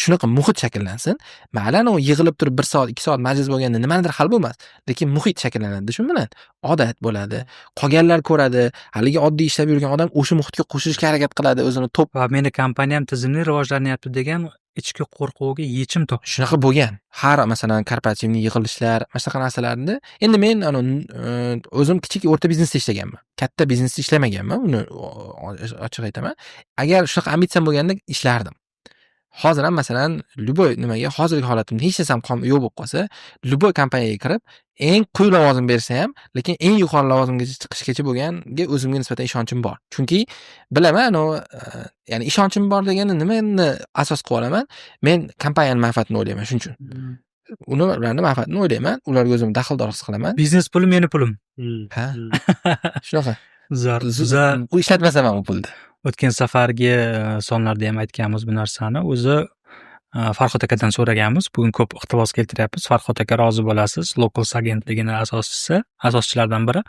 Shunaqa muhit shakllansin. Mayli yig'ilib turib 1 soat, 2 soat majlis bo'lganda nimanidir hal bo'lmas, lekin muhit shakllanadi. Shu bilan odat bo'ladi. Qolganlar ko'radi. Haligi oddiy ishlab yurgan odam o'sha muhitga qo'shilishga harakat qiladi, o'zini top Va meni kompaniyam tizimli rivojlanyapti degan ichki qo'rquvga yechim top. Shunaqa bo'lgan. Har masalan korporativniy yig'ilishlar, mana shunaqa narsalarda endi men o'zim kichik o'rta biznesda ishlaganman. Katta biznesda ishlamaganman, uni ochiq aytaman. Agar shunaqa ambitsiyam bo'lganda ishlardim. Hozir ham masalan любой nimaga hozirgi holatimda hech narsam yo'q bo'lib qolsa, любой kompaniyaga kirib, eng quyi lavozim bersa ham, lekin eng yuqori lavozimga chiqishgacha bo'lganga o'zimga nisbatan ishonchim bor. Chunki bilaman, ya'ni ishonchim bor degani nimani asos qilib olaman? Men kompaniyaning manfaatini o'ylayman, shuning uchun. Ularning manfaatini o'ylayman, ularga o'zim daxldor his qilaman. Biznes puli meni pulim. Ha. Shunaqa. Zor. U ishlatmasam ham u pulni. O'tgan safargi sonlarda ham aytganmiz bu narsani. O'zi Farhod akadan so'raganmiz. Bugun ko'p iqtibos keltiryapmiz. Farhod aka rozi bo'lasiz. Locals agentligining asoschilardan biri.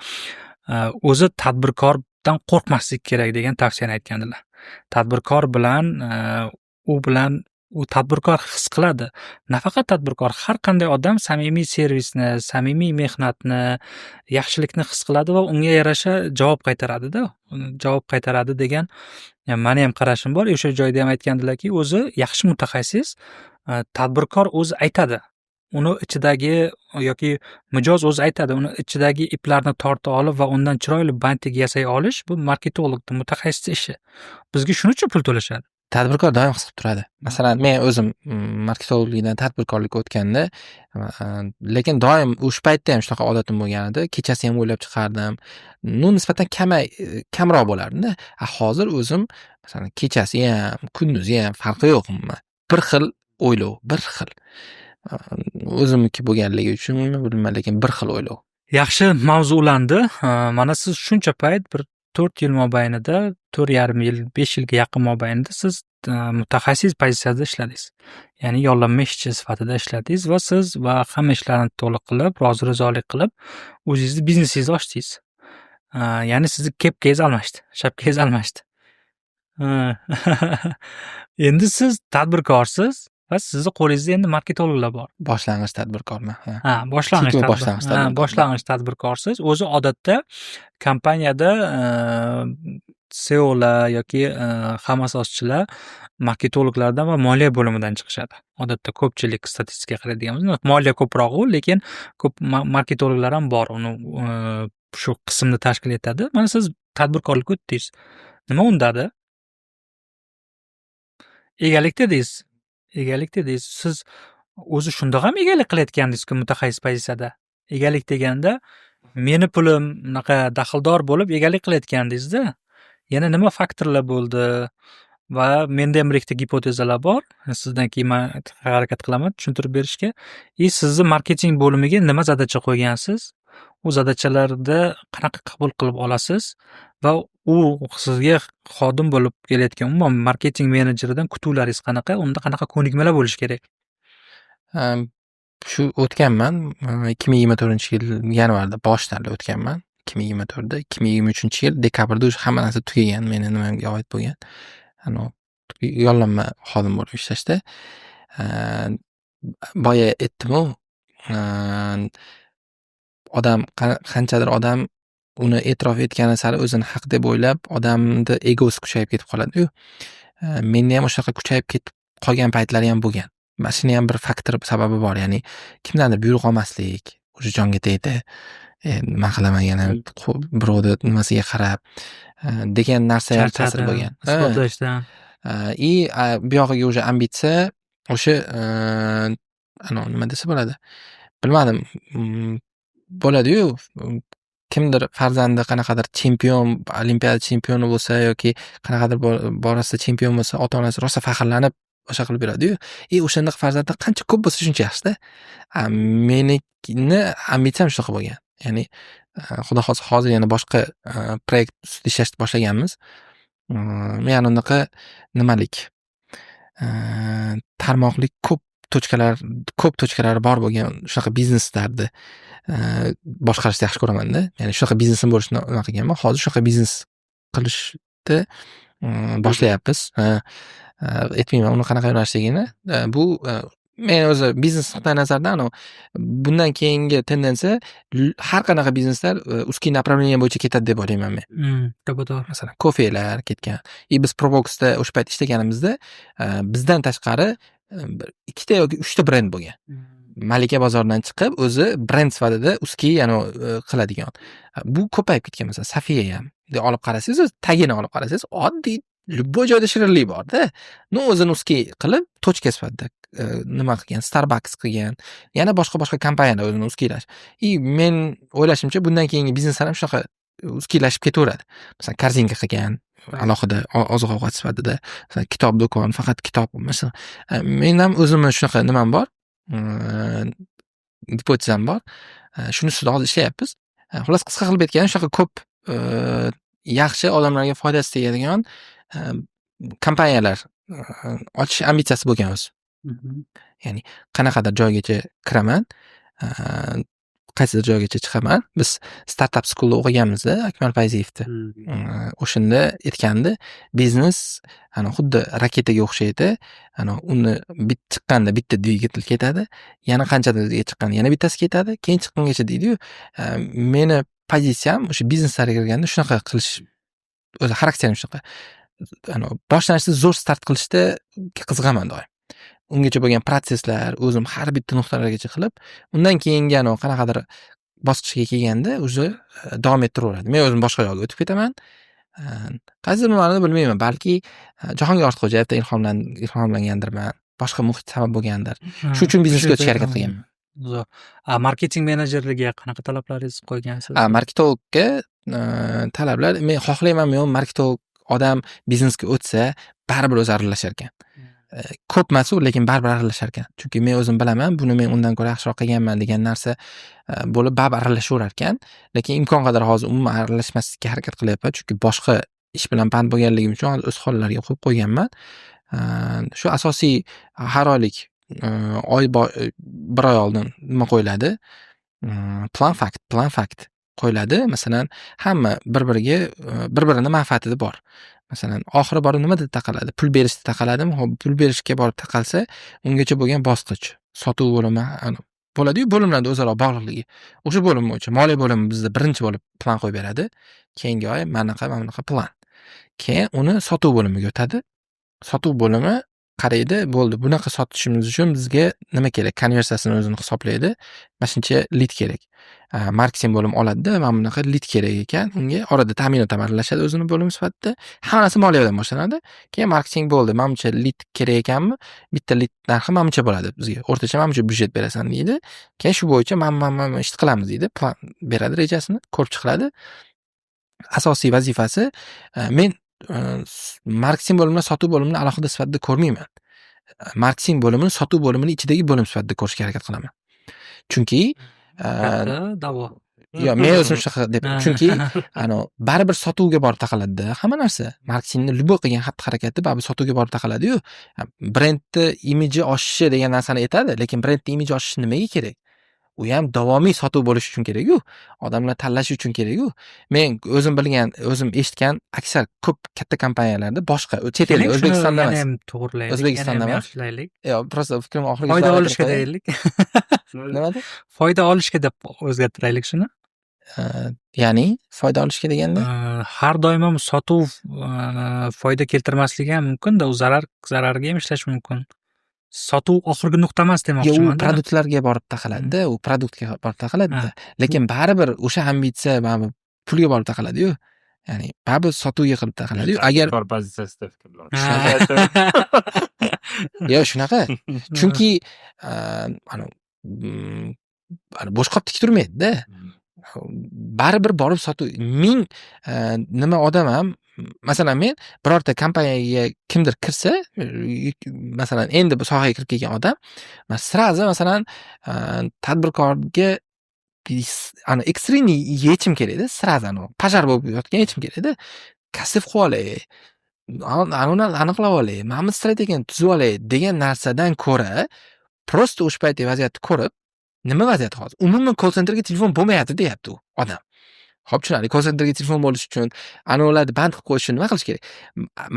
O'zi tadbirkordan qo'rqmaslik kerak degan tavsiyani aytgandilar. Tadbirkor bilan u tadbirkor his qiladi. Nafaqat tadbirkor, har qanday odam samimiy servisni, samimiy mehnatni, yaxshilikni his qiladi va unga yarasha javob qaytaradi-da. Javob qaytaradi degan meni ham qarashim bor. O'sha joyda ham aytgandilarki, o'zi yaxshi mutaxassis, tadbirkor o'zi aytadi. Uni ichidagi yoki mijoz o'zi aytadi, uni ichidagi iplarni torta olib va undan chiroyli bantik yasay olish bu marketologning mutaxassisning ishi. Bizga shuning uchun pul to'lashadi. Tadbirkor doim his qilib turadi. Masalan, men o'zim marketologlikdan tadbirkorlikka o'tganda, lekin doim o'sha paytda ham shunaqa odatim bo'lgan edi. Kechasi ham o'ylab chiqardim. Nisbatan kamroq bo'lardi-da. Hozir o'zim masalan kechasi ham, kunduzi ham farqi yo'q. Bir xil o'ylov, bir xil. O'zimniki bo'lganligi uchunmi bilmayman, lekin bir xil o'ylov. Yaxshi mavzulandi. Mana siz shuncha payt bir 4 yil mobaynida, 4,5 yil, 5 yilga yaqin mobaynida siz mutaxassis pozitsiyasida ishladingiz. Ya'ni yollanma ishchi sifatida ishladingiz va siz hamma ishlarni to'liq qilib, rozi-rizolik qilib, o'zingizni biznesingizni ochdingiz. Ya'ni sizni kepkangiz almashdi, shapkangiz almashdi. Endi siz tadbirkorsiz va sizni qo'lingizda endi marketologlar bor. Boshlang'ich tadbirkorman. Boshlang'ich tadbirkorsiz. O'zi odatda kompaniyada SEOlar yoki ham asoschilar marketologlardan va moliya bo'limidan chiqishadi. Odatda ko'pchilik statistikaga qaraydiganda moliya ko'proq-u, lekin ko'p marketologlar ham bor. Uni shu qismni tashkil etadi. Mana siz tadbirkorlikka o'tdingiz. Nima undadi? Egalik dedingiz. Siz o'zi shundoq ham egalik qilayotgandingiz-ku mutaxassis pozitsiyada. Egalik deganda meni pulim unaqa daxldor bo'lib egalik qilayotgandingiz-da. Yana nima faktorlar bo'ldi? Va menda ham ikkita gipotezalar bor. Sizdan keyin men harakat qilaman tushuntirib berishga. Sizni marketing bo'limiga nima zadacha qo'ygansiz? U zadachalarda qanaqa qabul qilib olasiz? Va u sizga xodim bo'lib kelayotgan umuman marketing menejeridan kutuvlaringiz qanaqa? Unda qanaqa ko'nikmalar bo'lishi kerak? Shu o'tganman 2024-yil yanvarda boshlarida o'tganman. 2024da, 2023-yil dekabrda o'sha hamma narsa tugagan, meni nimamga oid bo'lgan. Yollanma xodim bo'lib ishlashda. Boya aytdim-ku, odam qanchadir odam uni e'tirof etgani sari o'zini haq deb o'ylab, odamni egosi kuchayib ketib qoladi-yu. Menda ham o'shaqa kuchayib ketib qolgan paytlari ham bo'lgan. Mana shuni ham bir faktor sababi bor, ya'ni kimdandir buyruq olmaslik, o'sha jonga tegdi. Nima qilaman yana birovni nimasiga qarab degan narsa ham ta'sir bo'lgan. Isbotlashdan. И bu yog'iga o'sha ambitsiya, o'sha nima desa bo'ladi? Bilmadim. Bo'ladi-yu. Kimdir farzandi qanaqadir chempion, olimpiada chempioni bo'lsa yoki qanaqadir borasida chempion bo'lsa, ota-onasi rosa faxrlanib o'sha qilib beradi-yu. O'shanda farzandlar qancha ko'p bo'lsa shuncha yaxshi-da. Menikini ambitsiyam shunaqa bo'lgan. Ya'ni xudo xohlasa hozir yana boshqa proyekt ustida ishlashni boshlaganmiz. Men unaqa nimalik tarmoqlik ko'p tochkalari bor bo'lgan shunaqa bizneslarni boshqarishni yaxshi ko'raman-da. Ya'ni shunaqa biznesim bo'lishini nima qilganman. Hozir shunaqa biznes qilishni boshlayapmiz. Aytmayman uni qanaqa yo'nalishligini. Bu men o'zi biznes nuqtai nazardan bundan keyingi tendensiya har qanaqa bizneslar узкий направление bo'yicha ketadi deb o'ylayman men. To'g'ri. Masalan, kofelar ketgan. Biz Probox'da o'sha payt ishlaganimizda bizdan tashqari ikkita yoki uchta brend bo'lgan. Malika bozoridan chiqib o'zi brend sifatida узкий qiladigan. Bu ko'payib ketgan. Masalan, Safiya ham olib qarasangiz, o'z tagini olib qarasangiz, oddiy любой joyda shirinlik bor-da. O'zini узкий qilib tochka sifatida nima qilgan, Starbucks qilgan, yana boshqa kompaniyalar o'zini узкийlash. Men o'ylashimcha bundan keyingi bizneslar ham shunaqa узкиylashib ketaveradi. Masalan, korzinka qilgan, alohida oziq-ovqat sifatida, masalan, kitob do'kon, faqat kitob. Masalan, men ham o'zimning shunaqa nimam bor. Hipotezam bor. Shuni ustida hozir ishlayapmiz. Xullas qisqa qilib aytganda shunaqa ko'p yaxshi odamlarga foydasi tegadigan kompaniyalar ochish ambitsiyasi bo'lgan o'zi. Ya'ni qanaqadir joygacha kiraman, qaysidir joygacha chiqaman. Biz startup schoolda o'qiganmiz-da, Akmal Fayziyevda. O'shanda aytgandi, biznes xuddi raketaga o'xshaydi. Uni chiqqanda bitta dvigatel ketadi, yana qanchadirga chiqqanda yana bittasi ketadi, keyin chiqqungacha deydi-yu. Meni pozitsiyam o'sha bizneslarga kirganda shunaqa qilish o'zi xarakterim shunaqa. Boshlanishda zo'r start qilishda qiziqaman doim. Ungacha bo'lgan protsesslar, o'zim har bitta nuqtalargacha qilib, undan keyingi qanaqadir bosqichga kelganda o'zi davom ettiraveradi. Men o'zim boshqa yo'lga o'tib ketaman. Qaysidir ma'noda bilmayman, balki Jahongir Ortiqxo'jayevdan ilhomlangandirman, boshqa muhit sabab bo'lgandir. Shu uchun biznesga o'tishga harakat qilganman. Zo'r. Marketing menejerligiga qanaqa talablaringiz qo'ygansiz? Marketingga talablar, men xohlaymanmi, marketing odam biznesga o'tsa, baribir o'zi aralashar ekan. Ko'p mas'ul, lekin baribir aralashar ekan. Chunki men o'zim bilaman, buni men undan ko'ra yaxshiroq qilganman degan narsa bo'lib baribir aralashaverar ekan. Lekin imkon qadar hozir umuman aralashmaslikka harakat qilyapman, chunki boshqa ish bilan band bo'lganligim uchun o'z hollariga qo'yib qo'yganman. Shu asosiy har oylik bir oy oldin nima qo'yiladi? Plan fact qo'yiladi. Masalan, hamma bir-birini manfaatida bor. Masalan, oxiri borib nima deb taqaladi? Pul berishda taqaladimi? Xo'p, pul berishga borib taqalsa, ungacha bo'lgan bosqich, sotuv bo'limi bo'ladi-yu, bo'limlarda o'zaro bog'liqligi. O'sha bo'lim bo'yicha moliya bo'limi bizda birinchi bo'lib plan qo'yib beradi. Keyingi oy mana bunaqa plan. Keyin uni sotuv bo'limiga o'tadi. Sotuv bo'limi qaraydi, bo'ldi. Bunaqa sotishimiz uchun bizga nima kerak? Konversiyasini o'zini hisoblaydi. Mana shuncha lead kerak. Marketing bo'lim oladi-da, mana bunaqa lead kerak ekan. Unga orada ta'minot aralashadi o'zini bo'lim sifatida. Hammasi moliyadan boshlanadi. Keyin marketing bo'ldi. Mana buncha lead kerak ekanmi? Bitta lead narxi mana buncha bo'ladi bizga. O'rtacha mana buncha byudjet berasan deydi. Keyin shu bo'yicha mana ish qilamiz deydi. Plan beradi rejasini, ko'rib chiqiladi. Asosiy vazifasi men marketing bo'limini, sotuv bo'limini alohida sifatida ko'rmayman. Marketing bo'limini sotuv bo'limini ichidagi bo'lim sifatida ko'rishga harakat qilaman. Chunki davo. Yo, men o'zim shunaqa deb, chunki baribir sotuvga borib taqaladi-da hamma narsa. Marketingni любой qilgan xatti-harakati baribir sotuvga borib taqaladi-yu. Brendni imiji oshishi degan narsani aytadi, lekin brendni imiji oshishi nimaga kerak? U ham davomiy sotuv bo'lish uchun kerak-ku. Odamlar tanlash uchun kerak-ku. Men o'zim bilgan, o'zim eshitgan aksar ko'p katta kompaniyalarda boshqa chet elda, O'zbekistonda emas. O'zbekistonda emas. Yo, просто fikrim oxiriga foyda olishga deylik. Nima deb? Foyda olishga deb o'zgartiraylik shuni. ya'ni foyda olishga deganda Har doim ham sotuv foyda keltirmasligi ham mumkin-da, u zararga ham ishlashi mumkin. Sotuv oxirgi nuqta emas u demoqchiman-da. produktlarga borib taqaladi-da, u produktga borib taqaladi-da. Lekin baribir o'sha ambitsiya baribir pulga borib taqaladi-yu. Ya'ni baribir sotuvga qilib taqaladi-yu. Agar pozitsiyasida fikrlash. yo shunaqa. Chunki bosh qop tik turmaydi-da. Baribir borib sotuv nima odam ham masalan men birorta kompaniyaga kimdir kirsa, masalan endi bu sohaga kirib kelgan odam, men srazi masalan tadbirkorga ekstremniy yechim kerakda, srazi pojar bo'lib yotgan yechim kerakda. Kasif qilib olay, aniqlab olay, mana bu strategiyani tuzib olay degan narsadan ko'ra, prosta o'sha paytdagi vaziyatni ko'rib, nima vaziyat hozir? Umuman call centerga telefon bo'lmayapti deyapti u odam. Xo'p, tushunarli. Call centerga telefon bo'lish uchun ularni band qilib qo'yish uchun nima qilish kerak?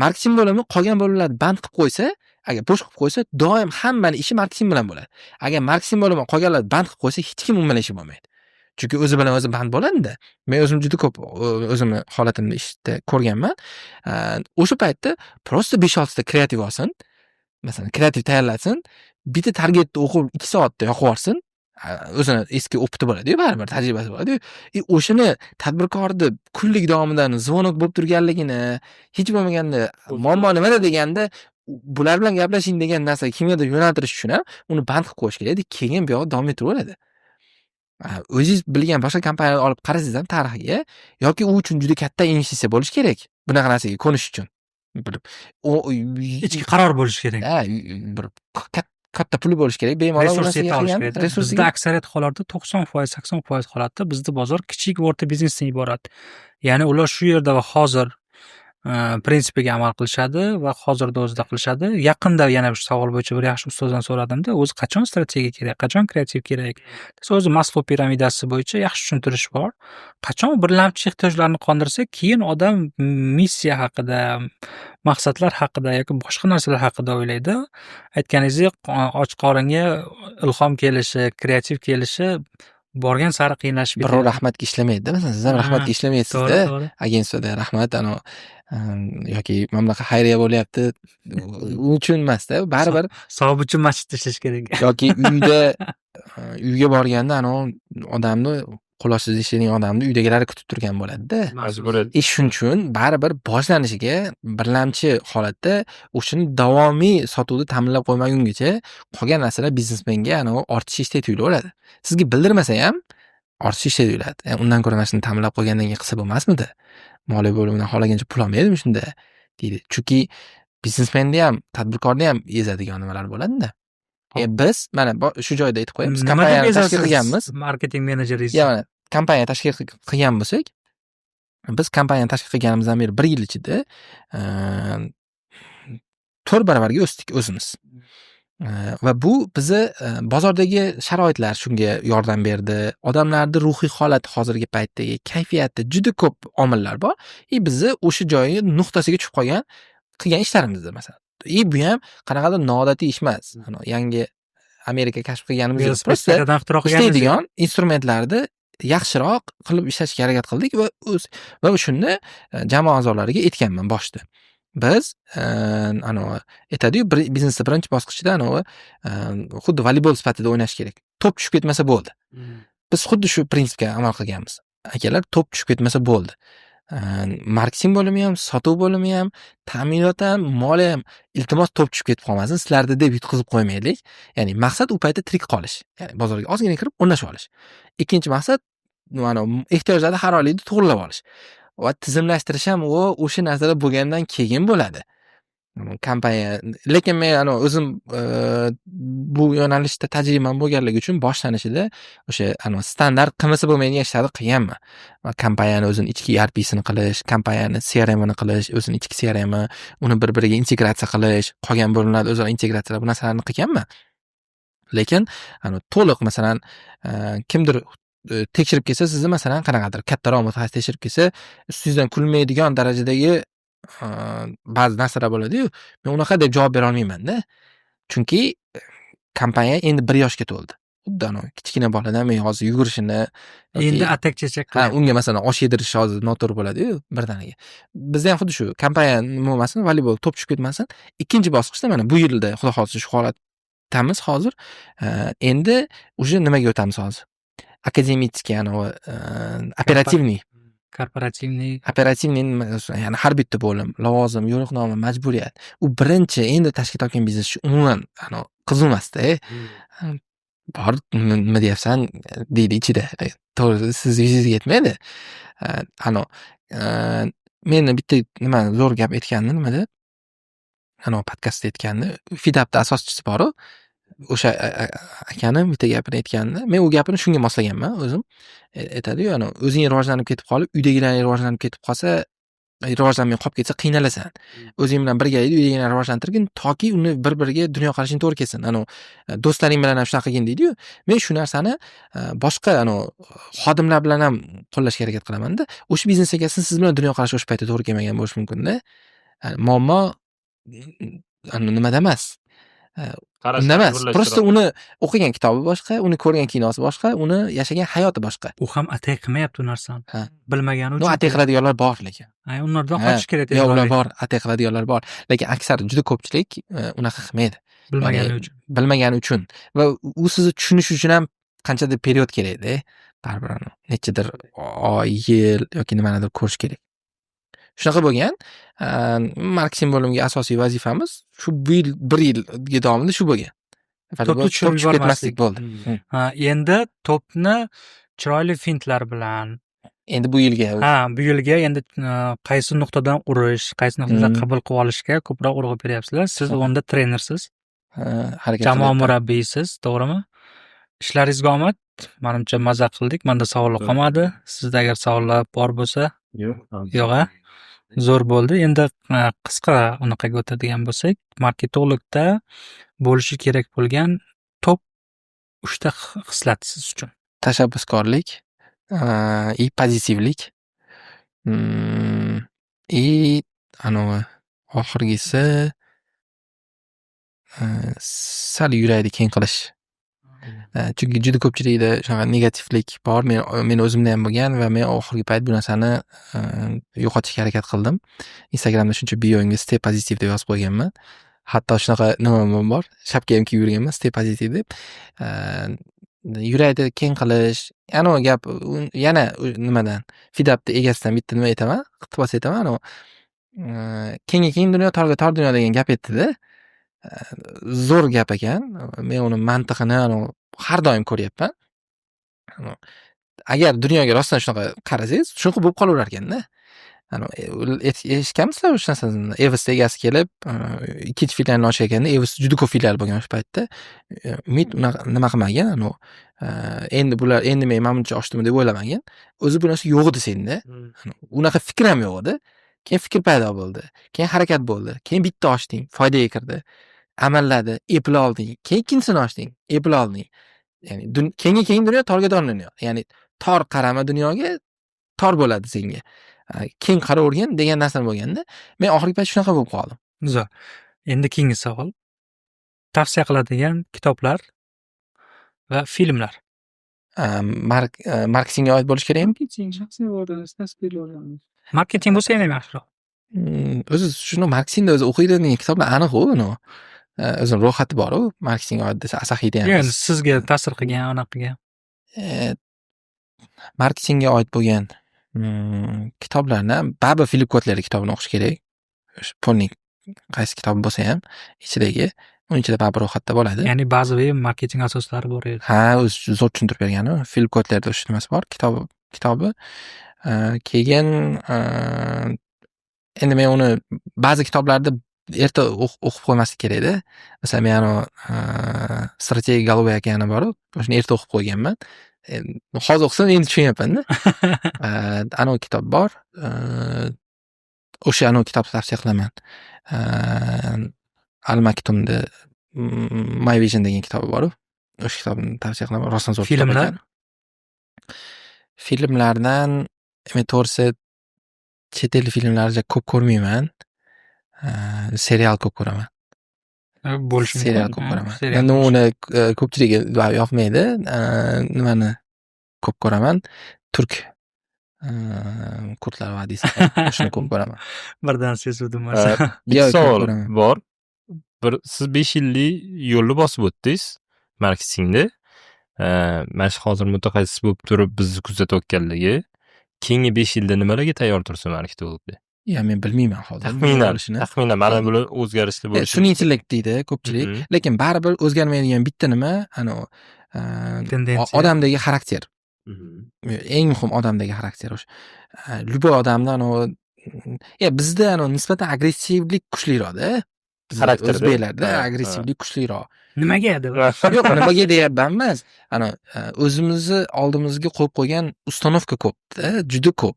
Marketing bo'limi qolgan bo'limlarni band qilib qo'ysa, agar bo'sh qilib qo'ysa, doim hammaning ishi marketing bilan bo'ladi. Agar marketing bo'limi qolganlarni band qilib qo'ysa, hech kim umuman ishi bo'lmaydi. Chunki o'zi bilan o'zi band bo'ladi-da. Men o'zim juda ko'p o'zimni holatimni ishda ko'rganman. O'sha paytda prosta 5-6 ta kreativ olsin. Masalan, kreativ tayyorlatsin, bitta targetni o'qib 2 soatda yoqib yuborsin. O'zini eski opiti bo'ladi-yu, baribir tajribasi bo'ladi-yu. O'shani tadbirkorni kunlik davomida zvonok bo'lib turganligini, hech bo'lmaganda muammo nimada deganda, bular bilan gaplashing degan narsa kimgadir yo'naltirish uchun ham uni band qilib qo'yish kerak. Keyin bu yoq davom etaveradi. O'zingiz bilgan boshqa kompaniyalar olib qarasangiz ham tarixiga yoki u uchun juda katta investitsiya bo'lish kerak. Bunaqa narsaga ko'nish uchun. Ichki qaror bo'lishi kerak. Bir katta puli bo'lish kerak. Bemalol Resurs yeta olish kerak. resursiga Bizda aksariyat hollarda 90%, 80% holatda bizda bozor kichik va o'rta biznesdan iborat. Ya'ni ular shu yerda va hozir prinsipiga amal qilishadi va hozirda o'zida qilishadi. Yaqinda yana shu savol bo'yicha bir yaxshi ustozdan so'radimda, o'zi qachon strategiya kerak, qachon kreativ kerak. O'zi Maslow piramidasi bo'yicha yaxshi tushuntirish bor. Qachon birlamchi ehtiyojlarni qondirsa, keyin odam missiya haqida, maqsadlar haqida yoki boshqa narsalar haqida o'ylaydi. Aytganingizdek, och qoringa ilhom kelishi, kreativ kelishi borgan sari qiyinlashib birov rahmatga ishlamaydi-da. Masalan, siz ham rahmatga ishlamaysizda. To'g'ri. Agentsiyada rahmat yoki mamlakat xayriya bo'lyapti. U uchun emas-da, baribir Savob uchun masjidda ishlash kerak. yoki uyga borganda odamni quloqsiz ishlaydigan odamni uydagilari kutib turgan bo'ladi-da. Majburiyat. Shuning uchun baribir boshlanishiga birlamchi holatda o'shani davomiy sotuvni ta'minlab qo'ymagungacha qolgan narsalar biznesmenga ortish ishday tuyulaveradi. Sizga bildirmasa ham ortish ishday tuyuladi. Undan ko'ra mana shuni ta'minlab qo'ygandan keyin qilsa bo'lmasmidi? Moliya bo'limidan xohlagancha pul olmaydimi shunda? deydi. Chunki biznesmenda ham, tadbirkorda ham ezadigan nimalar bo'ladi-da. Biz mana shu joyda aytib qo'yamiz. Kompaniyani tashkil qilganmiz. Marketing menejeringiz. Mana kompaniya tashkil qilgan bo'lsak, biz kompaniyani tashkil qilganimizdan beri 1 yil ichida 4 baravarga o'sdik o'zimiz. Va bu bizni bozordagi sharoitlar shunga yordam berdi. Odamlarning ruhiy holati hozirgi paytdagi kayfiyatda juda ko'p omillar bor. Bizni o'sha joyi nuqtasiga tushib qilgan ishlarimizda masalan. Bu ham qanaqadir noodatiy ish emas. Yangi Amerika kashf qilganimiz prosta ishlaydigan instrumentlarni yaxshiroq qilib ishlashga harakat qildik va shunda jamoa a'zolariga aytganman boshda. Biz aytadi-yu, biznesda birinchi bosqichda xuddi voleybol sifatida o'ynash kerak. To'p tushib ketmasa bo'ldi. Biz xuddi shu prinsipga amal qilganmiz. Akalar, to'p tushib ketmasa bo'ldi. Marketing bo'limi ham, sotuv bo'limi ham, ta'minot ham, moliya ham iltimos to'p tushib ketib qolmasin, sizlarda deb yutqizib qo'ymaylik. Ya'ni maqsad u paytda tirik qolish. Ya'ni bozorga ozgina kirib o'rnashib olish. Ikkinchi maqsad ehtiyojlarni har oylikda to'g'rilab olish. Va tizimlashtirish ham o'sha narsalar bo'lgandan keyin bo'ladi. Kompaniya, lekin men o'zim bu yo'nalishda tajribam bo'lganligi uchun boshlanishida o'sha standart qilmasa bo'lmaydigan ishlarni qilganman. Kompaniyani o'zining ichki ERP'sini qilish, kompaniyani CRM'ini qilish, o'zining ichki CRM, uni bir-biriga integratsiya qilish, qolgan bo'limlarni o'zaro integratsiya bu narsalarni qilganman. Lekin to'liq masalan kimdir tekshirib kelsa, sizni masalan qanaqadir kattaroq mutaxassis tekshirib kelsa, ustingizdan kulmaydigan darajadagi ba'zi narsalar bo'ladi-yu, men unaqa deb javob bera olmayman-da. Chunki kompaniya endi 1 yoshga to'ldi. xuddi kichkina boladan men hozir yugurishini Endi atak-chechak ha, qilyapti. unga masalan osh yedirish hozir noto'g'ri bo'ladi-yu birdaniga. Bizda ham xuddi shu kompaniya nima bo'lmasin, voleybol to'p tushib ketmasin. Ikkinchi bosqichda mana bu yilda xudo xohlasa shu holatdamiz hozir. Endi уже nimaga o'tamiz hozir? Akademический operativniy Korporativniy ya'ni har bitta bo'lim, lavozim, yo'riqnoma, majburiyat. U birinchi endi tashkil topgan biznes umuman qiziq emasda. Bor nima deyapsan deydi ichida. To'g'ri, siz yuzingizga yetmaydi. Meni bitta nima zo'r gap aytgandi nimada? Podkastda aytgandi. Fidapda asoschisi bor-ku. O'sha akani bitta gapini aytgandi. Men u gapini shunga moslaganman o'zim. Aytadi-yu, o'zing rivojlanib ketib qolib, uydagilar rivojlanib ketib qolsa, rivojlanmay qolib ketsa qiynalasan. O'zing bilan birga uydagilarni rivojlantirgin, toki uni bir-biriga dunyoqarashini to'g'ri kelsin. Do'stlaring bilan ham shunaqa qilgin deydi-yu. Men shu narsani boshqa xodimlar bilan ham qo'llashga harakat qilaman-da. O'sha biznes egasini siz bilan dunyoqarash o'sha paytda to'g'ri kelmagan bo'lishi mumkin-da. Muammo nimada emas. Unda emas. Просто uni o'qigan kitobi boshqa, uni ko'rgan kinosi boshqa, uni yashagan hayoti boshqa. u ham atak qilmayapti u narsani. Bilmagani No, uchun. atak qiladiganlar bor lekin. Unlardan qochish kerak. Yo'q, ular bor, atak qiladiganlar bor. Lekin aksar juda ko'pchilik unaqa qilmaydi. Bilmagani uchun. Bilmagani uchun va u sizni tushunish uchun ham qanchadir period kerak-da. Baribir nechadir oy, yil yoki nimanidir ko'rish kerak. Shunaqa bo'lgan. Marketing bo'limiga asosiy vazifamiz shu bir yilga davomida shu bo'lgan. To'pni tushirib yubormaslik bo'ldi. Endi to'pni chiroyli fintlar bilan Endi bu yilga bu yilga endi qaysi nuqtadan urish, qaysi nuqtadan qabul qilib olishga ko'proq urg'u beryapsizlar. Siz onda trenersiz, harakat jamoa murabbiysiz, to'g'rimi? Ishlaringizga omad. Menimcha maza qildik. Menda savollar qolmadi. Sizda agar savollar bor bo'lsa, yo'q. Zo'r bo'ldi. Endi qisqa unaqaga o'tadigan bo'lsak, marketologda bo'lishi kerak bo'lgan top 3 ta xislat siz uchun. Tashabbuskorlik, и pozitivlik, и oxirgisi sal yurakni keng qilish. Chunki juda ko'pchilikda shunaqa negativlik bor. Men o'zimda ham bo'lgan va men oxirgi payt bu narsani yo'qotishga harakat qildim. Instagramda shuncha bioimga stay positive deb yozib qo'yganman. Hatto shunaqa nima bor, shapka ham kiyib yurganman, stay positive deb. Yurakni keng qilish, gap yana nimadan, Fidapda egasidan bitta nima aytaman, iqtibos aytaman, kengga keng dunyo, torga tor dunyo degan gap aytdi-da. Zo'r gap ekan. Men uni mantiqini har doim ko'ryapman. Agar dunyoga rostdan shunaqa qarasangiz, shunaqa bo'lib qolaverar ekanda. Eshitganmisizlar o'sha narsani? Evis egasi kelib, ikkinchi filialni ochayotganda, Evis juda ko'p filial bo'lgan o'sha paytda. Umid nima qilmagan, endi men mamnuncha ochdimmi deb o'ylamagan. O'zi bu narsa yo'q edi senda. Unaqa fikr ham yo'q edi. Keyin fikr paydo bo'ldi. Keyin harakat bo'ldi. Keyin bitta ochding, foydaga kirdi. Amalladi, eplay olding. Keyin ikkinchisini ochding, eplay olding. Ya'ni kengga keng dunyo, torga tor dunyo. Ya'ni tor qarama dunyoga, tor bo'ladi senga. Keng qaravergin degan narsa bo'lganda, men oxirgi payt shunaqa bo'lib qoldim. Zo'r. Endi keyingi savol. Tavsiya qiladigan kitoblar va filmlar. Marketingga oid bo'lishi kerakmi? Marketing bo'lsa ham yaxshiroq. O'zi shuni marketingda o'zi o'qiydi degan kitoblar aniq-ku, o'zini ro'yxati bor-ku, marketingga oid desa Asahiyda ham. Ya'ni sizga ta'sir qilgan, anaqa qilgan. Marketingga oid bo'lgan kitoblarni baribir Filip Kotler kitobini o'qish kerak. O'sha Polning qaysi kitobi bo'lsa ham ichidagi, uning ichida baribir ro'yxatda bo'ladi. Ya'ni ba'zi marketing asoslari bor edi. Ha, o'zi zo'r tushuntirib bergan. Filip Kotlerda o'sha nimasi bor, kitobi. Keyin endi men uni ba'zi kitoblarda erta o'qib qo'ymaslik kerak-da. Masalan, men strategiya Galoviy akani bor, o'shani erta o'qib qo'yganman. Hozir o'qisam endi tushunyapman-da. Anavi kitob bor. O'sha kitobni tavsiya qilaman. Al Maktumda My Vision degan kitobi bor. O'sha kitobni tavsiya qilaman. Rostdan zo'r kitob ekan. Filmlardan men to'g'risi chet el filmlarini ko'p ko'rmayman. Serial ko'p ko'raman. bo'lishi mumkin. Serial ko'p ko'raman. Serial Endi uni ko'pchiligi yoqmaydi. Nimani ko'p ko'raman? Turk kurtlar vadisi. Shuni ko'p ko'raman. birdan sezuvdim Bitta Yo'q, ko'p savol ko'raman. bor. Siz 5 yillik yo'lni bosib o'tdingiz marketingda. Mana shu hozir mutaxassis bo'lib turib bizni kuzatayotganligi keyingi 5 yilda nimalarga tayyor tursin marketingda? Men bilmayman hozir. Taxminan mana bular o'zgarishli bo'lishi. Sun'iy intellekt deydi ko'pchilik, lekin baribir o'zgarmaydigan bitta nima, Tendensiya. odamdagi xarakter. Eng muhim odamdagi xarakter o'sha. Любой odamda bizda nisbatan agressivlik kuchliroq-da. Xarakterda. O'zbeklarda agressivlik kuchliroq. Nimaga deb? Yo'q, nimaga deyapman emas. O'zimizni oldimizga qo'yib qo'ygan uстановка ko'p-da, juda ko'p.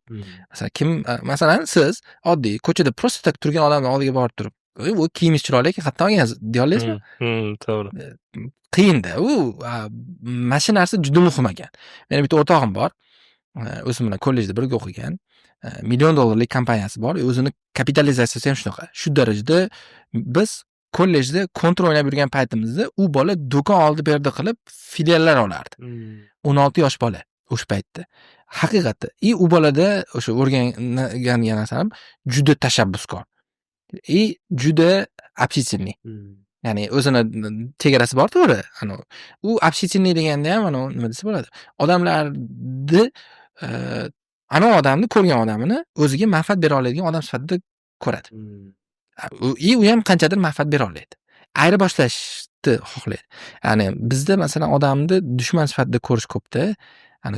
Masalan, siz oddiy ko'chada просто tak turgan odamning oldiga borib turib, "U kiyimingiz chiroyli ekan, qayerdan olgansiz?" deya olasizmi? To'g'ri. Qiyin-da. Mana shu narsa juda muhim ekan. Meni bitta o'rtog'im bor. O'zim bilan kollejda birga o'qigan. $1 million kompaniyasi bor. O'zini kapitalizatsiyasi ham shunaqa. Shu darajada biz kollejda kontra o'ynab yurgan paytimizda u bola do'kon oldi berdi qilib filiallar olardi. 16 yosh bola o'sha paytda. Haqiqatda. U bolada o'sha o'rgangan narsam juda tashabbuskor. Juda общительный. Ya'ni o'zini chegarasi bor to'g'ri. U общительный deganda ham nima desa bo'ladi? Odamlarni odamni ko'rgan odamini o'ziga manfaat bera oladigan odam sifatida ko'radi. U ham qanchadir manfaat bera oladi. Ayri boshlashni xohlaydi. Ya'ni bizda masalan odamni dushman sifatida ko'rish ko'pda.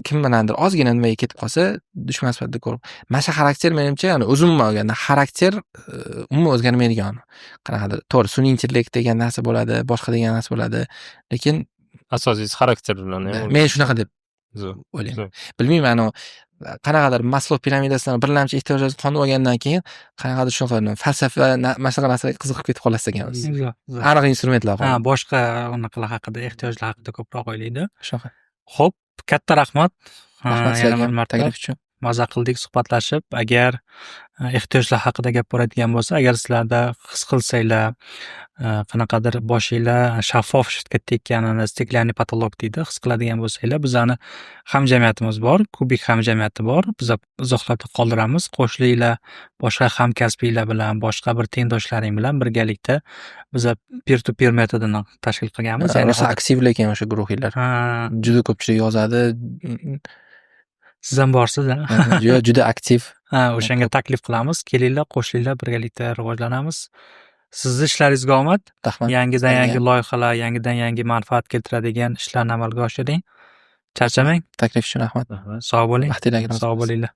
Kim bilandir ozgina nimaga ketib qolsa, dushman sifatida ko'rib. Mana shu xarakter menimcha, o'zimga olganda xarakter umuman o'zgarmaydigan. Qanaqadir to'g'ri, sun'iy intellekt degan narsa bo'ladi, boshqa degan narsa bo'ladi, lekin asosiysi xarakter bilan ham. Men shunaqa deb o'ylayman. Bilmayman, qanaqadir Maslow piramidasidan birlamchi ehtiyojlarni qonib olgandan keyin qanaqadir shunaqa falsafa masala narsalarga qiziqib ketib qolasiz ekan. Aniq instrumentlar qoladi. Boshqa unaqalar haqida, ehtiyojlar haqida ko'proq o'ylaydi. Shunaqa. Xo'p, katta rahmat. Yana bir marta taklif uchun. Maza qildik, suhbatlashib. Agar ehtiyojlar haqida gap boradigan bo'lsa, agar sizlarda his qilsanglar, qanaqadir boshinglar shaffof shiftga tekkanini, steklarni patolog deydi, his qiladigan bo'lsanglar, bizani hamjamiyatimiz bor, kubik hamjamiyati bor. Biz izohlarda qoldiramiz. Qo'shnilar, boshqa hamkasbiylar bilan, boshqa bir tengdoshlaring bilan birgalikda biz peer to peer metodini tashkil qilganmiz. Ya'ni aktiv ekan o'sha guruhlar. Juda ko'pchilik yozadi. Siz ham borsiz, juda aktiv. O'shanga taklif qilamiz. Kelinglar, qo'shnilar birgalikda rivojlanamiz. Sizni ishlaringizga omad. Yangidan yangi loyihalar, yangidan yangi manfaat keltiradigan ishlarni amalga oshiring. Charchamang. Taklif uchun rahmat. Sog' bo'ling. Baxtinglar. Sog' bo'linglar.